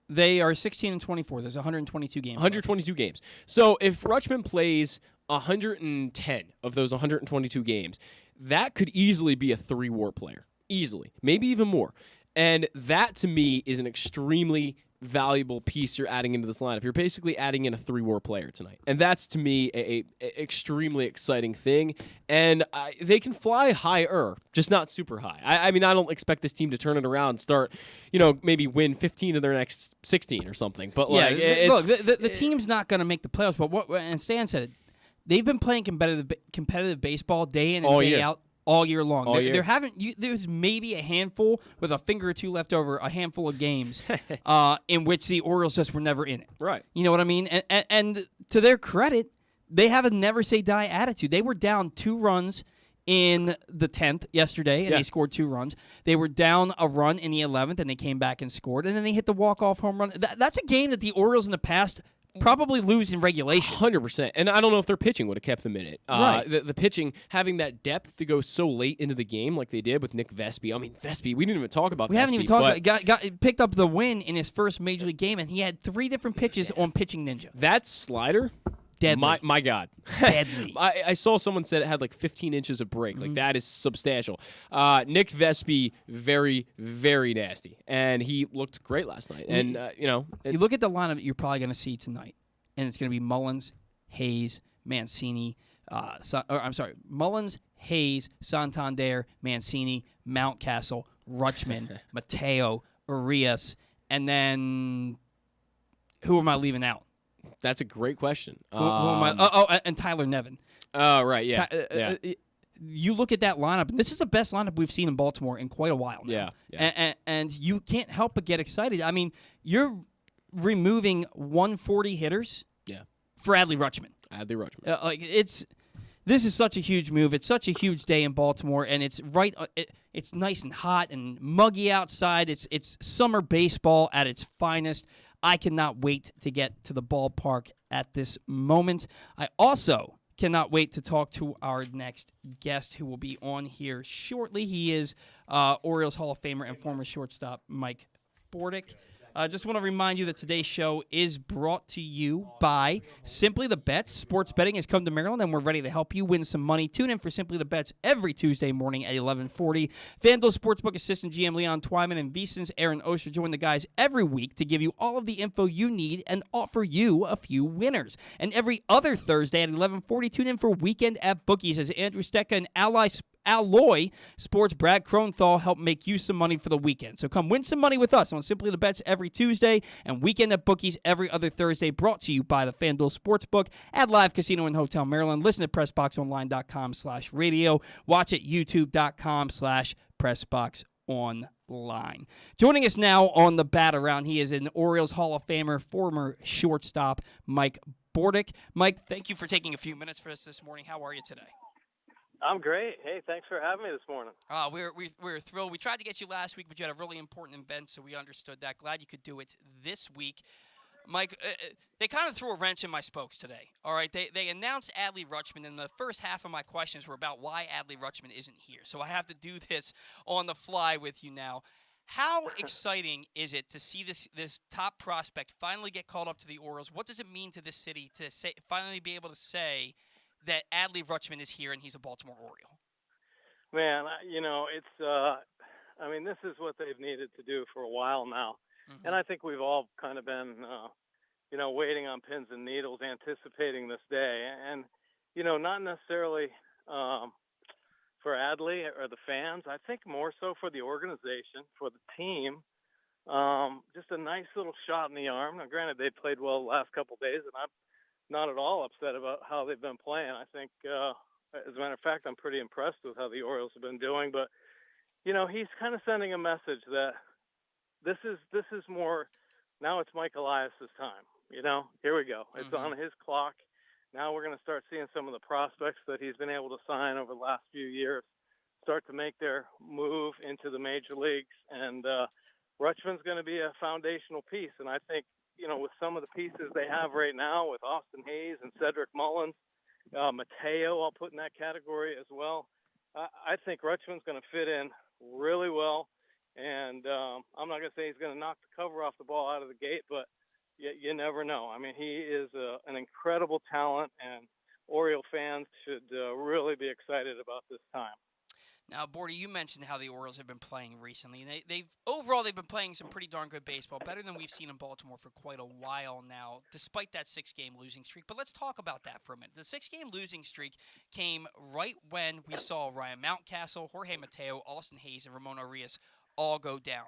They are 16-24. There's 122 games. 122 games. So if Rutschman plays 110 of those 122 games, that could easily be a 3-WAR player. Easily. Maybe even more. And that, to me, is an extremely valuable piece you're adding into this lineup. You're basically adding in a 3-WAR player tonight. And that's, to me, a extremely exciting thing. And they can fly higher, just not super high. I mean, I don't expect this team to turn it around and start, maybe win 15 of their next 16 or something. But, look, the team's not going to make the playoffs. But and Stan said it, they've been playing competitive baseball day in and day out all year long. There's maybe a handful with a finger or two left over, a handful of games in which the Orioles just were never in it. Right. You know what I mean? And to their credit, they have a never say die attitude. They were down 2 runs in the 10th yesterday, and they scored 2 runs. They were down a run in the 11th, and they came back and scored. And then they hit the walk-off home run. That's a game that the Orioles in the past probably lose in regulation. 100%. And I don't know if their pitching would have kept them in it. Right. The pitching, having that depth to go so late into the game like they did with Nick Vespi. I mean, Vespi, we didn't even talk about Vespi. We haven't even talked about it. Got picked up the win in his first Major League game, and he had 3 different pitches on Pitching Ninja. That slider, deadly. My God. Deadly. I saw someone said it had like 15 inches of break. Like, that is substantial. Nick Vespi, very, very nasty. And he looked great last night. And, you look at the lineup you're probably going to see tonight. And it's going to be Mullins, Hayes, Mancini. Mullins, Hayes, Santander, Mancini, Mountcastle, Rutschman, Mateo, Urias, and then who am I leaving out? That's a great question. Who am I? And Tyler Nevin. Oh, right, yeah. You look at that lineup, and this is the best lineup we've seen in Baltimore in quite a while now. Yeah. And you can't help but get excited. I mean, you're removing 140 hitters for Adley Rutschman. This is such a huge move. It's such a huge day in Baltimore, and it's it's nice and hot and muggy outside. It's summer baseball at its finest. I cannot wait to get to the ballpark at this moment. I also cannot wait to talk to our next guest who will be on here shortly. He is Orioles Hall of Famer and former shortstop Mike Bordick. Just want to remind you that today's show is brought to you by Simply the Bets. Sports betting has come to Maryland, and we're ready to help you win some money. Tune in for Simply the Bets every Tuesday morning at 11:40. FanDuel Sportsbook assistant GM Leon Twyman and VSiN's Aaron Oster join the guys every week to give you all of the info you need and offer you a few winners. And every other Thursday at 11:40, tune in for Weekend at Bookies as Andrew Stecca and Alloy Sports Brad Kronthal help make you some money for the weekend. So come win some money with us on Simply the Bets every Tuesday and Weekend at Bookies every other Thursday, brought to you by the FanDuel Sportsbook at Live Casino and Hotel Maryland. Listen to PressBoxOnline.com/radio. Watch at YouTube.com/PressBoxOnline. Joining us now on the Bat Around, he is an Orioles Hall of Famer, former shortstop Mike Bordick. Mike, thank you for taking a few minutes for us this morning. How are you today? I'm great. Hey, thanks for having me this morning. We're thrilled. We tried to get you last week, but you had a really important event, so we understood that. Glad you could do it this week. Mike, they kind of threw a wrench in my spokes today. All right, they announced Adley Rutschman, and the first half of my questions were about why Adley Rutschman isn't here. So I have to do this on the fly with you now. How exciting is it to see this top prospect finally get called up to the Orioles? What does it mean to this city to finally be able to say that Adley Rutschman is here and he's a Baltimore Oriole? Man, this is what they've needed to do for a while now. Mm-hmm. And I think we've all kind of been, waiting on pins and needles, anticipating this day. And, not necessarily for Adley or the fans. I think more so for the organization, for the team. Just a nice little shot in the arm. Now, granted, they played well the last couple of days, and I'm not at all upset about how they've been playing. I think, as a matter of fact, I'm pretty impressed with how the Orioles have been doing. But, he's kind of sending a message that this is more, now it's Mike Elias's time. Here we go. It's on his clock. Now we're going to start seeing some of the prospects that he's been able to sign over the last few years start to make their move into the major leagues. And Rutschman's going to be a foundational piece. And I think, with some of the pieces they have right now with Austin Hayes and Cedric Mullins Mateo, I'll put in that category as well. I think Rutschman's going to fit in really well. And I'm not going to say he's going to knock the cover off the ball out of the gate, but you never know. I mean, he is an incredible talent, and Oriole fans should really be excited about this time. Now, Bordy, you mentioned how the Orioles have been playing recently, and they've been playing some pretty darn good baseball, better than we've seen in Baltimore for quite a while now, despite that 6-game losing streak. But let's talk about that for a minute. The 6-game losing streak came right when we saw Ryan Mountcastle, Jorge Mateo, Austin Hayes, and Ramon Arias all go down.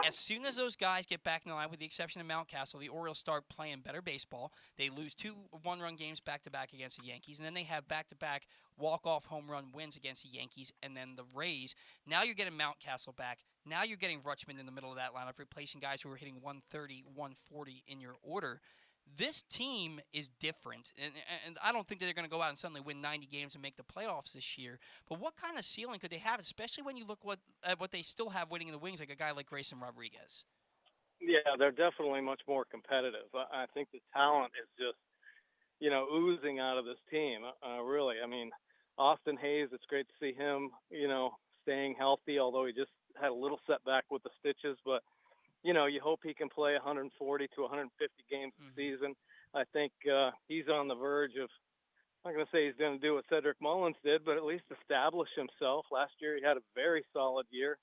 As soon as those guys get back in the line, with the exception of Mountcastle, the Orioles start playing better baseball. They lose 2 one-run games back-to-back against the Yankees, and then they have back-to-back walk-off home run wins against the Yankees and then the Rays. Now you're getting Mountcastle back. Now you're getting Rutschman in the middle of that lineup, replacing guys who are hitting 130, 140 in your order. This team is different, and I don't think that they're going to go out and suddenly win 90 games and make the playoffs this year. But what kind of ceiling could they have, especially when you look at what they still have waiting in the wings, like a guy like Grayson Rodriguez? Yeah, they're definitely much more competitive. I think the talent is just, oozing out of this team, really. I mean, Austin Hayes, it's great to see him, staying healthy, although he just had a little setback with the stitches, but you hope he can play 140 to 150 games a season. I think he's on the verge of, I'm not going to say he's going to do what Cedric Mullins did, but at least establish himself. Last year he had a very solid year,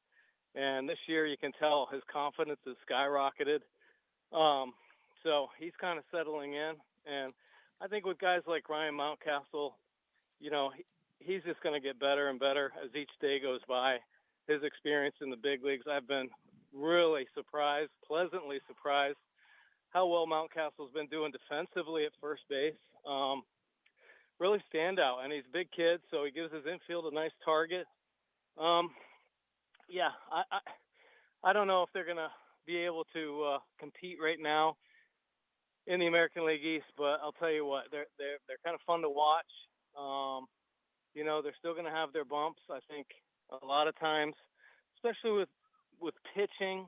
and this year you can tell his confidence has skyrocketed. So he's kind of settling in, and I think with guys like Ryan Mountcastle, he's just going to get better and better as each day goes by. His experience in the big leagues, I've been really pleasantly surprised how well Mountcastle's been doing defensively at first base. Really standout, and he's a big kid, so he gives his infield a nice target. Yeah, I don't know if they're going to be able to compete right now in the American League East, but I'll tell you what, they're kind of fun to watch. They're still going to have their bumps. I think a lot of times, especially with pitching,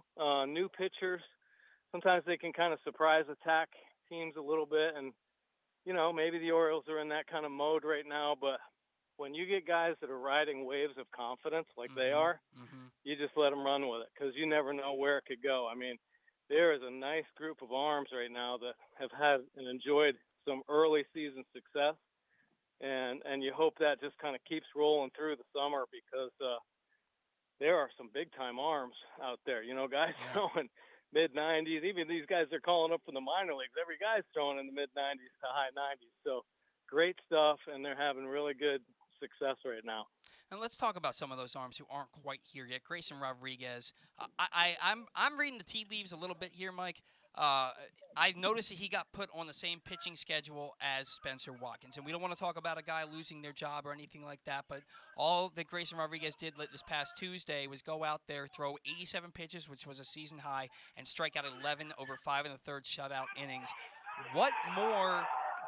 new pitchers, sometimes they can kind of surprise attack teams a little bit. And, maybe the Orioles are in that kind of mode right now. But when you get guys that are riding waves of confidence like they are, you just let them run with it because you never know where it could go. I mean, there is a nice group of arms right now that have had and enjoyed some early season success. And you hope that just kind of keeps rolling through the summer because there are some big-time arms out there. Guys throwing mid-90s. Even these guys they're calling up from the minor leagues. Every guy's throwing in the mid-90s to high 90s. So great stuff, and they're having really good success right now. And let's talk about some of those arms who aren't quite here yet. Grayson Rodriguez. I'm reading the tea leaves a little bit here, Mike. I noticed that he got put on the same pitching schedule as Spencer Watkins. And we don't want to talk about a guy losing their job or anything like that, but all that Grayson Rodriguez did this past Tuesday was go out there, throw 87 pitches, which was a season high, and strike out 11 over 5 1/3 shutout innings. What more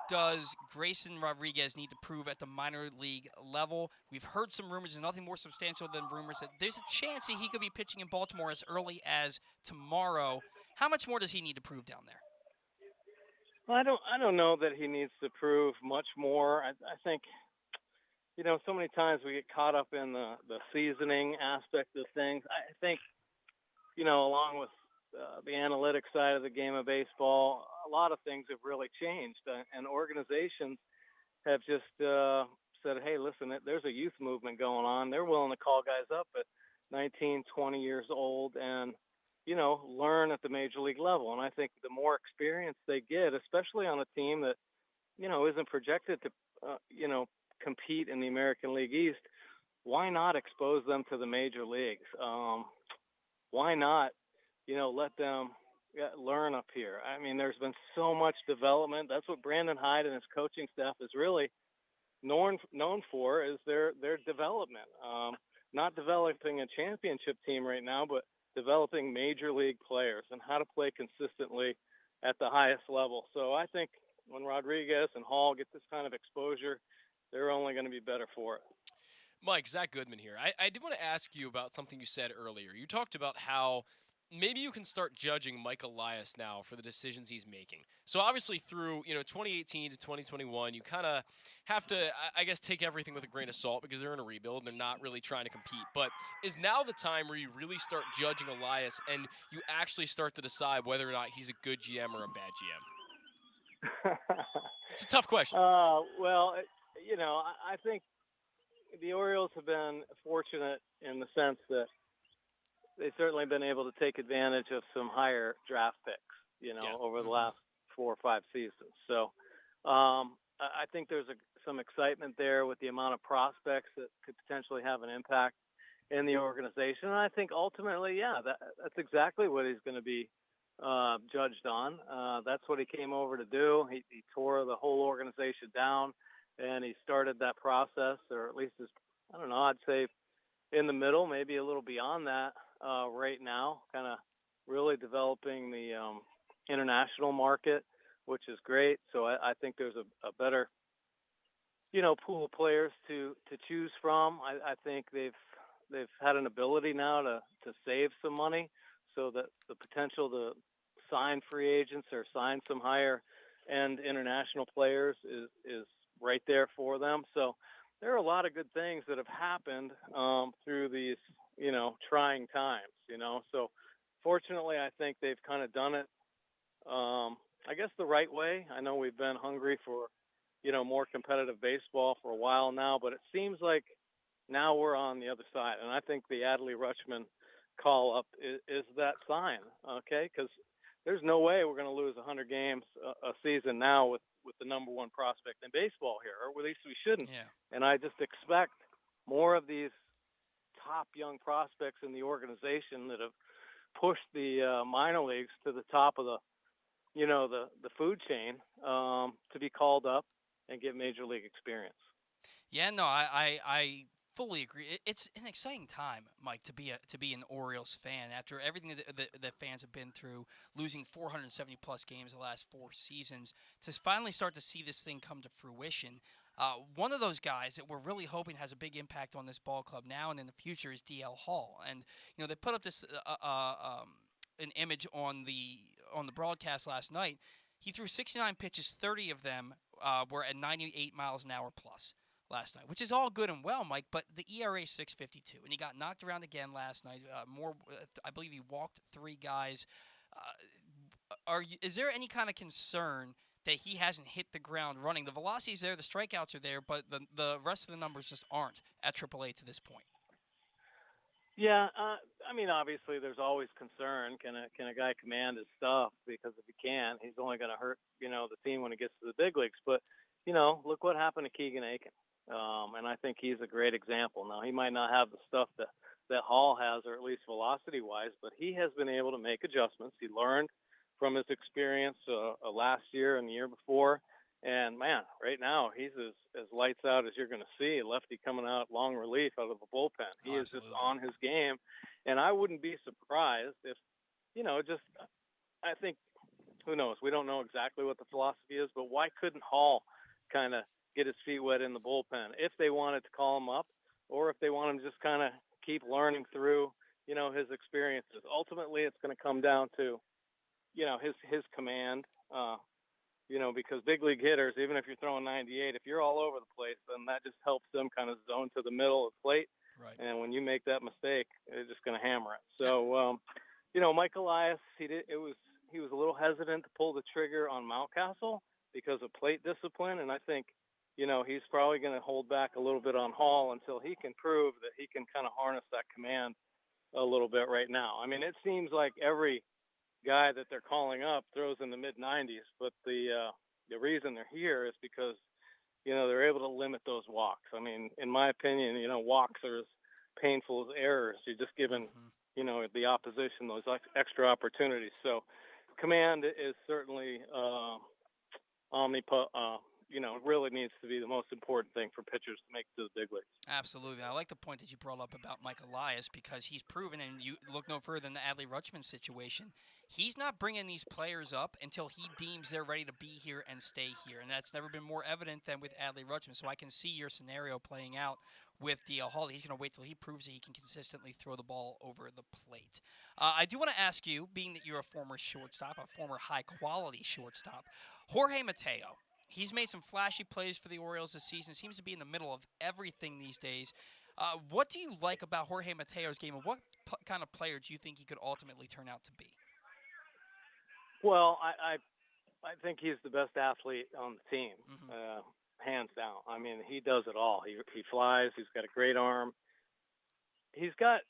does Grayson Rodriguez need to prove at the minor league level? We've heard some rumors, and nothing more substantial than rumors, that there's a chance that he could be pitching in Baltimore as early as tomorrow. How much more does he need to prove down there? Well, I don't know that he needs to prove much more. I think, so many times we get caught up in the seasoning aspect of things. I think, along with the analytics side of the game of baseball, a lot of things have really changed, and organizations have just said, hey, listen, there's a youth movement going on. They're willing to call guys up at 19, 20 years old and, learn at the major league level. And I think the more experience they get, especially on a team that, isn't projected to, compete in the American League East, why not expose them to the major leagues? Why not, let them learn up here? I mean, there's been so much development. That's what Brandon Hyde and his coaching staff is really known for, is their development. Not developing a championship team right now, but developing major league players and how to play consistently at the highest level. So I think when Rodriguez and Hall get this kind of exposure, they're only going to be better for it. Mike, Zach Goodman here. I did want to ask you about something you said earlier. You talked about how maybe you can start judging Mike Elias now for the decisions he's making. So obviously through 2018 to 2021, you kind of have to, I guess, take everything with a grain of salt because they're in a rebuild and they're not really trying to compete. But is now the time where you really start judging Elias and you actually start to decide whether or not he's a good GM or a bad GM? It's a tough question. Well, I think the Orioles have been fortunate in the sense that they've certainly been able to take advantage of some higher draft picks, over the last 4 or 5 seasons. So I think there's some excitement there with the amount of prospects that could potentially have an impact in the organization. And I think ultimately, that's exactly what he's going to be judged on. That's what he came over to do. He tore the whole organization down, and he started that process, or at least I'd say in the middle, maybe a little beyond that right now, kind of really developing the international market, which is great. So I think there's a better, pool of players to choose from. I think they've had an ability now to save some money, so that the potential to sign free agents or sign some higher end international players is right there for them. So there are a lot of good things that have happened through these, trying times, So fortunately, I think they've kind of done it, I guess, the right way. I know we've been hungry for, more competitive baseball for a while now, but it seems like now we're on the other side. And I think the Adley Rutschman call-up is that sign, okay? Because there's no way we're going to lose 100 games a season now with the number one prospect in baseball here, or at least we shouldn't. Yeah. And I just expect more of these top young prospects in the organization that have pushed the minor leagues to the top of the food chain to be called up and get major league experience. Yeah, no, I fully agree. It's an exciting time, Mike, to be an Orioles fan after everything that fans have been through, losing 470 plus games the last 4 seasons, to finally start to see this thing come to fruition. One of those guys that we're really hoping has a big impact on this ball club now and in the future is DL Hall, and they put up this an image on the broadcast last night. He threw 69 pitches, 30 of them were at 98 miles an hour plus last night, which is all good and well, Mike, but the ERA is 6.52, and he got knocked around again last night. I believe he walked 3 guys. Is there any kind of concern that he hasn't hit the ground running? The velocity's there, the strikeouts are there, but the rest of the numbers just aren't at AAA to this point. Yeah, obviously there's always concern. Can a guy command his stuff? Because if he can, he's only going to hurt, the team when he gets to the big leagues. But, look what happened to Keegan Aiken. And I think he's a great example. Now, he might not have the stuff that Hall has, or at least velocity-wise, but he has been able to make adjustments. He learned from his experience last year and the year before. And, man, right now he's as lights out as you're going to see. Lefty coming out, long relief out of the bullpen. He is just on his game. And I wouldn't be surprised if, I think, who knows? We don't know exactly what the philosophy is, but why couldn't Hall kind of get his feet wet in the bullpen if they wanted to call him up, or if they want him to just kind of keep learning through, his experiences? Ultimately, it's going to come down to, his command, because big league hitters, even if you're throwing 98, if you're all over the place, then that just helps them kind of zone to the middle of the plate. Right. And when you make that mistake, they're just going to hammer it. So, Mike Elias, he was a little hesitant to pull the trigger on Mountcastle because of plate discipline. And I think, he's probably going to hold back a little bit on Hall until he can prove that he can kind of harness that command a little bit right now. I mean, it seems like every guy that they're calling up throws in the mid-90s, but the reason they're here is because, they're able to limit those walks. I mean, in my opinion, walks are as painful as errors. You're just giving, the opposition those extra opportunities. So command is certainly really needs to be the most important thing for pitchers to make it to the big leagues. Absolutely. I like the point that you brought up about Mike Elias, because he's proven, and you look no further than the Adley Rutschman situation, he's not bringing these players up until he deems they're ready to be here and stay here. And that's never been more evident than with Adley Rutschman. So I can see your scenario playing out with DL Hall. He's going to wait till he proves that he can consistently throw the ball over the plate. I do want to ask you, being that you're a former shortstop, a former high-quality shortstop, Jorge Mateo. He's made some flashy plays for the Orioles this season. Seems to be in the middle of everything these days. What do you like about Jorge Mateo's game, and what kind of player do you think he could ultimately turn out to be? Well, I think he's the best athlete on the team, hands down. I mean, he does it all. He flies. He's got a great arm. He's got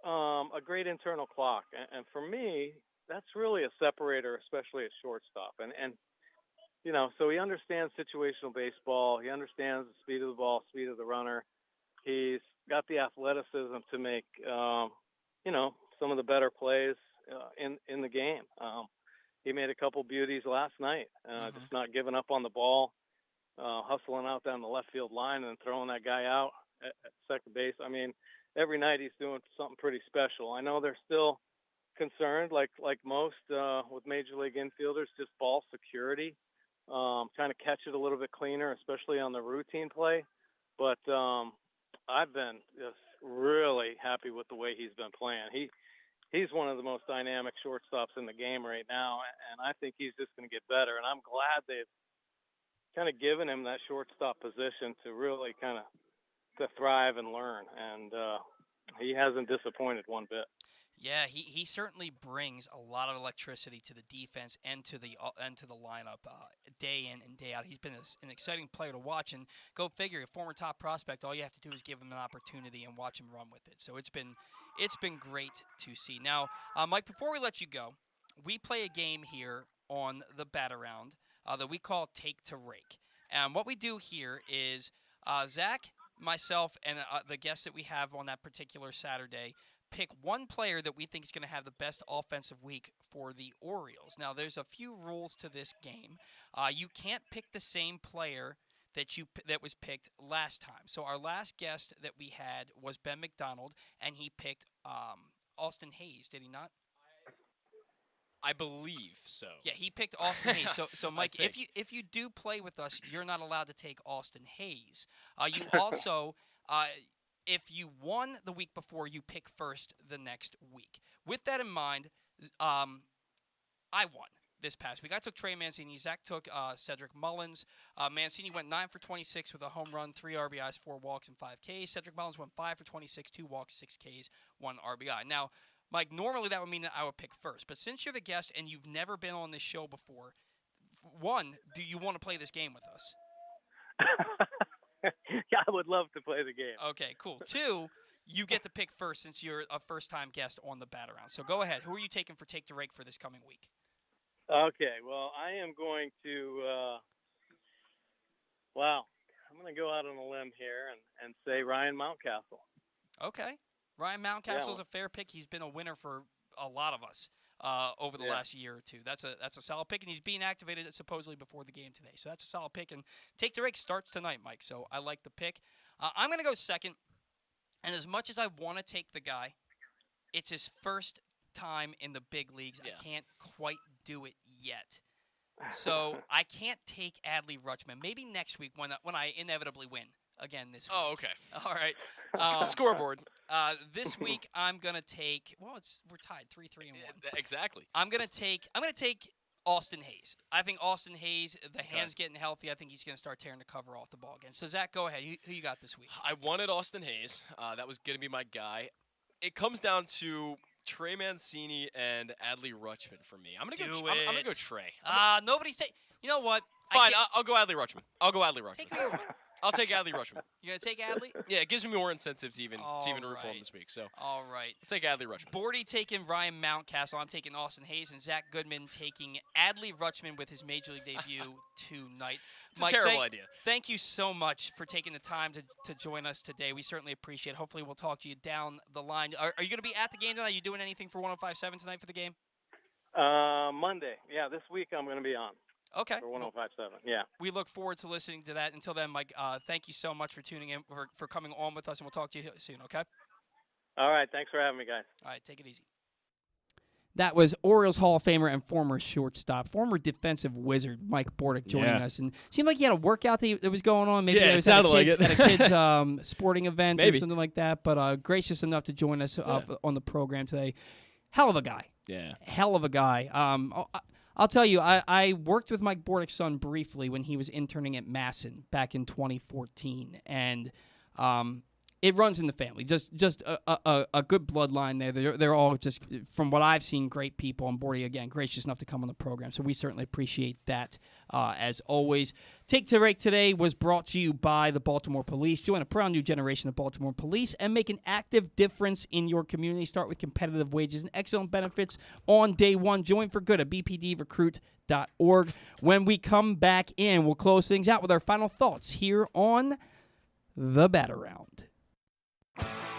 a great internal clock, and for me, that's really a separator, especially at shortstop. And you know, so he understands situational baseball. He understands the speed of the ball, speed of the runner. He's got the athleticism to make, you know, some of the better plays in the game. He made a couple beauties last night, just not giving up on the ball, hustling out down the left field line and throwing that guy out at second base. I mean, every night he's doing something pretty special. I know they're still concerned, like most with Major League infielders, just ball security, trying to catch it a little bit cleaner, especially on the routine play. But I've been just really happy with the way he's been playing. He's one of the most dynamic shortstops in the game right now, and I think he's just going to get better. And I'm glad they've kind of given him that shortstop position to really kind of to thrive and learn. And he hasn't disappointed one bit. Yeah, he certainly brings a lot of electricity to the defense and to the lineup day in and day out. He's been an exciting player to watch, and go figure, a former top prospect, all you have to do is give him an opportunity and watch him run with it. So it's been great to see. Now, Mike, before we let you go, we play a game here on the Bat-Around that we call Take to Rake. And what we do here is Zach, myself, and the guests that we have on that particular Saturday pick one player that we think is going to have the best offensive week for the Orioles. Now, there's a few rules to this game. You can't pick the same player that was picked last time. So our last guest that we had was Ben McDonald, and he picked Austin Hayes, did he not? I believe so. Yeah, he picked Austin Hayes. So Mike, if you do play with us, you're not allowed to take Austin Hayes. You also if you won the week before, you pick first the next week. With that in mind, I won this past week. I took Trey Mancini. Zach took Cedric Mullins. Mancini went 9 for 26 with a home run, 3 RBIs, 4 walks, and 5 Ks. Cedric Mullins went 5 for 26, 2 walks, 6 Ks, 1 RBI. Now, Mike, normally that would mean that I would pick first. But since you're the guest and you've never been on this show before, one, do you want to play this game with us? Yeah, I would love to play the game. Okay, cool. 2, you get to pick first since you're a first-time guest on the Bat-Around. So go ahead. Who are you taking for Take to Rake for this coming week? Okay, well, I am going to, I'm going to go out on a limb here and say Ryan Mountcastle. Okay. Ryan Mountcastle's a fair pick. He's been a winner for a lot of us over the last year or two. That's a solid pick, and he's being activated supposedly before the game today. So that's a solid pick. And Take to Rake starts tonight, Mike. So I like the pick. I'm going to go second. And as much as I want to take the guy, it's his first time in the big leagues. Yeah. I can't quite do it yet. So I can't take Adley Rutschman. Maybe next week when I inevitably win again this week. Oh, okay. All right. Scoreboard. This week I'm gonna take. Well, we're tied 3-3 and 1. Exactly. I'm gonna take Austin Hayes. I think Austin Hayes, the hand's getting healthy. I think he's gonna start tearing the cover off the ball again. So Zach, go ahead. Who you got this week? I wanted Austin Hayes. That was gonna be my guy. It comes down to Trey Mancini and Adley Rutschman for me. I'm gonna go Trey. Nobody's taking. You know what? Fine. I'll go Adley Rutschman. Take who you want. I'll take Adley Rutschman. You're going to take Adley? Yeah, it gives me more incentive to even root for him this week. So all right. I'll take Adley Rutschman. Bordy taking Ryan Mountcastle. I'm taking Austin Hayes. And Zach Goodman taking Adley Rutschman with his Major League debut tonight. It's Mike, a terrible idea. Thank you so much for taking the time to join us today. We certainly appreciate it. Hopefully we'll talk to you down the line. Are you going to be at the game tonight? Are you doing anything for 105.7 tonight for the game? Monday. Yeah, this week I'm going to be on. Okay. For 105.7, yeah. We look forward to listening to that. Until then, Mike, thank you so much for tuning in, for coming on with us, and we'll talk to you soon, okay? All right. Thanks for having me, guys. All right. Take it easy. That was Orioles Hall of Famer and former shortstop, former defensive wizard Mike Bordick joining us. And seemed like he had a workout that was going on. Maybe it was sounded like it. at a kid's sporting event or something like that. But gracious enough to join us on the program today. Hell of a guy. Yeah. Hell of a guy. I'll tell you, I worked with Mike Bordick's son briefly when he was interning at Masson back in 2014. And it runs in the family. Just a good bloodline there. They're all just, from what I've seen, great people. And Bordy, again, gracious enough to come on the program. So we certainly appreciate that as always. Take to Rake today was brought to you by the Baltimore Police. Join a proud new generation of Baltimore Police and make an active difference in your community. Start with competitive wages and excellent benefits on day one. Join for good at bpdrecruit.org. When we come back in, we'll close things out with our final thoughts here on The Batter Round.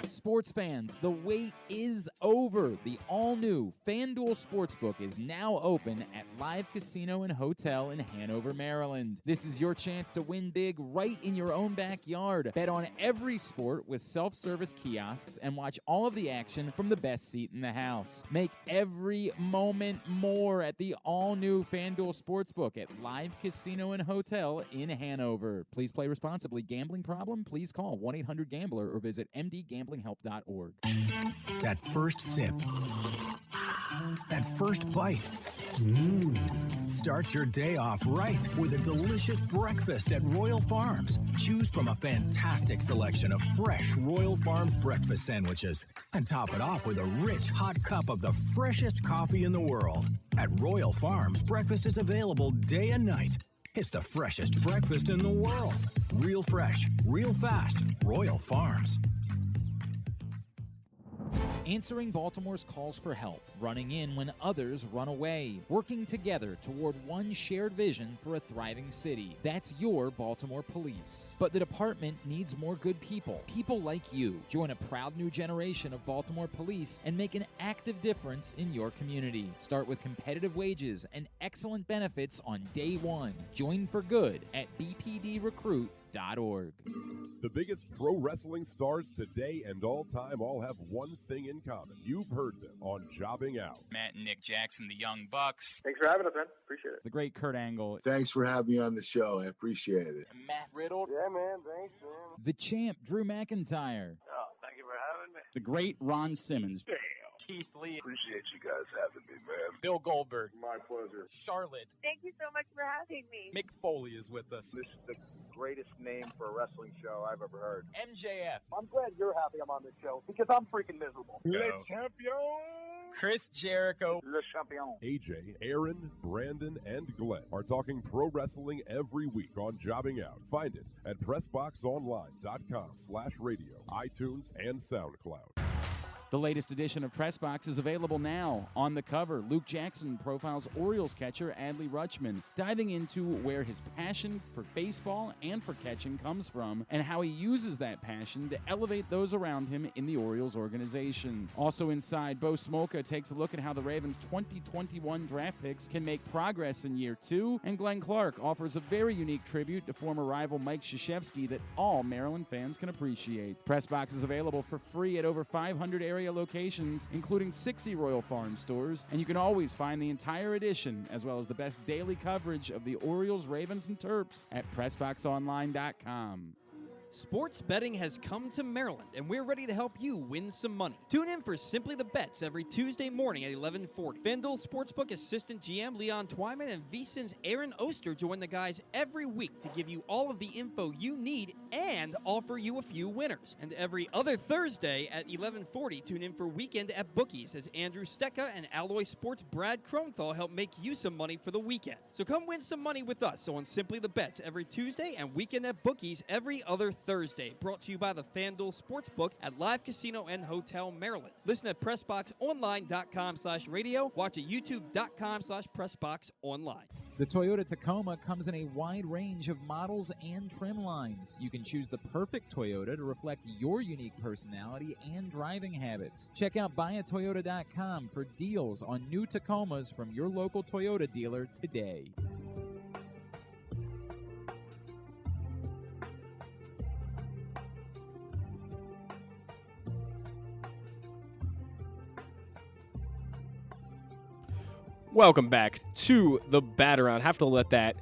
Sports fans, the wait is over. The all-new FanDuel Sportsbook is now open at Live Casino and Hotel in Hanover, Maryland. This is your chance to win big right in your own backyard. Bet on every sport with self-service kiosks and watch all of the action from the best seat in the house. Make every moment more at the all-new FanDuel Sportsbook at Live Casino and Hotel in Hanover. Please play responsibly. Gambling problem? Please call 1-800-GAMBLER or visit mdgamblinghelp.org. That first sip. That first bite. Start your day off right with a delicious breakfast at Royal Farms. Choose from a fantastic selection of fresh Royal Farms breakfast sandwiches and top it off with a rich hot cup of the freshest coffee in the world. At Royal Farms, breakfast is available day and night. It's the freshest breakfast in the world. Real fresh, real fast. Royal Farms. Answering Baltimore's calls for help, running in when others run away, working together toward one shared vision for a thriving city. That's your Baltimore Police. But the department needs more good people, people like you. Join a proud new generation of Baltimore Police and make an active difference in your community. Start with competitive wages and excellent benefits on day one. Join for good at bpdrecruit.org. The biggest pro wrestling stars today and all time all have one thing in common. You've heard them on Jobbing Out. Matt and Nick Jackson, the Young Bucks. Thanks for having us, man. Appreciate it. The great Kurt Angle. Thanks for having me on the show. I appreciate it. Matt Riddle. Yeah, man. Thanks, man. The champ, Drew McIntyre. Oh, thank you for having me. The great Ron Simmons. Damn. Keith Lee. Appreciate you guys having me, man. Bill Goldberg. My pleasure. Charlotte. Thank you so much for having me. Mick Foley is with us. This is the greatest name for a wrestling show I've ever heard. MJF. I'm glad you're happy I'm on this show because I'm freaking miserable. Le champion. Chris Jericho. Le champion. AJ, Aaron, Brandon, and Glenn are talking pro wrestling every week on Jobbing Out. Find it at PressBoxOnline.com/radio, iTunes, and SoundCloud. The latest edition of Pressbox is available now. On the cover, Luke Jackson profiles Orioles catcher Adley Rutschman, diving into where his passion for baseball and for catching comes from and how he uses that passion to elevate those around him in the Orioles organization. Also inside, Bo Smolka takes a look at how the Ravens' 2021 draft picks can make progress in year two, and Glenn Clark offers a very unique tribute to former rival Mike Krzyzewski that all Maryland fans can appreciate. Pressbox is available for free at over 500 area locations, including 60 Royal Farm stores, and you can always find the entire edition as well as the best daily coverage of the Orioles, Ravens, and Terps at PressBoxOnline.com. Sports betting has come to Maryland, and we're ready to help you win some money. Tune in for Simply the Bets every Tuesday morning at 11:40. FanDuel Sportsbook assistant GM Leon Twyman and VSiN's Aaron Oster join the guys every week to give you all of the info you need and offer you a few winners. And every other Thursday at 11:40, tune in for Weekend at Bookies as Andrew Stecca and Alloy Sports' Brad Kronthal help make you some money for the weekend. So come win some money with us on Simply the Bets every Tuesday and Weekend at Bookies every other Thursday, brought to you by the FanDuel Sportsbook at Live Casino and Hotel Maryland. Listen at PressBoxOnline.com/radio. Watch at YouTube.com/PressBoxOnline. The Toyota Tacoma comes in a wide range of models and trim lines. You can choose the perfect Toyota to reflect your unique personality and driving habits. Check out buyatoyota.com for deals on new Tacomas from your local Toyota dealer today. Welcome back to the Bat-Around. Have to let that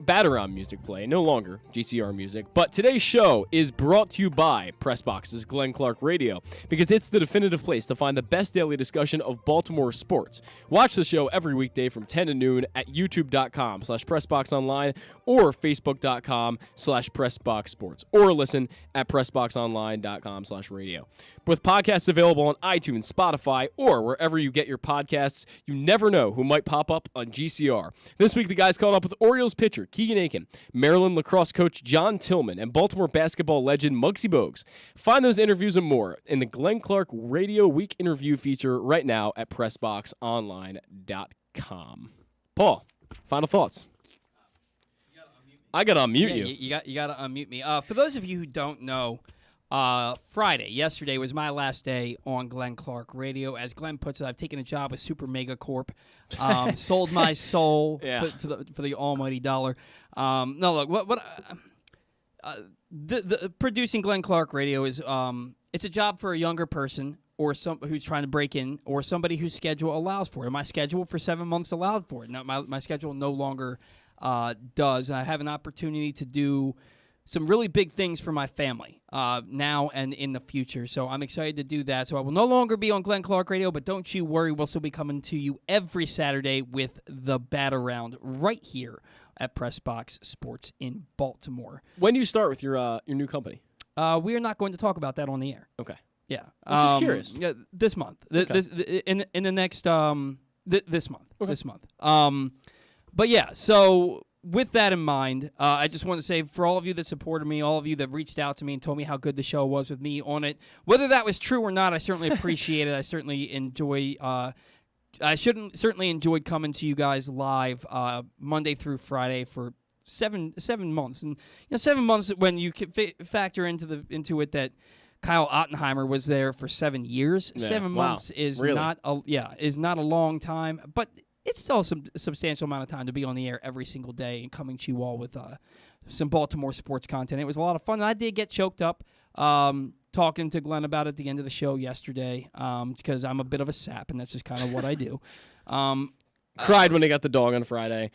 Bat-Around music play. No longer GCR music. But today's show is brought to you by PressBox's Glenn Clark Radio, because it's the definitive place to find the best daily discussion of Baltimore sports. Watch the show every weekday from 10 to noon at youtube.com/PressBoxOnline or facebook.com/PressBoxSports, or listen at PressBoxOnline.com/radio. With podcasts available on iTunes, Spotify, or wherever you get your podcasts, you never know who might pop up on GCR. This week, the guys caught up with Orioles pitcher Keegan Aiken, Maryland lacrosse coach John Tillman, and Baltimore basketball legend Muggsy Bogues. Find those interviews and more in the Glenn Clark Radio Week interview feature right now at PressBoxOnline.com. Paul, final thoughts? I got to unmute you. You got to unmute me. For those of you who don't know, yesterday was my last day on Glenn Clark Radio. As Glenn puts it, I've taken a job with Super Mega Corp. Sold my soul for the almighty dollar. No, look, the producing Glenn Clark Radio is it's a job for a younger person or who's trying to break in, or somebody whose schedule allows for it. My schedule for 7 months allowed for it. Now my schedule no longer does. I have an opportunity to do some really big things for my family now and in the future. So I'm excited to do that. So I will no longer be on Glenn Clark Radio, but don't you worry. We'll still be coming to you every Saturday with the Bat-Around right here at PressBox Sports in Baltimore. When do you start with your new company? We are not going to talk about that on the air. Okay. Yeah. I'm just curious. Yeah, this month. In the next this month. Okay. This month. But yeah, so with that in mind, I just want to say, for all of you that supported me, all of you that reached out to me and told me how good the show was with me on it, whether that was true or not, I certainly appreciate it. I certainly enjoy. Certainly enjoyed coming to you guys live Monday through Friday for seven months, and 7 months when you can factor into it that Kyle Ottenheimer was there for 7 years. Yeah. 7 months is really? not a long time, but it's still a substantial amount of time to be on the air every single day and coming to you all with some Baltimore sports content. It was a lot of fun. I did get choked up talking to Glenn about it at the end of the show yesterday because I'm a bit of a sap, and that's just kind of what I do. Cried when they got the dog on Friday.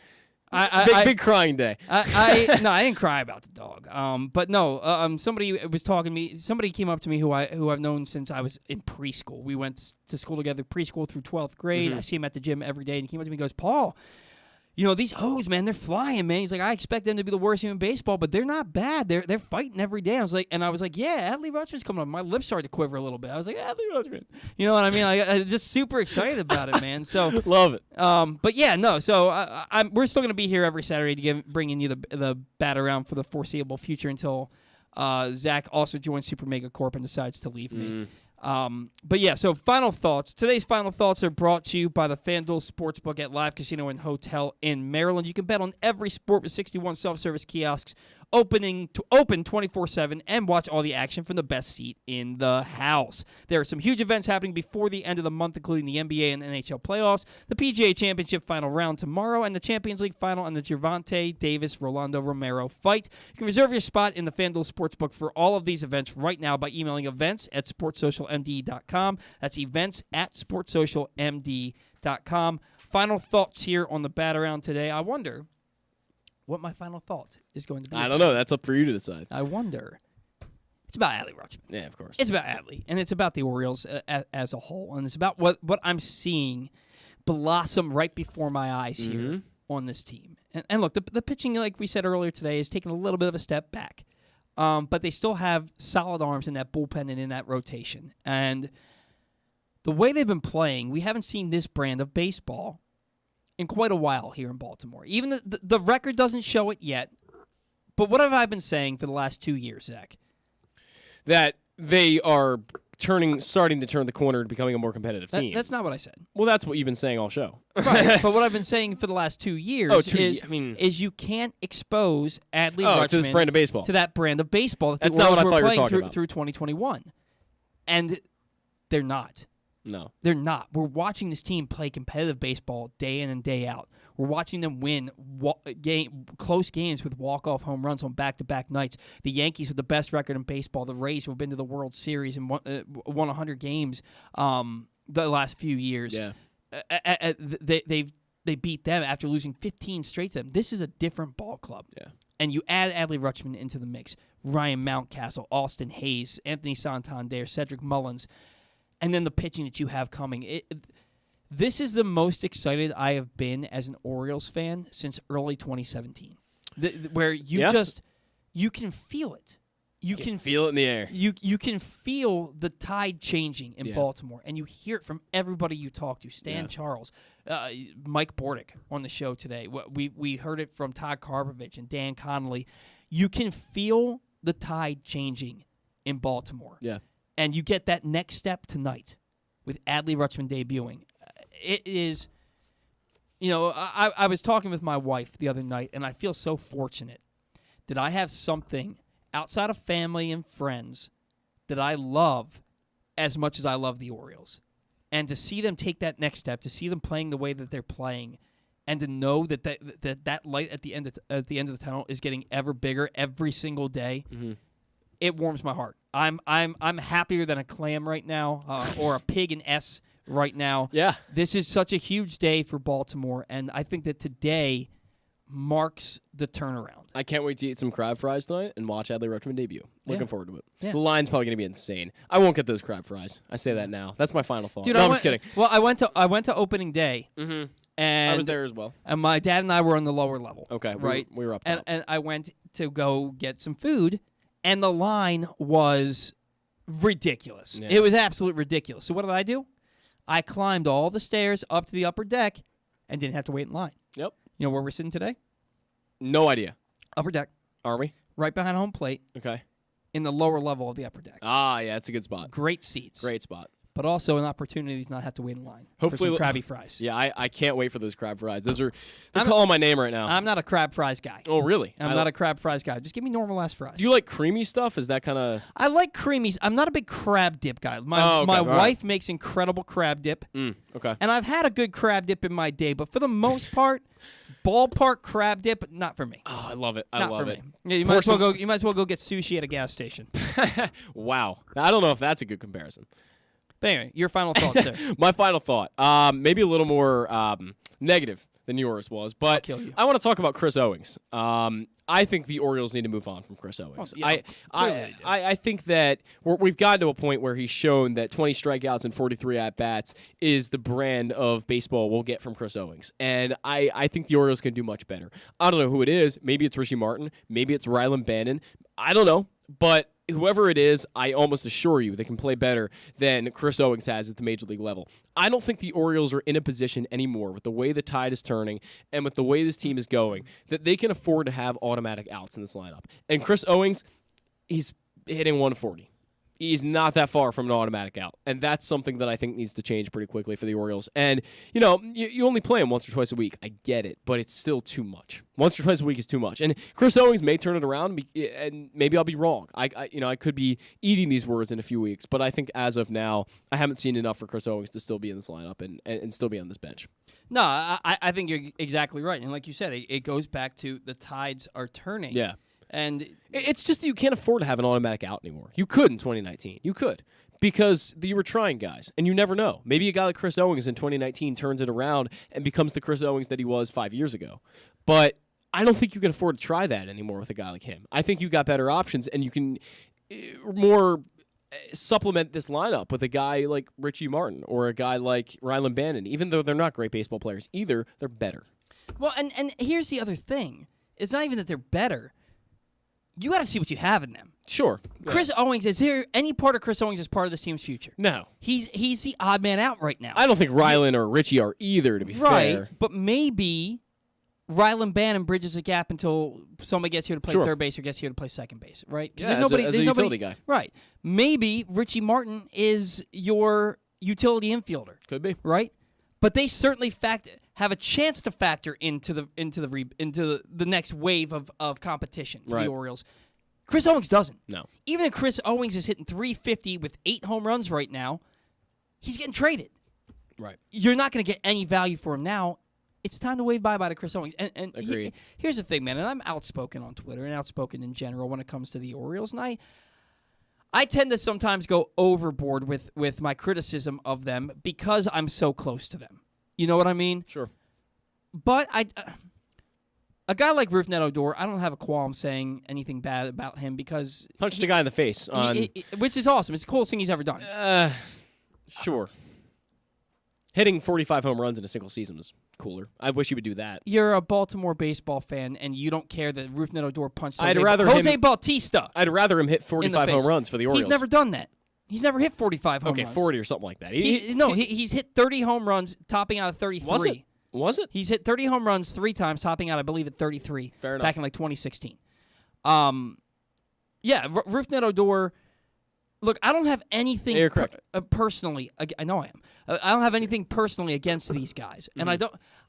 Big crying day. I didn't cry about the dog. But no, somebody was talking to me. Somebody came up to me who I've known since I was in preschool. We went to school together, preschool through 12th grade. Mm-hmm. I see him at the gym every day, and he came up to me and goes, "Paul, these hoes, man, they're flying, man." He's like, "I expect them to be the worst team in baseball, but they're not bad. They're fighting every day." I was like, "Yeah, Adley Rutschman's coming up." My lips started to quiver a little bit. I was like, "Adley Rutschman," you know what I mean? I just super excited about it, man. So love it. But yeah, no. So we're still gonna be here every Saturday to bringing you the Bat-Around for the foreseeable future until Zach also joins Super Mega Corp and decides to leave me. But yeah, so final thoughts. Today's final thoughts are brought to you by the FanDuel Sportsbook at Live Casino and Hotel in Maryland. You can bet on every sport with 61 self-service kiosks open 24/7 and watch all the action from the best seat in the house. There are some huge events happening before the end of the month, including the NBA and NHL playoffs, the PGA Championship final round tomorrow, and the Champions League final and the Gervonta Davis-Rolando Romero fight. You can reserve your spot in the FanDuel Sportsbook for all of these events right now by emailing events@sportsocialmd.com. That's events@sportsocialmd.com. Final thoughts here on the Bat-Around today. I wonder what my final thought is going to be. I don't know. That's up for you to decide. I wonder. It's about Adley Rutschman. Yeah, of course. It's about Adley, and it's about the Orioles as a whole, and it's about what I'm seeing blossom right before my eyes here on this team. And look, the pitching, like we said earlier today, is taking a little bit of a step back, but they still have solid arms in that bullpen and in that rotation. And the way they've been playing, we haven't seen this brand of baseball in quite a while here in Baltimore. Even the record doesn't show it yet. But what have I been saying for the last 2 years, Zach? That they are starting to turn the corner to becoming a more competitive team. That's not what I said. Well, that's what you've been saying all show. Right. But what I've been saying for the last 2 years is you can't expose Adley Rutschman to this brand of baseball. To that brand of baseball that that's the not Orioles what I thought were you were playing talking through 2021. And they're not. No. They're not. We're watching this team play competitive baseball day in and day out. We're watching them win close games with walk-off home runs on back-to-back nights. The Yankees with the best record in baseball. The Rays who have been to the World Series and won 100 games the last few years. Yeah. They've they beat them after losing 15 straight to them. This is a different ball club. Yeah. And you add Adley Rutschman into the mix. Ryan Mountcastle, Austin Hayes, Anthony Santander, Cedric Mullins, and then the pitching that you have coming. This is the most excited I have been as an Orioles fan since early 2017, where you can feel it. You can feel it in the air. You can feel the tide changing in Baltimore, and you hear it from everybody you talk to. Stan Charles, Mike Bordick on the show today. We heard it from Todd Karpovich and Dan Connolly. You can feel the tide changing in Baltimore. Yeah. And you get that next step tonight with Adley Rutschman debuting. It is, I was talking with my wife the other night, and I feel so fortunate that I have something outside of family and friends that I love as much as I love the Orioles. And to see them take that next step, to see them playing the way that they're playing, and to know that light at the end of the tunnel is getting ever bigger every single day, it warms my heart. I'm happier than a clam right now, or a pig in S right now. Yeah. This is such a huge day for Baltimore, and I think that today marks the turnaround. I can't wait to eat some crab fries tonight and watch Adley Rutschman debut. Looking forward to it. Yeah. The line's probably going to be insane. I won't get those crab fries. I say that now. That's my final thought. Dude, no, I'm just kidding. Well, I went to opening day. Mm-hmm. And I was there as well. And my dad and I were on the lower level. Okay, right. We were up top. And I went to go get some food, and the line was ridiculous. Yeah. It was absolutely ridiculous. So what did I do? I climbed all the stairs up to the upper deck and didn't have to wait in line. Yep. You know where we're sitting today? No idea. Upper deck. Are we? Right behind home plate. Okay. In the lower level of the upper deck. Ah, yeah, it's a good spot. Great seats. Great spot. But also an opportunity to not have to wait in line Hopefully, for some Krabby fries. Yeah, I can't wait for those crab fries. They're calling my name right now. I'm not a crab fries guy. Oh, really? I'm not a crab fries guy. Just give me normal-ass fries. Do you like creamy stuff? Is that kind of... I like creamies. I'm not a big crab dip guy. My wife makes incredible crab dip. Okay. And I've had a good crab dip in my day, but for the most part, ballpark crab dip, not for me. Oh, I love it. I not love for it. me. Yeah, you might as well go get sushi at a gas station. Wow. I don't know if that's a good comparison. But anyway, your final thoughts, sir. My final thought, maybe a little more negative than yours was, but I want to talk about Chris Owings. I think the Orioles need to move on from Chris Owings. I think that we've gotten to a point where he's shown that 20 strikeouts and 43 at-bats is the brand of baseball we'll get from Chris Owings. And I think the Orioles can do much better. I don't know who it is. Maybe it's Richie Martin. Maybe it's Rylan Bannon. I don't know. But whoever it is, I almost assure you they can play better than Chris Owings has at the major league level. I don't think the Orioles are in a position anymore with the way the tide is turning and with the way this team is going that they can afford to have automatic outs in this lineup. And Chris Owings, he's hitting 140. He's not that far from an automatic out. And that's something that I think needs to change pretty quickly for the Orioles. And, you only play him once or twice a week. I get it, but it's still too much. Once or twice a week is too much. And Chris Owings may turn it around, and maybe I'll be wrong. I could be eating these words in a few weeks, but I think as of now, I haven't seen enough for Chris Owings to still be in this lineup and still be on this bench. No, I think you're exactly right. And like you said, it goes back to the tides are turning. Yeah. And it's just that you can't afford to have an automatic out anymore. You could in 2019. You could. Because you were trying guys, and you never know. Maybe a guy like Chris Owings in 2019 turns it around and becomes the Chris Owings that he was 5 years ago. But I don't think you can afford to try that anymore with a guy like him. I think you got better options, and you can more supplement this lineup with a guy like Richie Martin or a guy like Rylan Bannon. Even though they're not great baseball players either, they're better. Well, and here's the other thing. It's not even that they're better. You got to see what you have in them. Sure. Chris Owings, is there any part of Chris Owings as part of this team's future? No. He's the odd man out right now. I don't think Rylan or Richie are either, to be fair. Right, but maybe Rylan Bannon bridges the gap until somebody gets here to play third base or gets here to play second base, right? Yeah, there's nobody, as a utility guy. Right. Maybe Richie Martin is your utility infielder. Could be. Right? But they certainly have a chance to factor into the next wave of competition for the Orioles. Chris Owings doesn't. No. Even if Chris Owings is hitting 350 with 8 home runs right now, he's getting traded. Right. You're not going to get any value for him now. It's time to wave bye-bye to Chris Owings. And Agreed. Here's the thing, man, and I'm outspoken on Twitter and outspoken in general when it comes to the Orioles, and I tend to sometimes go overboard with my criticism of them because I'm so close to them. You know what I mean? Sure. But a guy like Rougned Odor, I don't have a qualm saying anything bad about him because punched a guy in the face which is awesome. It's the coolest thing he's ever done. Sure. Hitting 45 home runs in a single season was cooler. I wish he would do that. You're a Baltimore baseball fan, and you don't care that Rougned Odor punched Jose Bautista. I'd rather him hit 45 home runs for the Orioles. He's never done that. He's never hit 45 home runs. Okay, 40 or something like that. He's hit 30 home runs, topping out at 33. Was it? He's hit 30 home runs 3 times, topping out, I believe, at 33. Fair enough. Back in 2016. Rougned Odor. Look, I don't have anything personally. I know I am. I don't have anything personally against these guys, and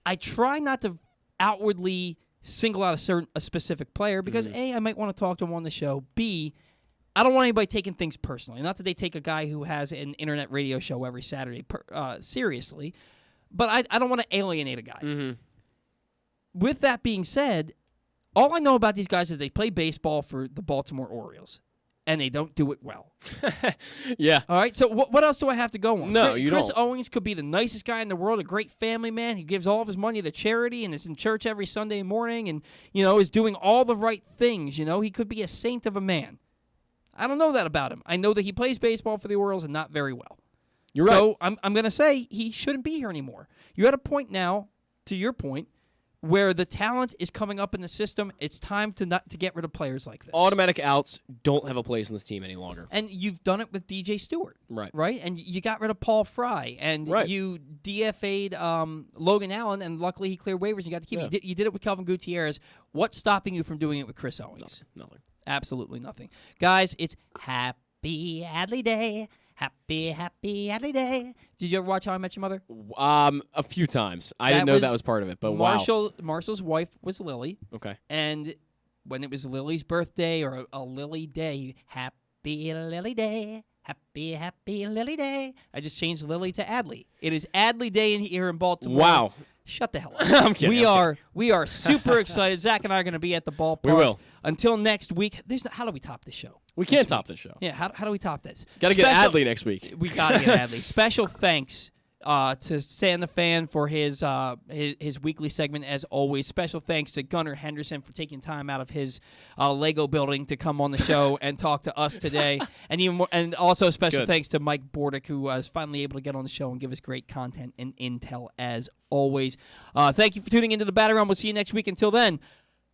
I try not to outwardly single out a specific player because A, I might want to talk to him on the show. B, I don't want anybody taking things personally. Not that they take a guy who has an internet radio show every Saturday seriously, but I don't want to alienate a guy. With that being said, all I know about these guys is they play baseball for the Baltimore Orioles. And they don't do it well. Yeah. All right, so what else do I have to go on? No, Chris Owings could be the nicest guy in the world, a great family man. He gives all of his money to charity and is in church every Sunday morning and, is doing all the right things. He could be a saint of a man. I don't know that about him. I know that he plays baseball for the Orioles and not very well. You're right. So I'm going to say he shouldn't be here anymore. You're at a point now, to your point, where the talent is coming up in the system. It's time to get rid of players like this. Automatic outs don't have a place in this team any longer. And you've done it with DJ Stewart. Right. And you got rid of Paul Fry. And you DFA'd Logan Allen, and luckily he cleared waivers and you got to keep him. You did it with Kelvin Gutierrez. What's stopping you from doing it with Chris Owings? Nothing. Absolutely nothing. Guys, it's Happy Adley Day. Happy Adley Day. Did you ever watch How I Met Your Mother? A few times. I didn't know that was part of it, but wow. Marshall's wife was Lily. Okay. And when it was Lily's birthday or a Lily day, Happy Lily Day. Happy Lily Day. I just changed Lily to Adley. It is Adley Day here in Baltimore. Wow. Shut the hell up. I'm kidding. We are super excited. Zach and I are going to be at the ballpark. We will. Until next week. How do we top this show? We can't top this show. Yeah, how do we top this? Got to get Adley next week. We got to get Adley. Special thanks to Stan the Fan for his weekly segment, as always. Special thanks to Gunnar Henderson for taking time out of his Lego building to come on the show and talk to us today. And also special thanks to Mike Bordick, who was finally able to get on the show and give us great content and intel, as always. Thank you for tuning into the Batter Room. We'll see you next week. Until then,